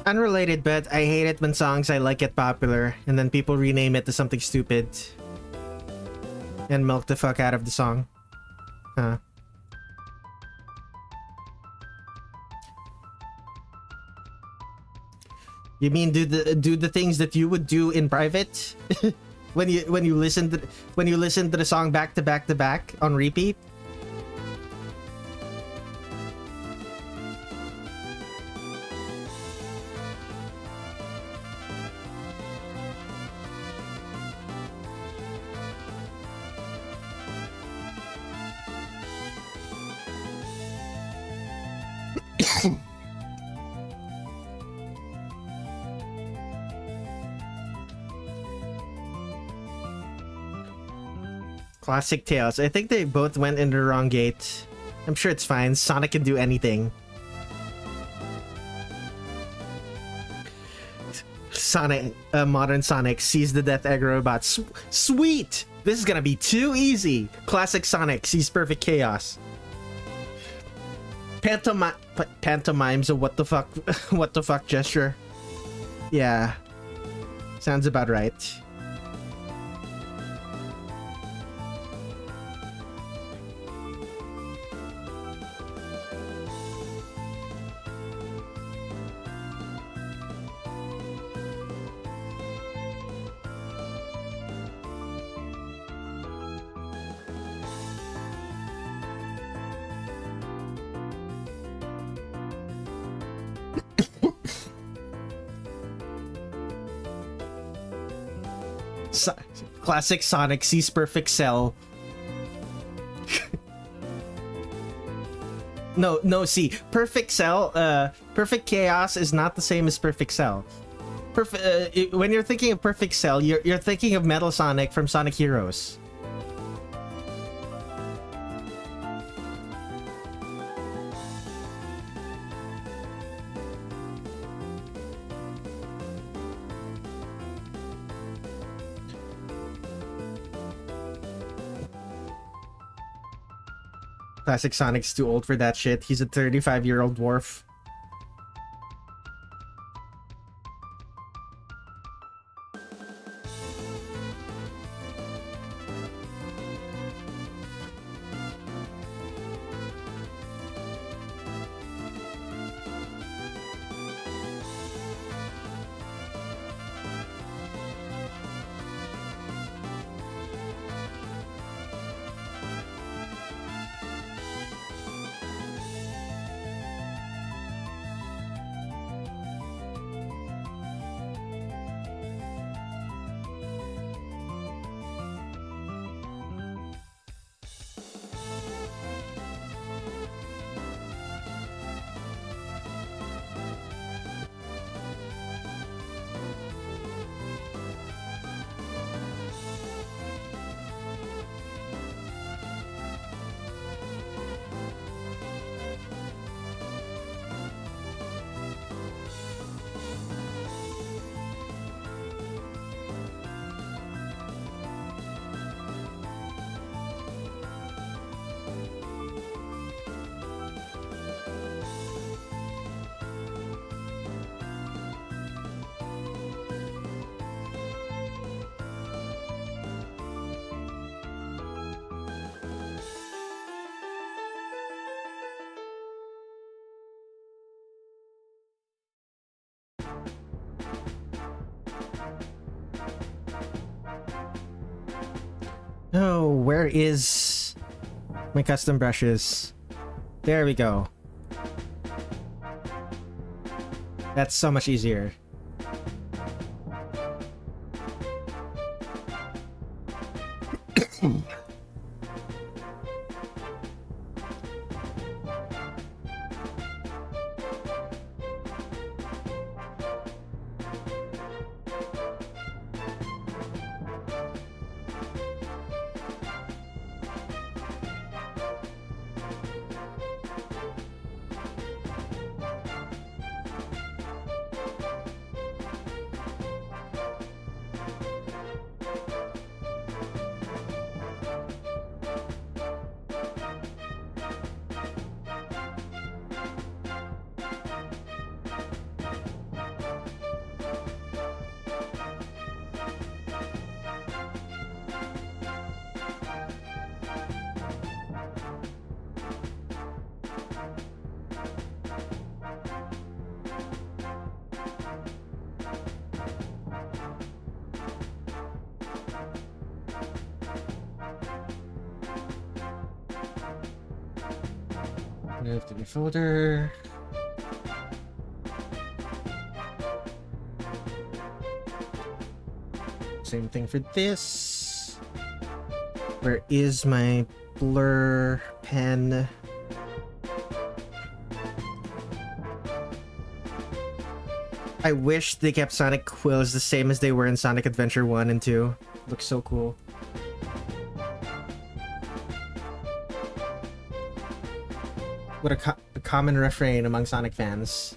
Unrelated, but I hate it when songs I like get popular and then people rename it to something stupid and milk the fuck out of the song. Huh. You mean do the things that you would do in private when you listen to the song back to back to back on repeat? Classic Tales. I think they both went in the wrong gate. I'm sure it's fine. Sonic can do anything. Sonic, modern Sonic sees the Death Egg robot. Sweet! This is gonna be too easy. Classic Sonic sees perfect chaos. Pantomimes a what the fuck, what the fuck gesture. Yeah, sounds about right. Classic Sonic sees perfect cell. No, see, perfect cell, perfect chaos is not the same as perfect cell. When you're thinking of perfect cell, you're thinking of Metal Sonic from Sonic Heroes. Classic Sonic's too old for that shit. He's a 35-year-old dwarf. Oh, where is my custom brushes? There we go. That's so much easier. Move to the folder. Same thing for this. Where is my blur pen? I wish they kept Sonic quills the same as they were in Sonic Adventure 1 and 2. Looks so cool. What a common refrain among Sonic fans.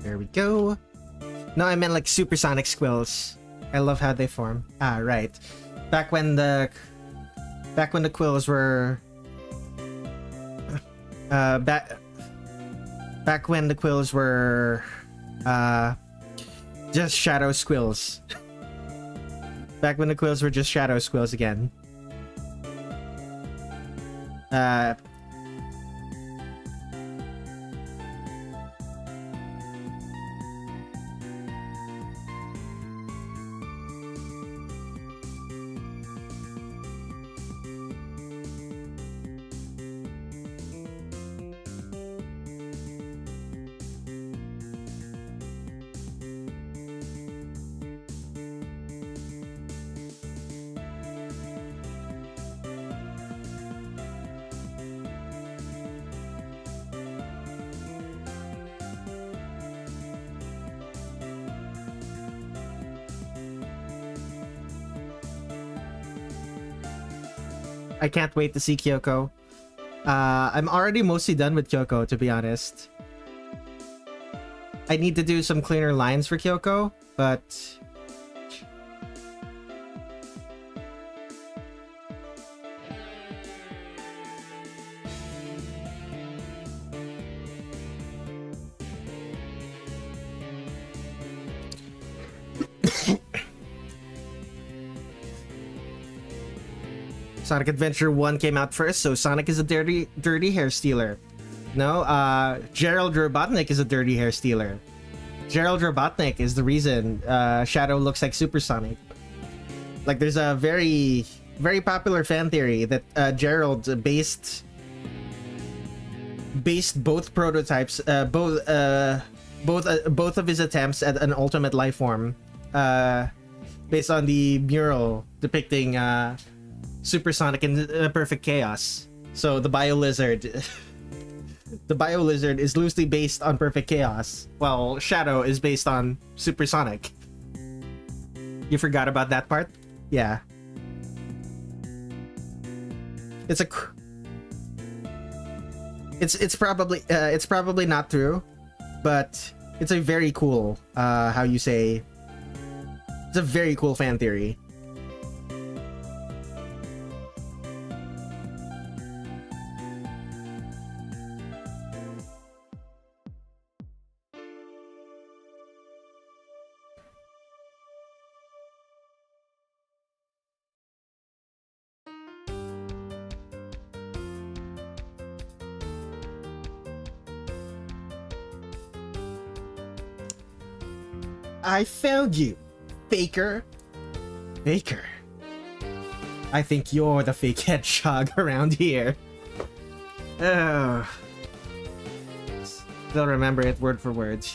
There we go. No, I meant like supersonic squills. I love how they form. Ah, right. Back when the quills were back when the quills were just shadow squills. Back when the quills were just shadow squills again. I can't wait to see Kyoko. I'm already mostly done with Kyoko, to be honest. I need to do some cleaner lines for Kyoko, but... Sonic Adventure 1 came out first, so Sonic is a dirty hair stealer. No, Gerald Robotnik is a dirty hair stealer. Gerald Robotnik is the reason Shadow looks like Super Sonic. Like, there's a very popular fan theory that Gerald based both prototypes, both of his attempts at an ultimate life form, based on the mural depicting Super Sonic in Perfect Chaos. So the Bio Lizard, the Bio Lizard is loosely based on Perfect Chaos, while Shadow is based on Super Sonic. You forgot about that part? Yeah. It's probably not true, but it's a very cool how you say, it's a very cool fan theory. I found you, Faker. Faker. I think you're the fake hedgehog around here. Still remember it word for word.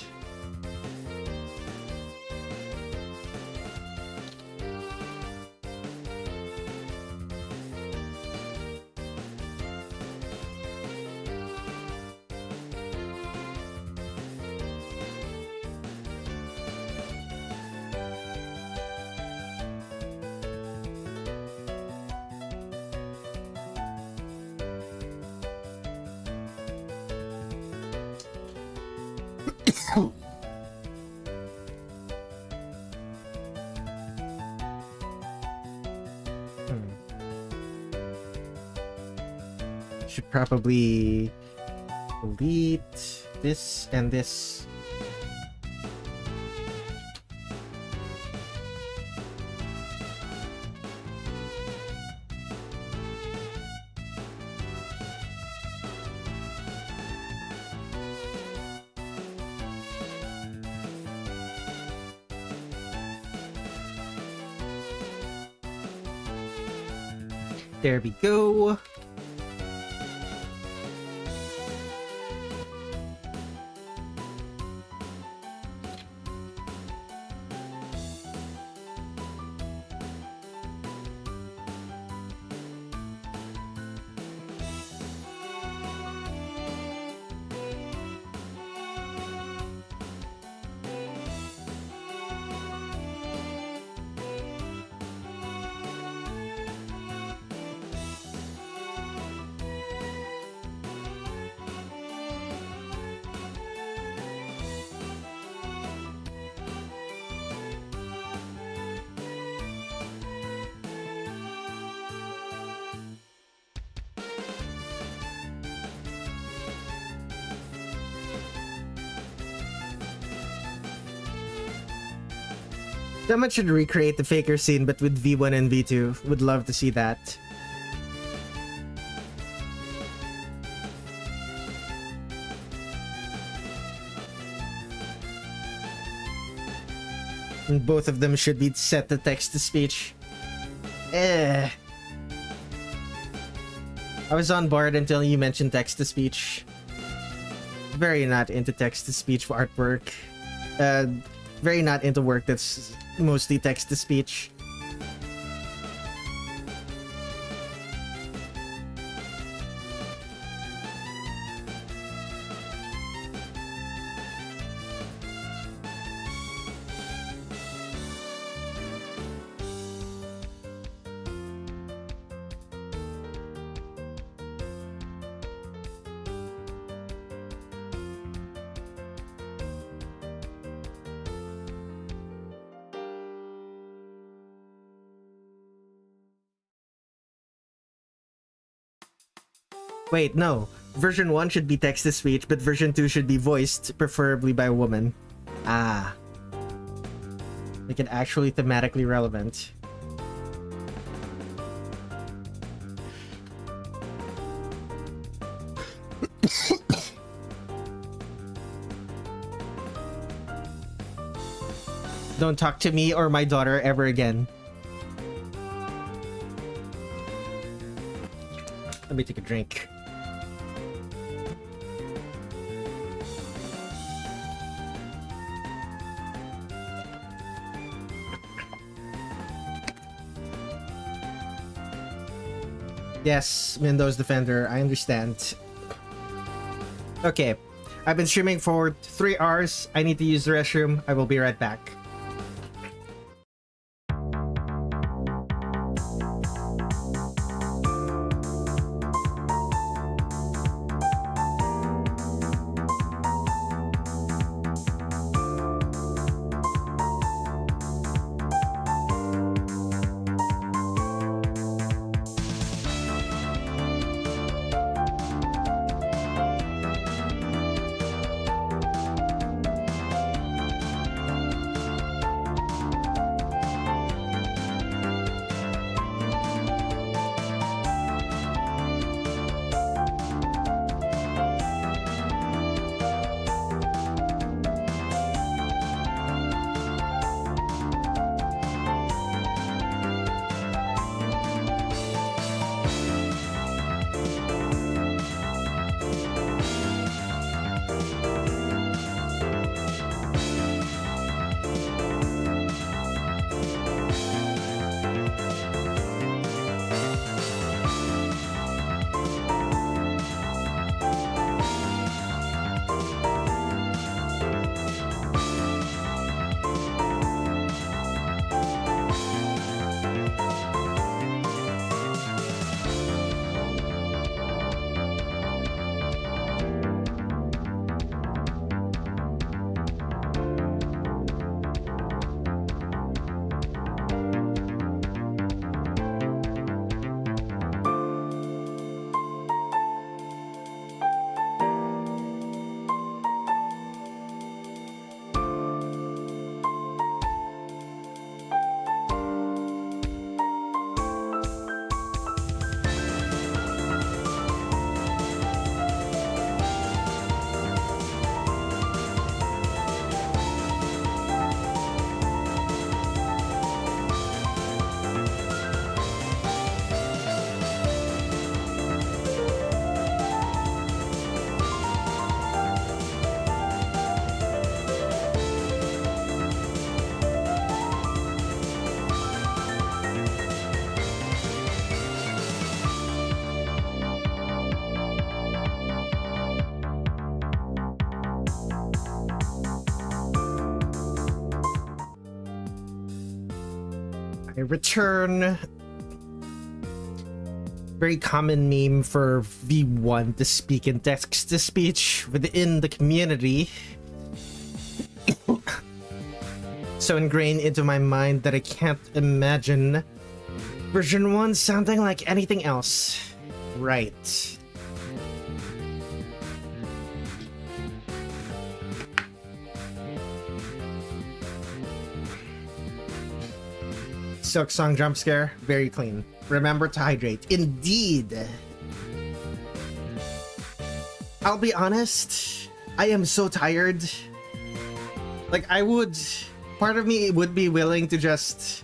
Should probably delete this and this. There we go. Someone should recreate the Faker scene, but with V1 and V2. Would love to see that. And both of them should be set to text-to-speech. I was on board until you mentioned text-to-speech. Very not into text-to-speech for artwork. Very not into work that's mostly text-to-speech. Wait, no. Version 1 should be text-to-speech, but version 2 should be voiced, preferably by a woman. Ah. Make it actually thematically relevant. Don't talk to me or my daughter ever again. Let me take a drink. Yes, Windows Defender, I understand. Okay, I've been streaming for 3 hours. I need to use the restroom. I will be right back. I return. Very common meme for V1 to speak in text-to-speech within the community. So ingrained into my mind that I can't imagine version 1 sounding like anything else. Right. Silk Song jump scare, very clean. Remember to hydrate. Indeed. I'll be honest, I am so tired. Like, part of me would be willing to just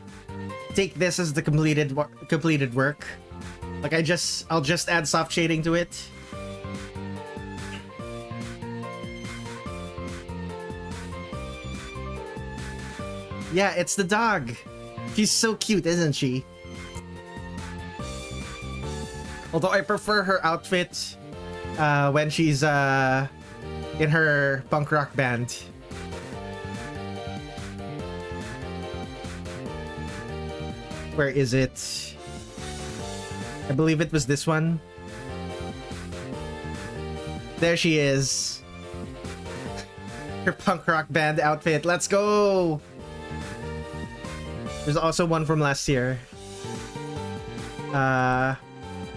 take this as the completed work. Like, I'll just add soft shading to it. Yeah, it's the dog. She's so cute, isn't she? Although I prefer her outfit when she's in her punk rock band. Where is it? I believe it was this one. There she is. Her punk rock band outfit. Let's go! There's also one from last year.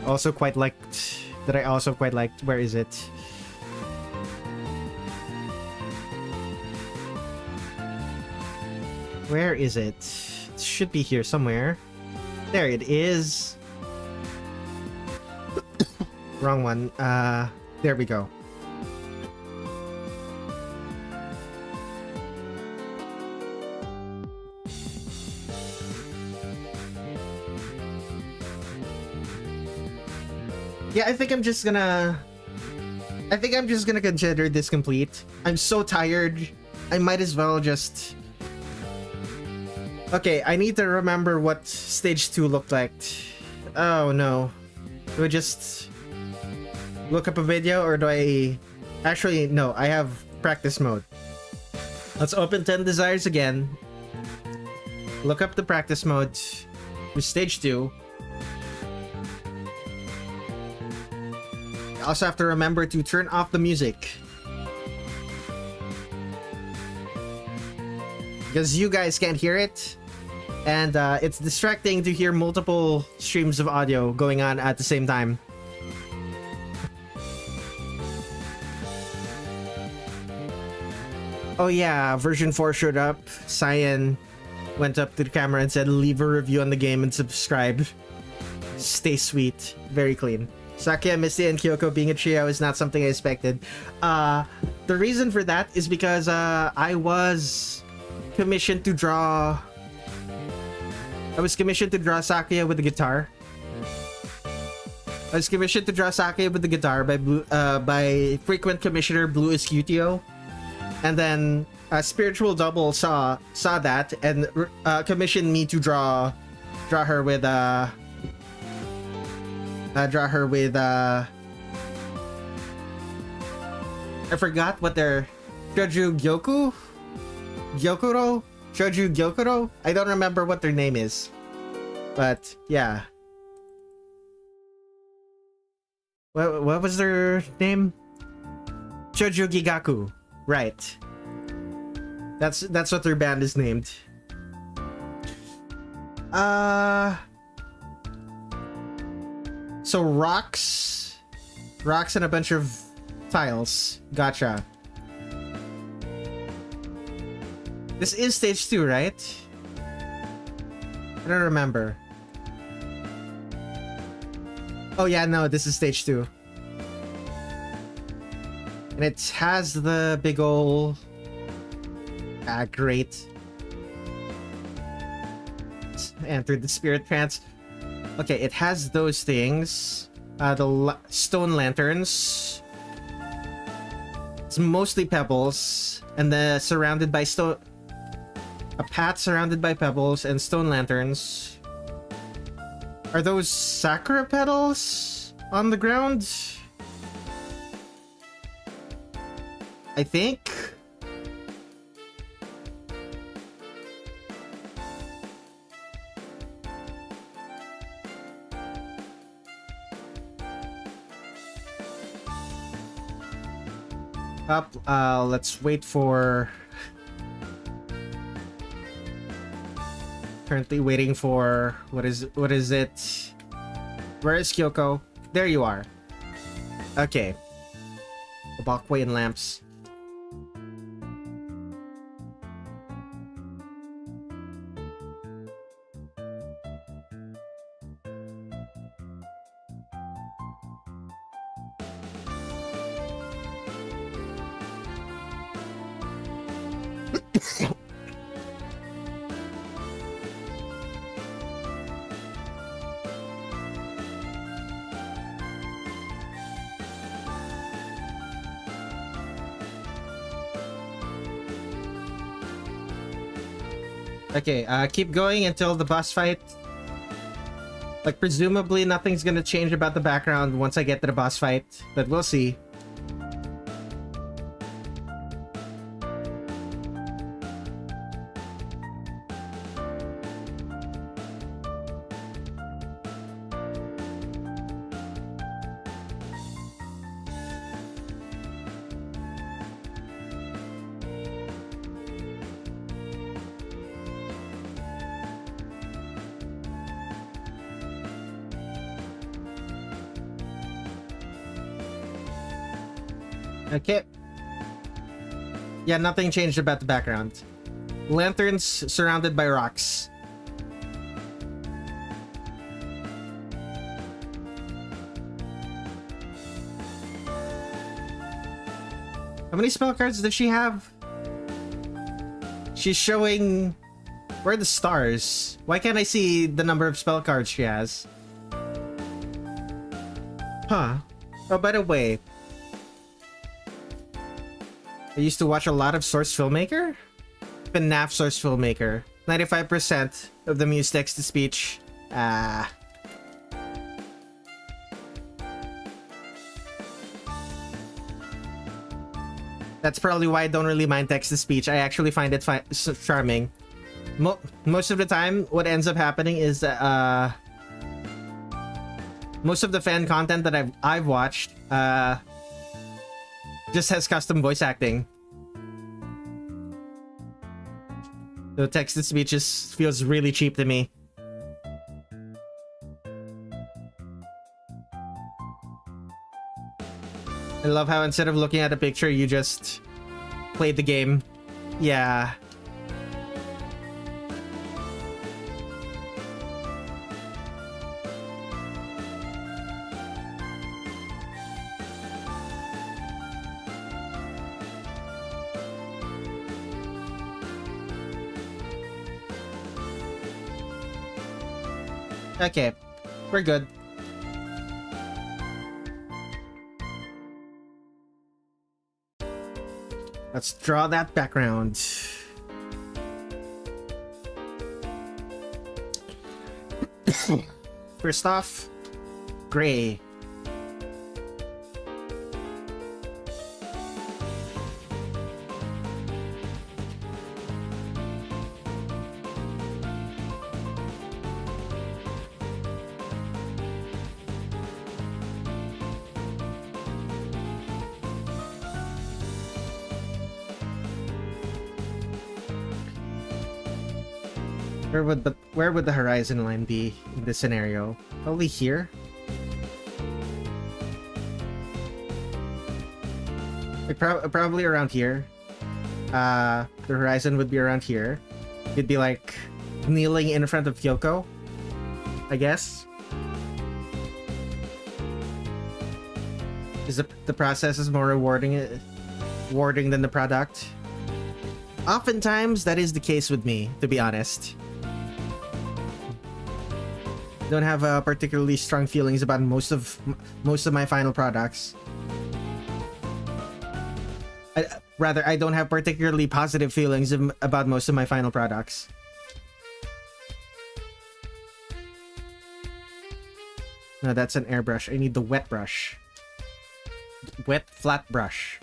Also quite liked. That I also quite liked. Where is it? Where is it? It should be here somewhere. There it is. Wrong one. There we go. Yeah, I think I'm just gonna consider this complete. I'm so tired. I might as well just... Okay, I need to remember what stage 2 looked like. Oh no. Do I just look up a video, or do I... Actually, no, I have practice mode. Let's open 10 Desires again. Look up the practice mode with stage 2. I also have to remember to turn off the music. Because you guys can't hear it. And it's distracting to hear multiple streams of audio going on at the same time. Oh yeah, version 4 showed up. Cyan went up to the camera and said, leave a review on the game and subscribe. Stay sweet. Very clean. Sakuya, Misty, and Kyoko being a trio is not something I expected. The reason for that is because I was commissioned to draw Sakuya with the guitar. I was commissioned to draw Sakuya with the guitar by frequent commissioner Blue Escutio. And then Spiritual Double saw that and commissioned me to draw her with I forgot what their Shoju Gyokuro? I don't remember what their name is. But yeah. What was their name? Shoju Gigaku. Right. That's what their band is named. So rocks and a bunch of tiles. Gotcha. This is stage 2, right? I don't remember. Oh yeah, no, this is stage 2. And it has the big ol' great. Enter the spirit trance. Okay, it has those things. The stone lanterns. It's mostly pebbles, and surrounded by stone. A path surrounded by pebbles and stone lanterns. Are those sakura petals on the ground? I think. Up. Let's wait for... Currently waiting for... What is it? Where is Kyoko? There you are. Okay. Walkway and lamps. Okay, keep going until the boss fight. Like, presumably nothing's gonna change about the background once I get to the boss fight, but we'll see. Okay. Yeah, nothing changed about the background. Lanterns surrounded by rocks. How many spell cards does she have? She's showing... Where are the stars? Why can't I see the number of spell cards she has? Huh. Oh, by the way... I used to watch a lot of Source Filmmaker. FNAF Source Filmmaker. 95% of them use text-to-speech. That's probably why I don't really mind text-to-speech. I actually find it charming. Most of the time, what ends up happening is that most of the fan content that I've watched just has custom voice acting. So text-to-speech just feels really cheap to me. I love how instead of looking at a picture, you just played the game. Yeah. Okay, we're good. Let's draw that background. First off, gray. Where would the horizon line be in this scenario? Probably here. Like probably around here. The horizon would be around here. It'd be like kneeling in front of Kyoko, I guess. Is the process is more rewarding than the product? Oftentimes, that is the case with me, to be honest. Don't have particularly strong feelings about most of my final products. I don't have particularly positive feelings about most of my final products. No, that's an airbrush. I need the wet brush. Wet flat brush.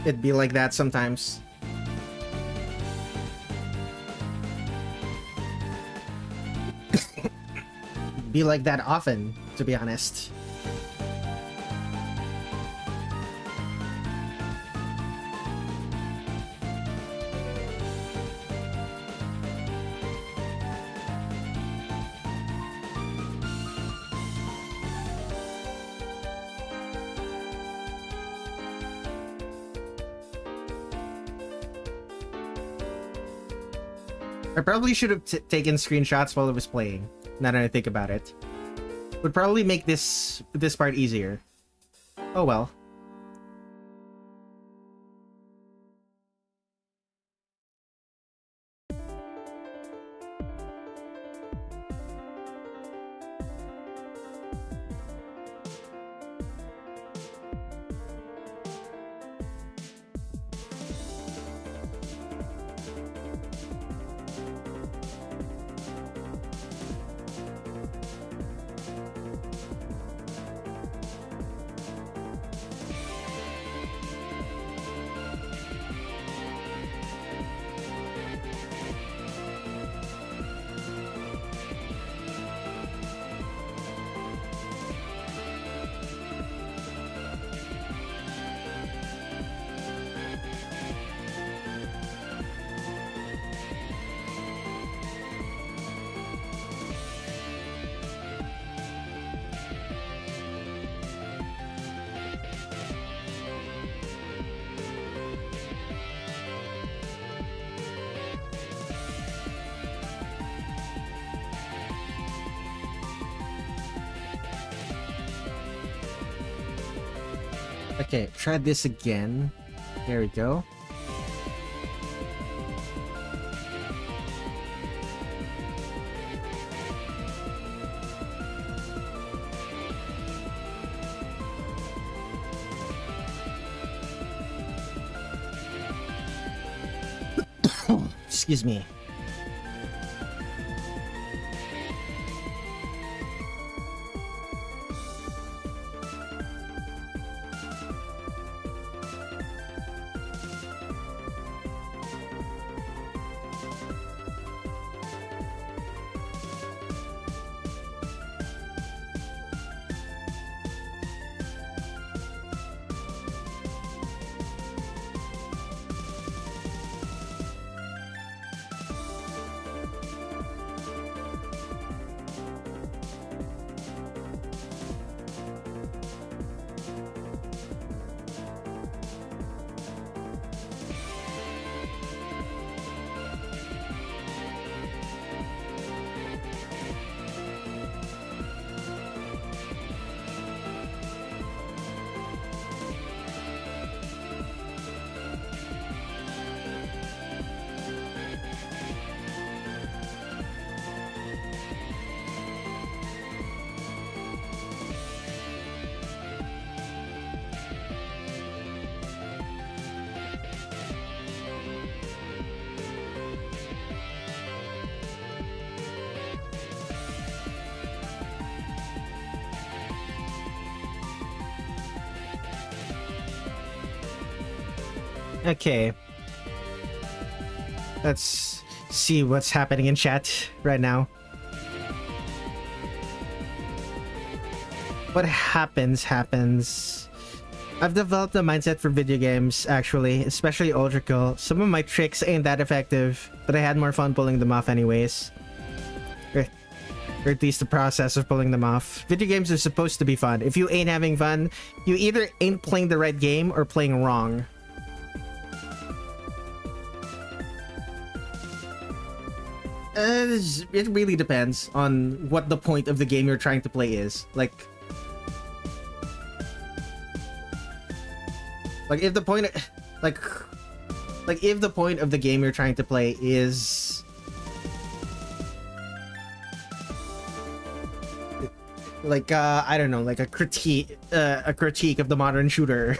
It'd be like that sometimes. Be like that often, to be honest. I probably should have taken screenshots while I was playing, now that I think about it. Would probably make this part easier. Oh well. Okay, try this again. There we go. Excuse me. Okay. Let's see what's happening in chat right now. What happens. I've developed a mindset for video games, actually, especially Ojiko. Some of my tricks ain't that effective, but I had more fun pulling them off anyways. Or at least the process of pulling them off. Video games are supposed to be fun. If you ain't having fun, you either ain't playing the right game or playing wrong. It really depends on what the point of the game you're trying to play is. Like if the point, like if the point of the game you're trying to play is like I don't know, like a critique of the modern shooter.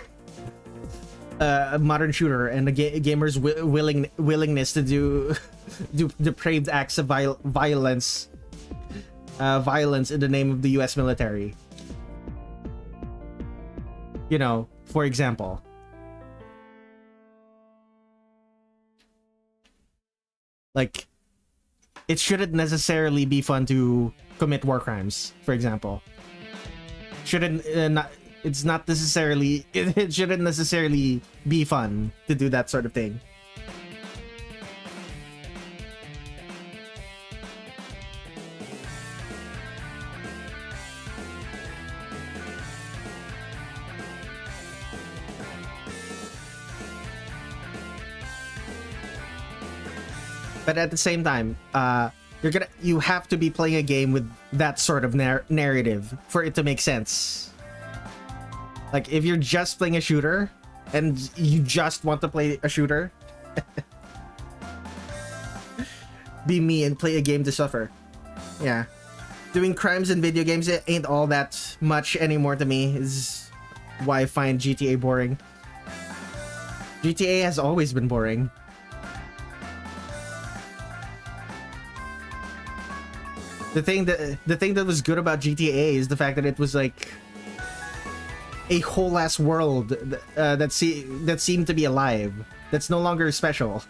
A modern shooter and the gamer's willingness to do depraved acts of violence in the name of the US military. You know, for example. Like, it shouldn't necessarily be fun to commit war crimes, for example. It's not necessarily, it shouldn't necessarily be fun to do that sort of thing. But at the same time, you have to be playing a game with that sort of narrative for it to make sense. Like, if you're just playing a shooter and you just want to play a shooter, be me and play a game to suffer. Yeah, doing crimes in video games, it ain't all that much anymore to me. Is why I find GTA boring. GTA has always been boring. The thing that was good about GTA is the fact that it was like a whole ass world that seemed to be alive. That's no longer special.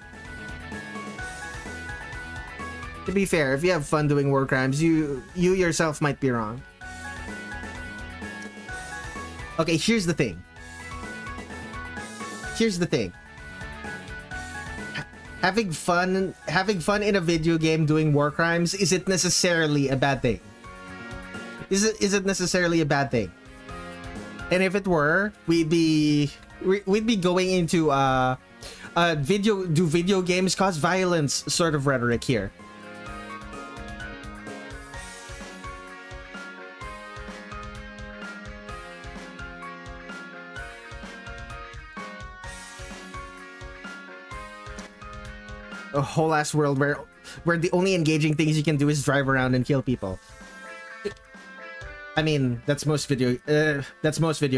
To be fair, if you have fun doing war crimes, you yourself might be wrong. Okay, here's the thing. Having fun in a video game doing war crimes isn't necessarily a bad thing. Is it necessarily a bad thing? And if it were, we'd be going into do video games cause violence sort of rhetoric here. A whole ass world where the only engaging things you can do is drive around and kill people. I mean, that's most video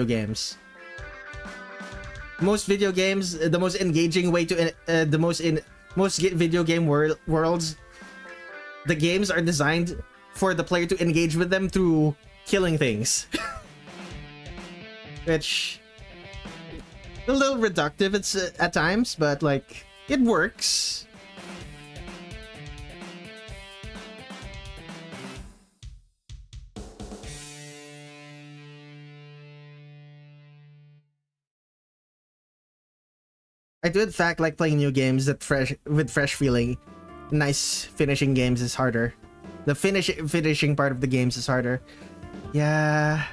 games. Most video games, the most engaging way to most video game worlds, the games are designed for the player to engage with them through killing things. Which a little reductive at times, but like it works. I do in fact like playing new games with fresh feeling. Nice finishing games is harder. The finishing part of the games is harder. Yeah.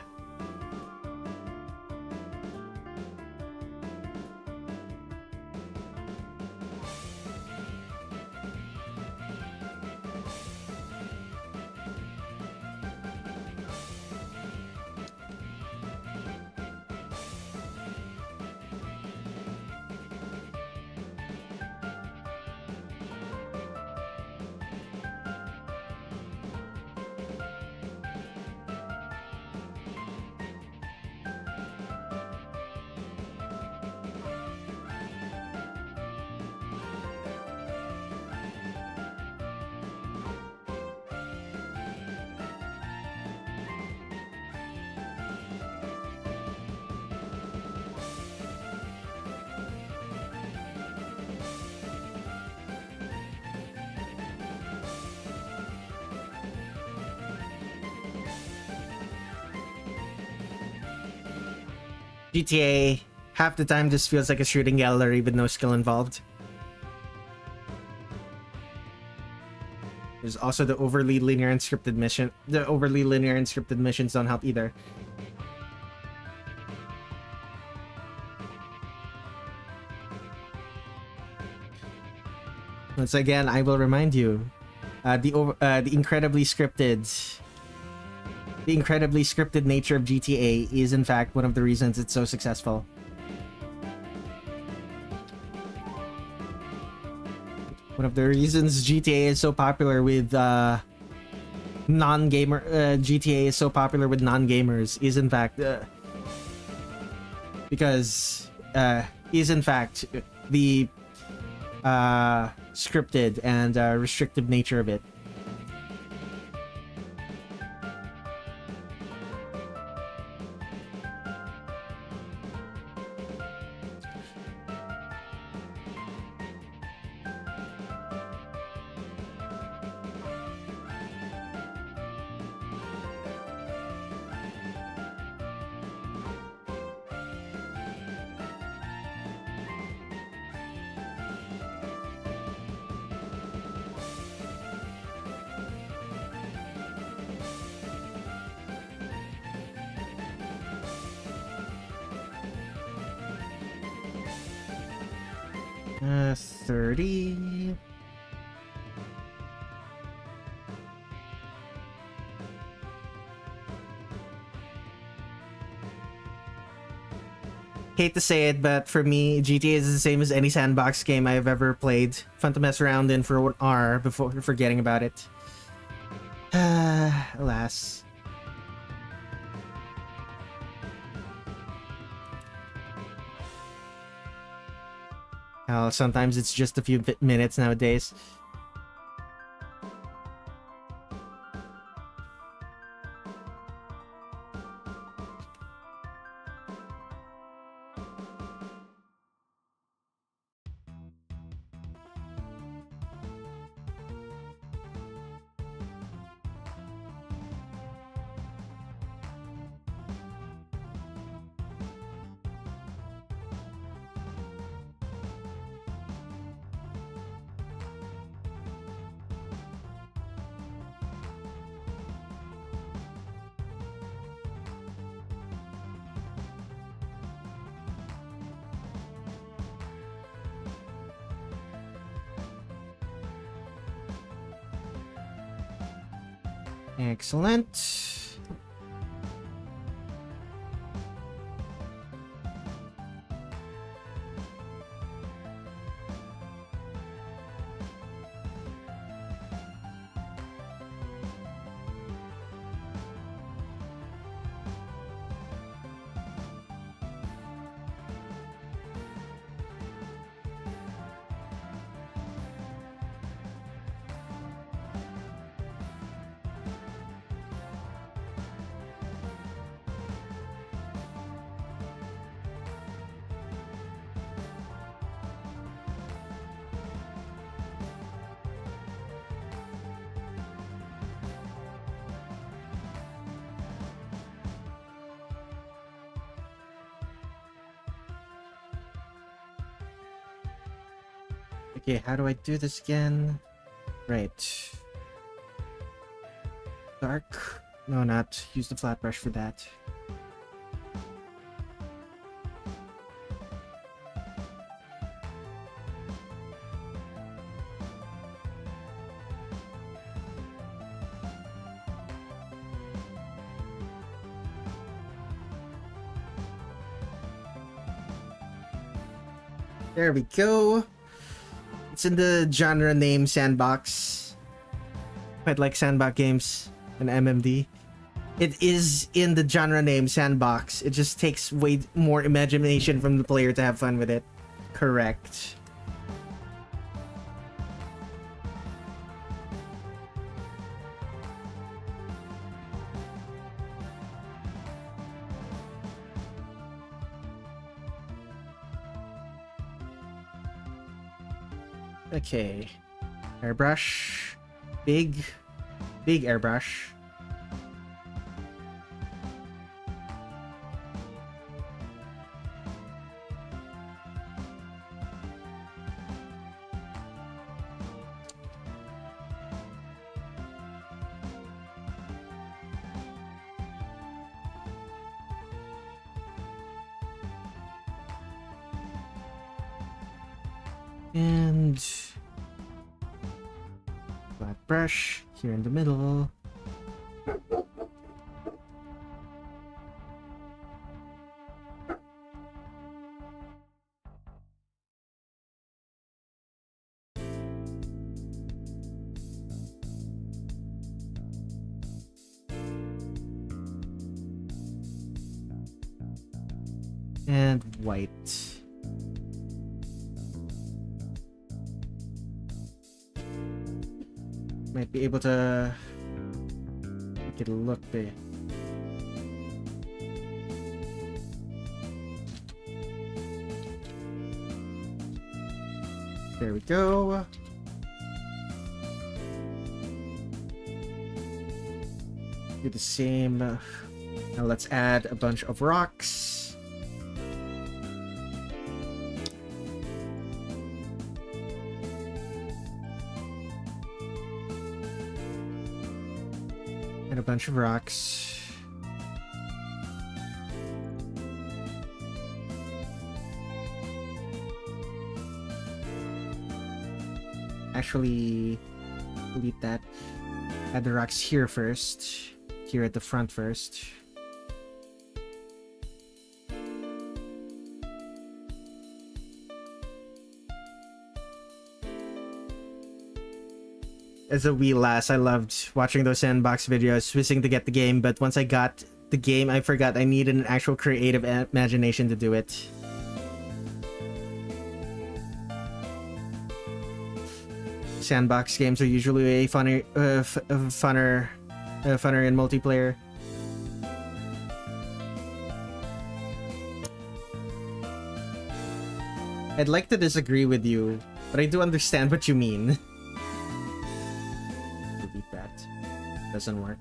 GTA, half the time just feels like a shooting gallery with no skill involved. There's also the overly linear and scripted mission. The overly linear and scripted missions don't help either. Once again, I will remind you, the incredibly scripted nature of GTA is in fact one of the reasons it's so successful. One of the reasons GTA is so popular with GTA is so popular with non-gamers is in fact because is in fact the scripted and restrictive nature of it. 30. Hate to say it, but for me, GTA is the same as any sandbox game I've ever played. Fun to mess around in for an hour before forgetting about it. Alas. Hell, sometimes it's just a few minutes nowadays. Excellent. Okay, how do I do this again? Right. Dark? No, not. Use the flat brush for that. There we go. It's in the genre name Sandbox. Quite like Sandbox games and MMD. It is in the genre name Sandbox. It just takes way more imagination from the player to have fun with it. Correct. Okay, airbrush, big airbrush. And flat brush here in the middle. And white. Might be able to make it look big. There we go. Do the same. Now let's add a bunch of rocks. A bunch of rocks. actually delete that. Add the rocks here first. Here at the front first. As a wee lass, I loved watching those sandbox videos, wishing to get the game, but once I got the game, I forgot I needed an actual creative imagination to do it. Sandbox games are usually way funner in multiplayer. I'd like to disagree with you, but I do understand what you mean. Delete that. Doesn't work.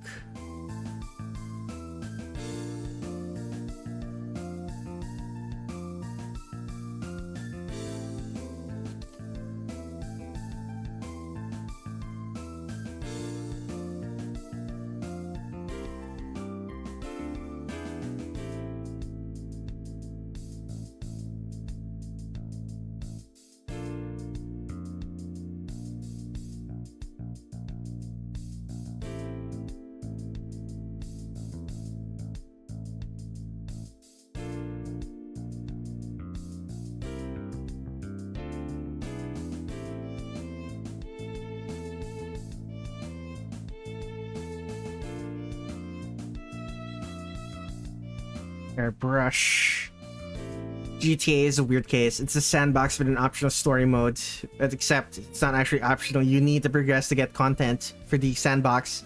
Airbrush. GTA is a weird case. It's a sandbox with an optional story mode, but except it's not actually optional. You need to progress to get content for the sandbox.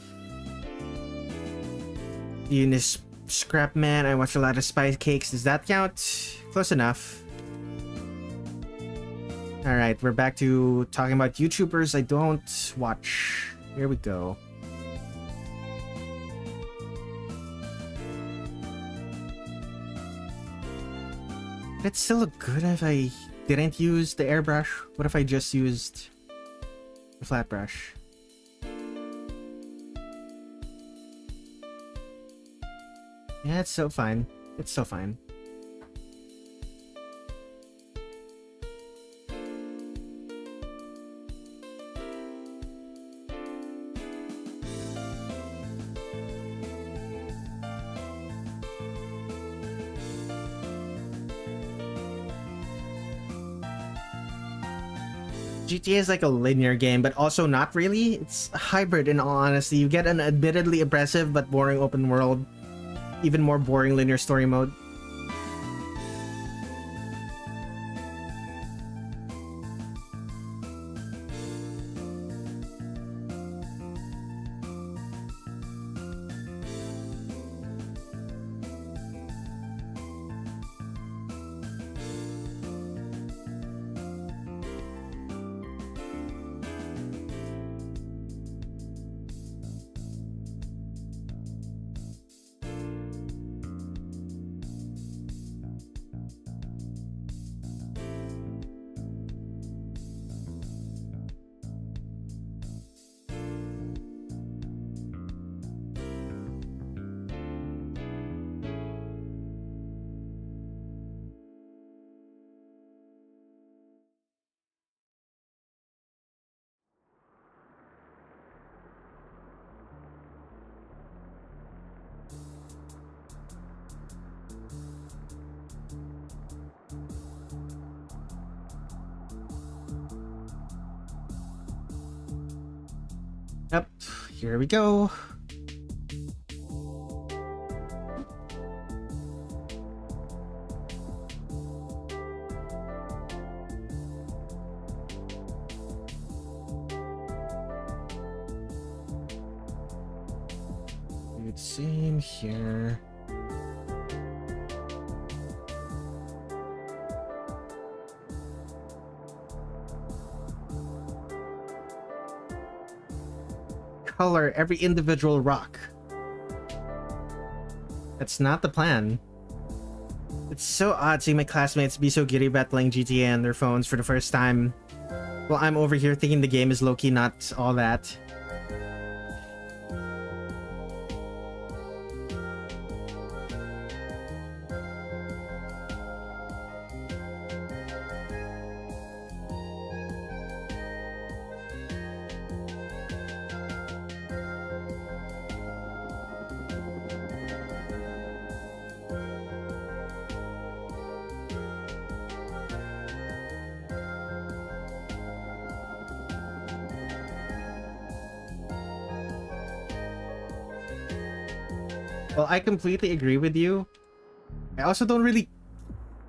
Eunice Scrapman, I watch a lot of Spice Cakes. Does that count? Close enough. Alright, we're back to talking about YouTubers I don't watch. Here we go. Would it still look good if I didn't use the airbrush? What if I just used the flat brush? Yeah, it's so fine. It's so fine. GTA is like a linear game, but also not really. It's a hybrid in all honesty. You get an admittedly impressive but boring open world, even more boring linear story mode. Yep, here we go. Same here. Color every individual rock. That's not the plan. It's so odd seeing my classmates be so giddy about playing GTA on their phones for the first time, while I'm over here thinking the game is low-key not all that. Well, I completely agree with you. I also don't really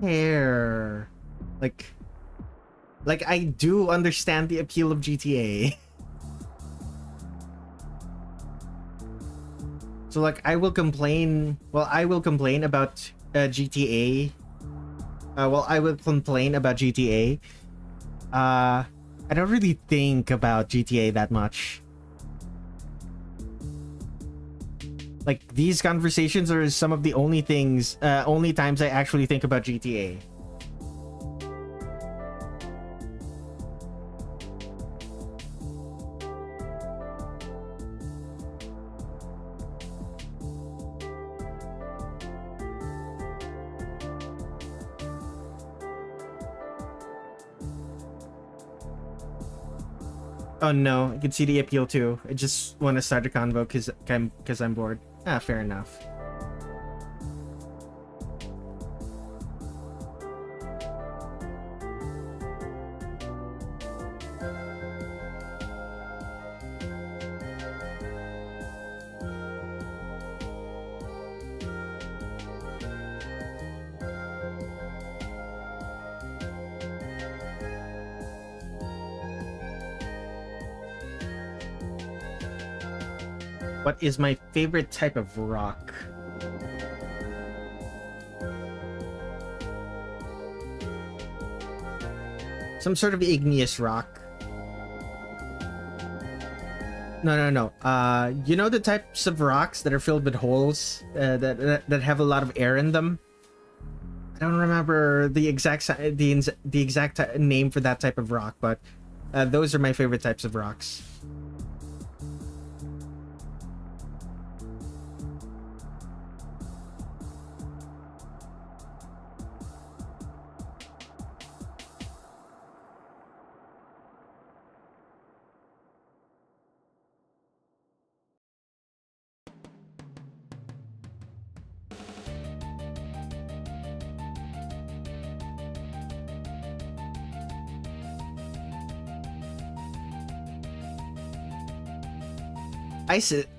care. Like I do understand the appeal of GTA. So like I will complain about GTA. I will complain about GTA. I don't really think about GTA that much. Like these conversations are some of the only times I actually think about GTA. Oh no, I can see the appeal too. I just want to start a convo because I'm bored. Ah, fair enough. What is my favorite type of rock? Some sort of igneous rock. No. You know the types of rocks that are filled with holes that have a lot of air in them? I don't remember the exact name for that type of rock, but those are my favorite types of rocks.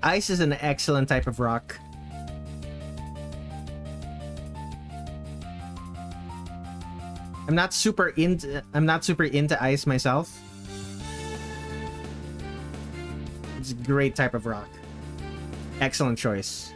Ice is an excellent type of rock. I'm not super into ice myself. It's a great type of rock. Excellent choice.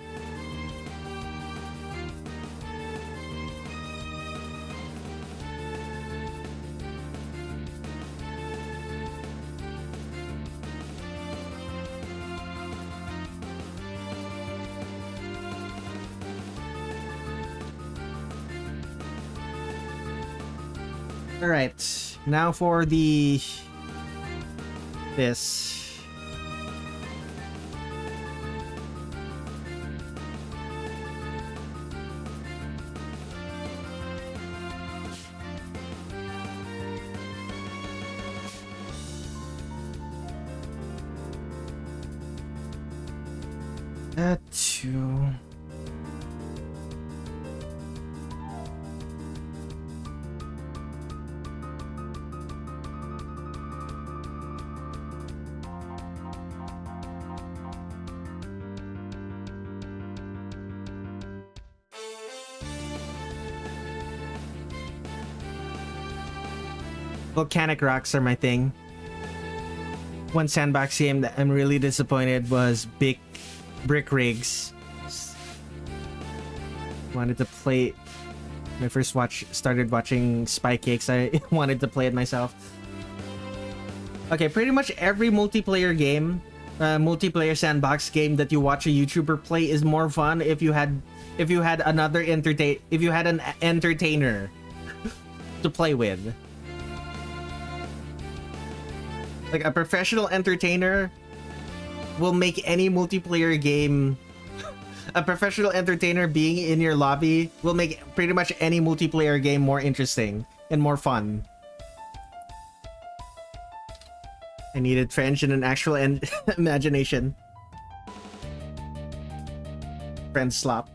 All right, now for this. Two. Volcanic rocks are my thing. One sandbox game that I'm really disappointed was Brick Rigs. Wanted to play. When I first started watching Spy Cakes, I wanted to play it myself. Okay, pretty much every multiplayer game, multiplayer sandbox game that you watch a YouTuber play is more fun if you had an entertainer to play with. Like a professional entertainer will make any multiplayer game. A professional entertainer being in your lobby will make pretty much any multiplayer game more interesting and more fun. I needed French and an actual imagination. Friend slop.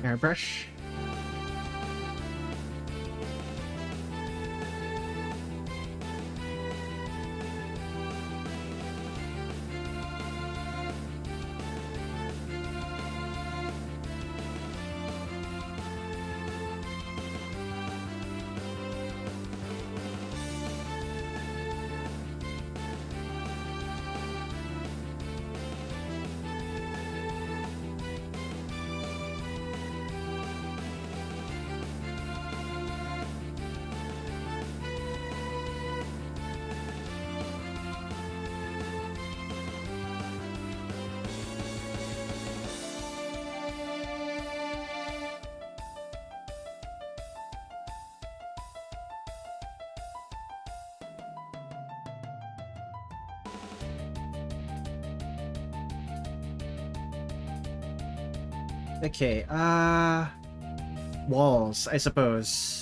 Airbrush. Okay, walls, I suppose.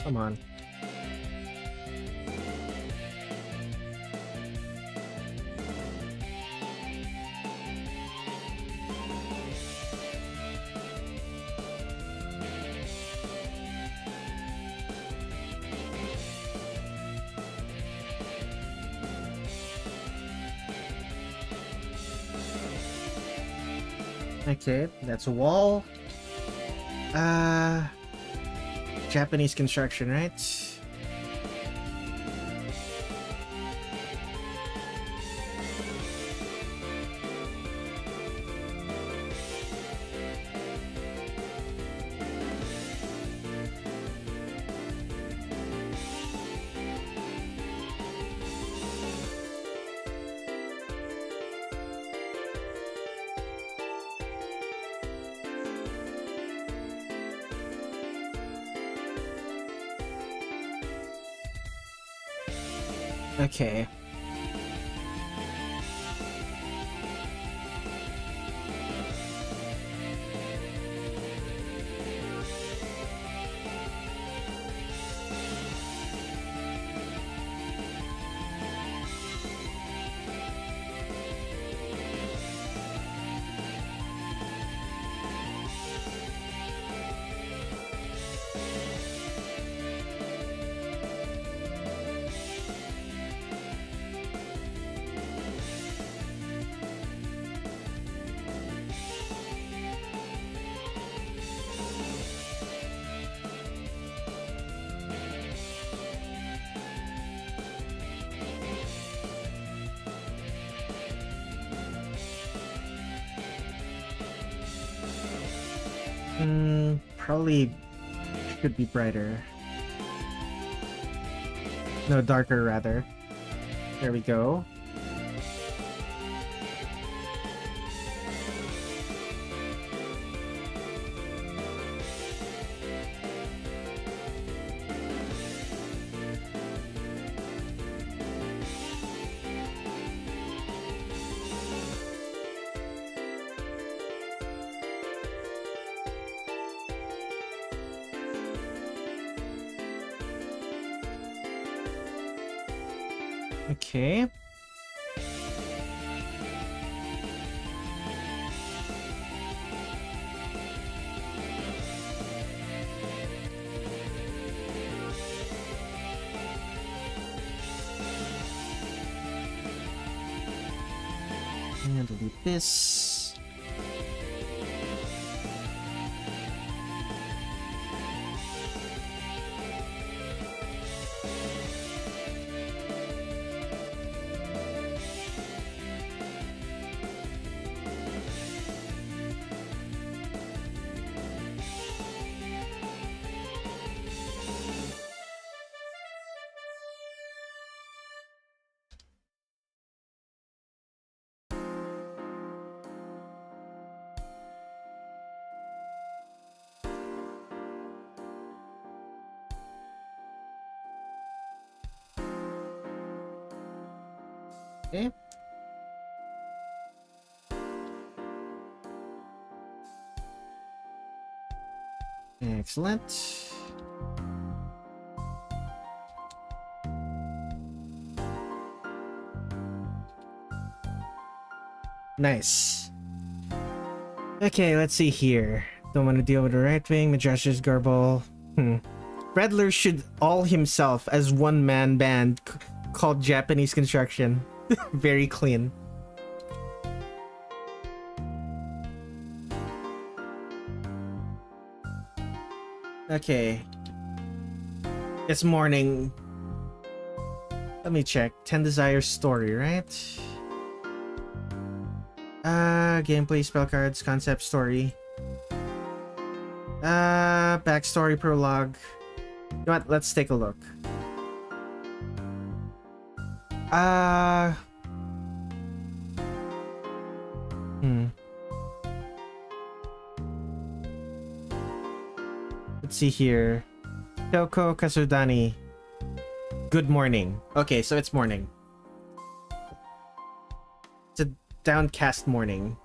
Come on. Okay, that's a wall. Japanese construction, right? Okay. Probably should be brighter. No, darker rather. There we go. Okay. And delete this. Okay. Excellent. Nice. Okay, let's see here. Don't want to deal with the right wing. Majestic garble. Redler should all himself as one-man band called Japanese Construction. Very clean. Okay. It's morning. Let me check. 10 Desires story, right? Gameplay, spell cards, concept, story. Backstory, prologue. You know what? Let's take a look. Let's see here. Kyouko Kasodani. Good morning. Okay, so it's morning. It's a downcast morning.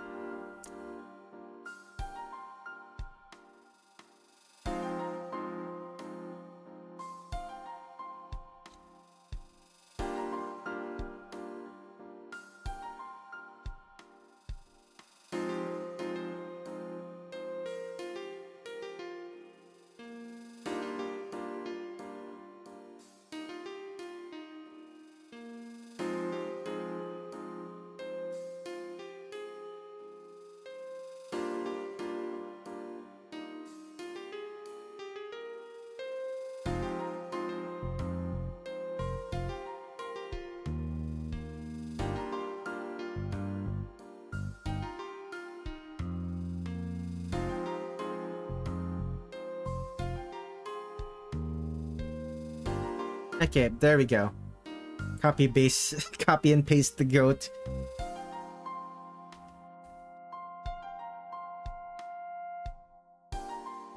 Okay, there we go. Copy and paste the goat.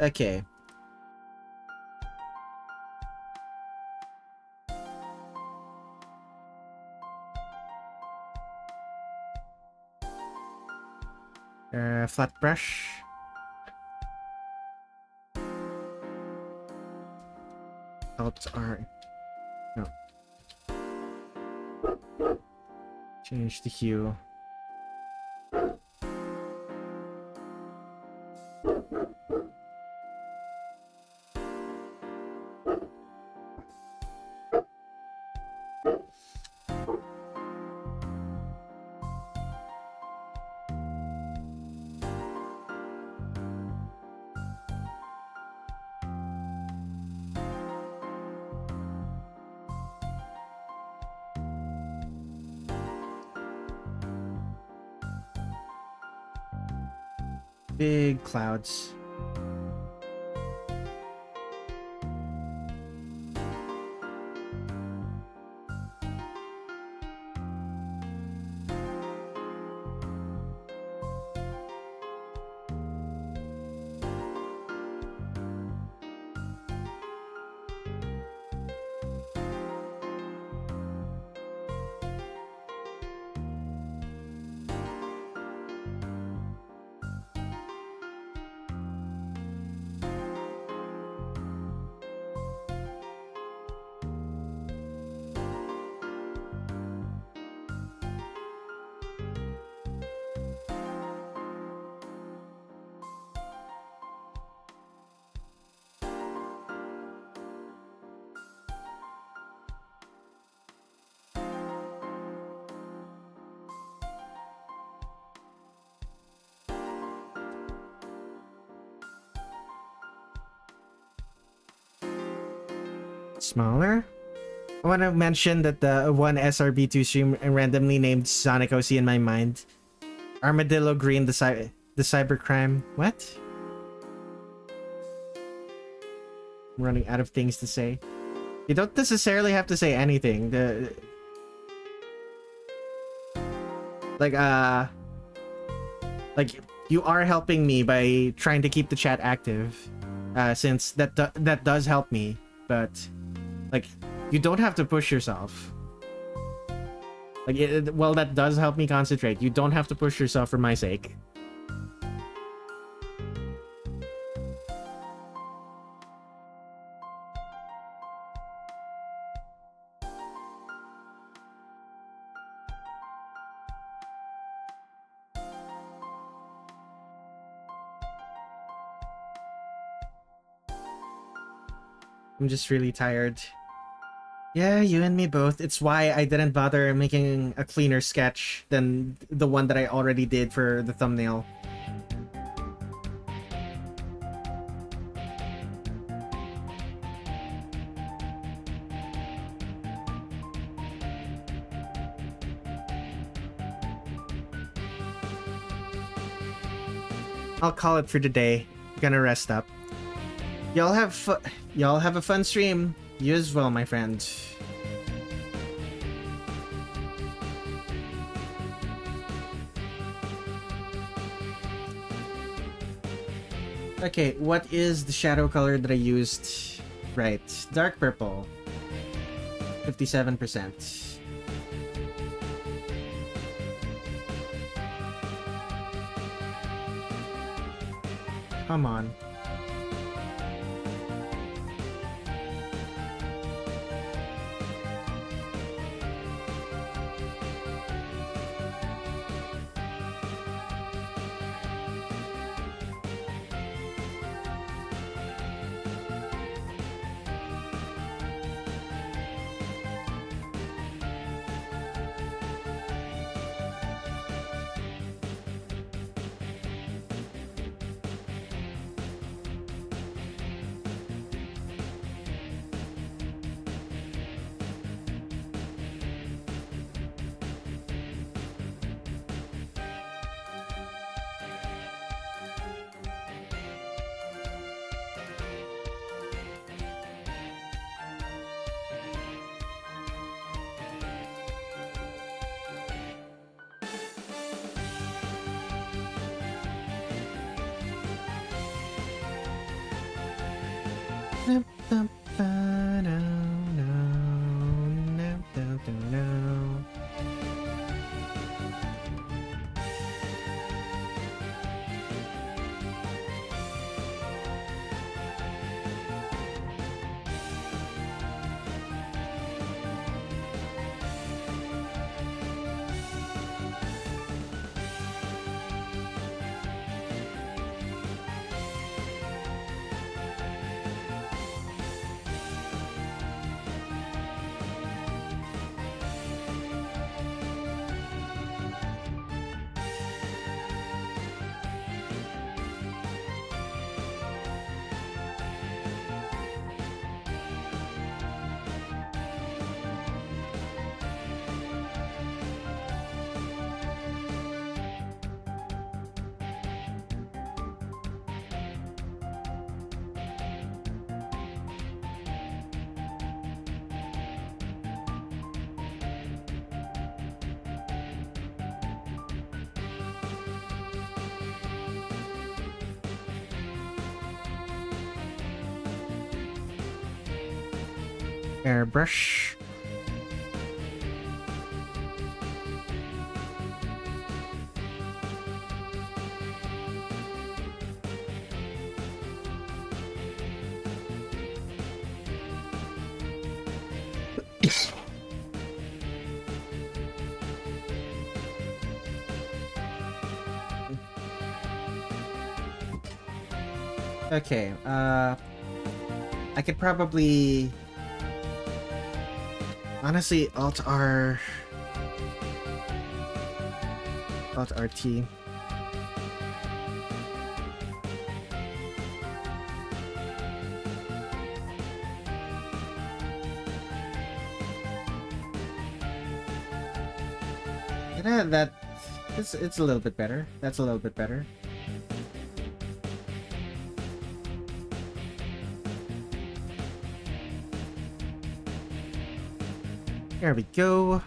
Okay. Flat brush. Alt R. No. Change the hue. Big clouds. Smaller? I want to mention that the one SRB2 stream randomly named Sanae Kochiya in my mind. Armadillo Green, the cybercrime. What? I'm running out of things to say. You don't necessarily have to say anything. Like you are helping me by trying to keep the chat active, since that does help me. But like, you don't have to push yourself. Like, well, that does help me concentrate. You don't have to push yourself for my sake. I'm just really tired. Yeah, you and me both. It's why I didn't bother making a cleaner sketch than the one that I already did for the thumbnail. I'll call it for today. Gonna rest up. Y'all have a fun stream. You as well, my friend. Okay, what is the shadow color that I used? Right, dark purple. 57%. Come on. Airbrush. Okay, I could probably honestly Alt RT. Yeah, it's a little bit better. That's a little bit better. There we go.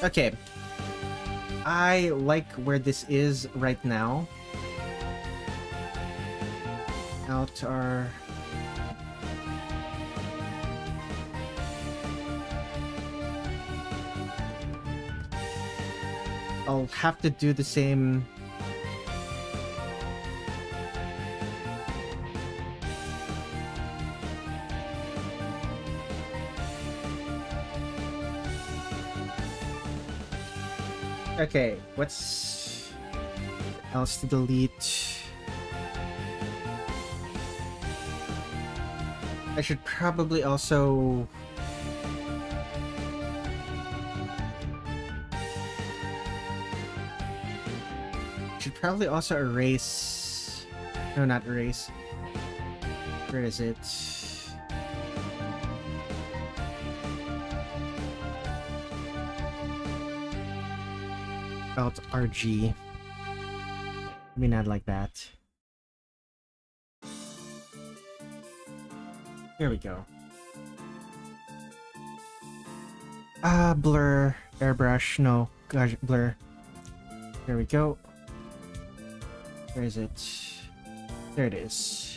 Okay. I like where this is right now. Out our... I'll have to do the same. Okay, what's else to delete? I should probably also... erase... No, not erase. Where is it? Alt RG. Maybe not like that. Here we go. Blur. Airbrush. No. Gosh, blur. There we go. Where is it? There it is.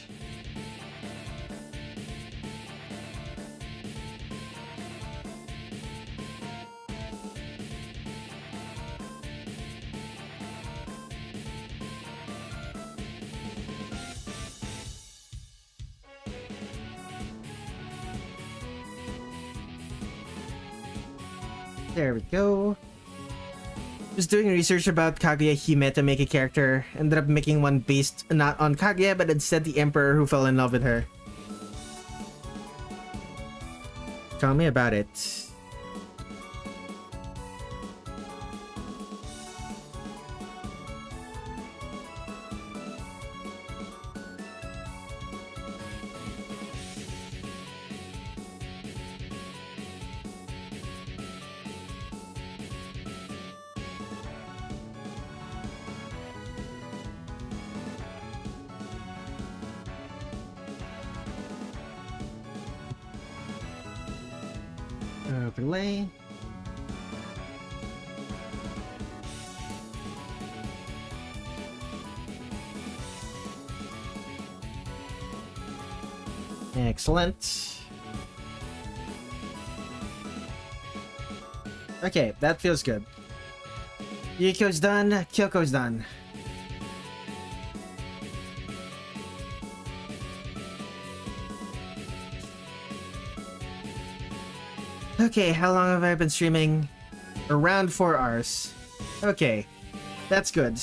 There we go. Was doing research about Kaguya-hime to make a character. Ended up making one based not on Kaguya, but instead the emperor who fell in love with her. Tell me about it. Overlay. Excellent. Okay, that feels good. Yuyuko's done, Kyoko's done. Okay, how long have I been streaming? Around 4 hours. Okay, that's good.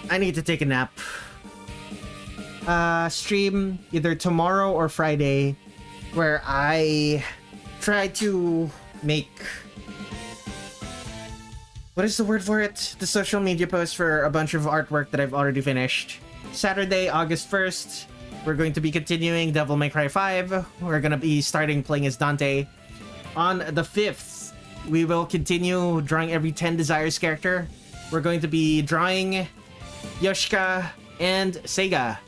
I need to take a nap. Stream either tomorrow or Friday, where I try to make... What is the word for it? The social media post for a bunch of artwork that I've already finished. Saturday, August 1st. We're going to be continuing Devil May Cry 5. We're gonna be starting playing as Dante. On the 5th, we will continue drawing every 10 Desires character. We're going to be drawing Yoshika and Seiga.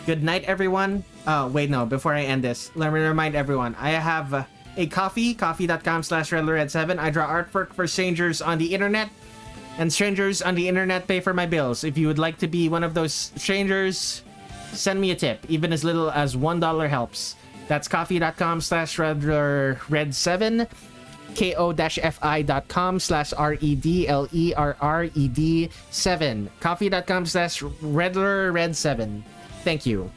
Good night, everyone. Oh, wait, no. Before I end this, let me remind everyone. I have a coffee.com/Redler Red7. I draw artwork for strangers on the internet. And strangers on the internet pay for my bills. If you would like to be one of those strangers, send me a tip. Even as little as $1 helps. That's coffee.com/Redler Red7. ko-fi.com/REDLERRED7. Coffee.com/Redler Red7. Thank you.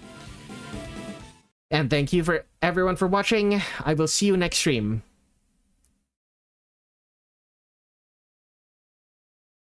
And thank you for everyone for watching. I will see you next stream.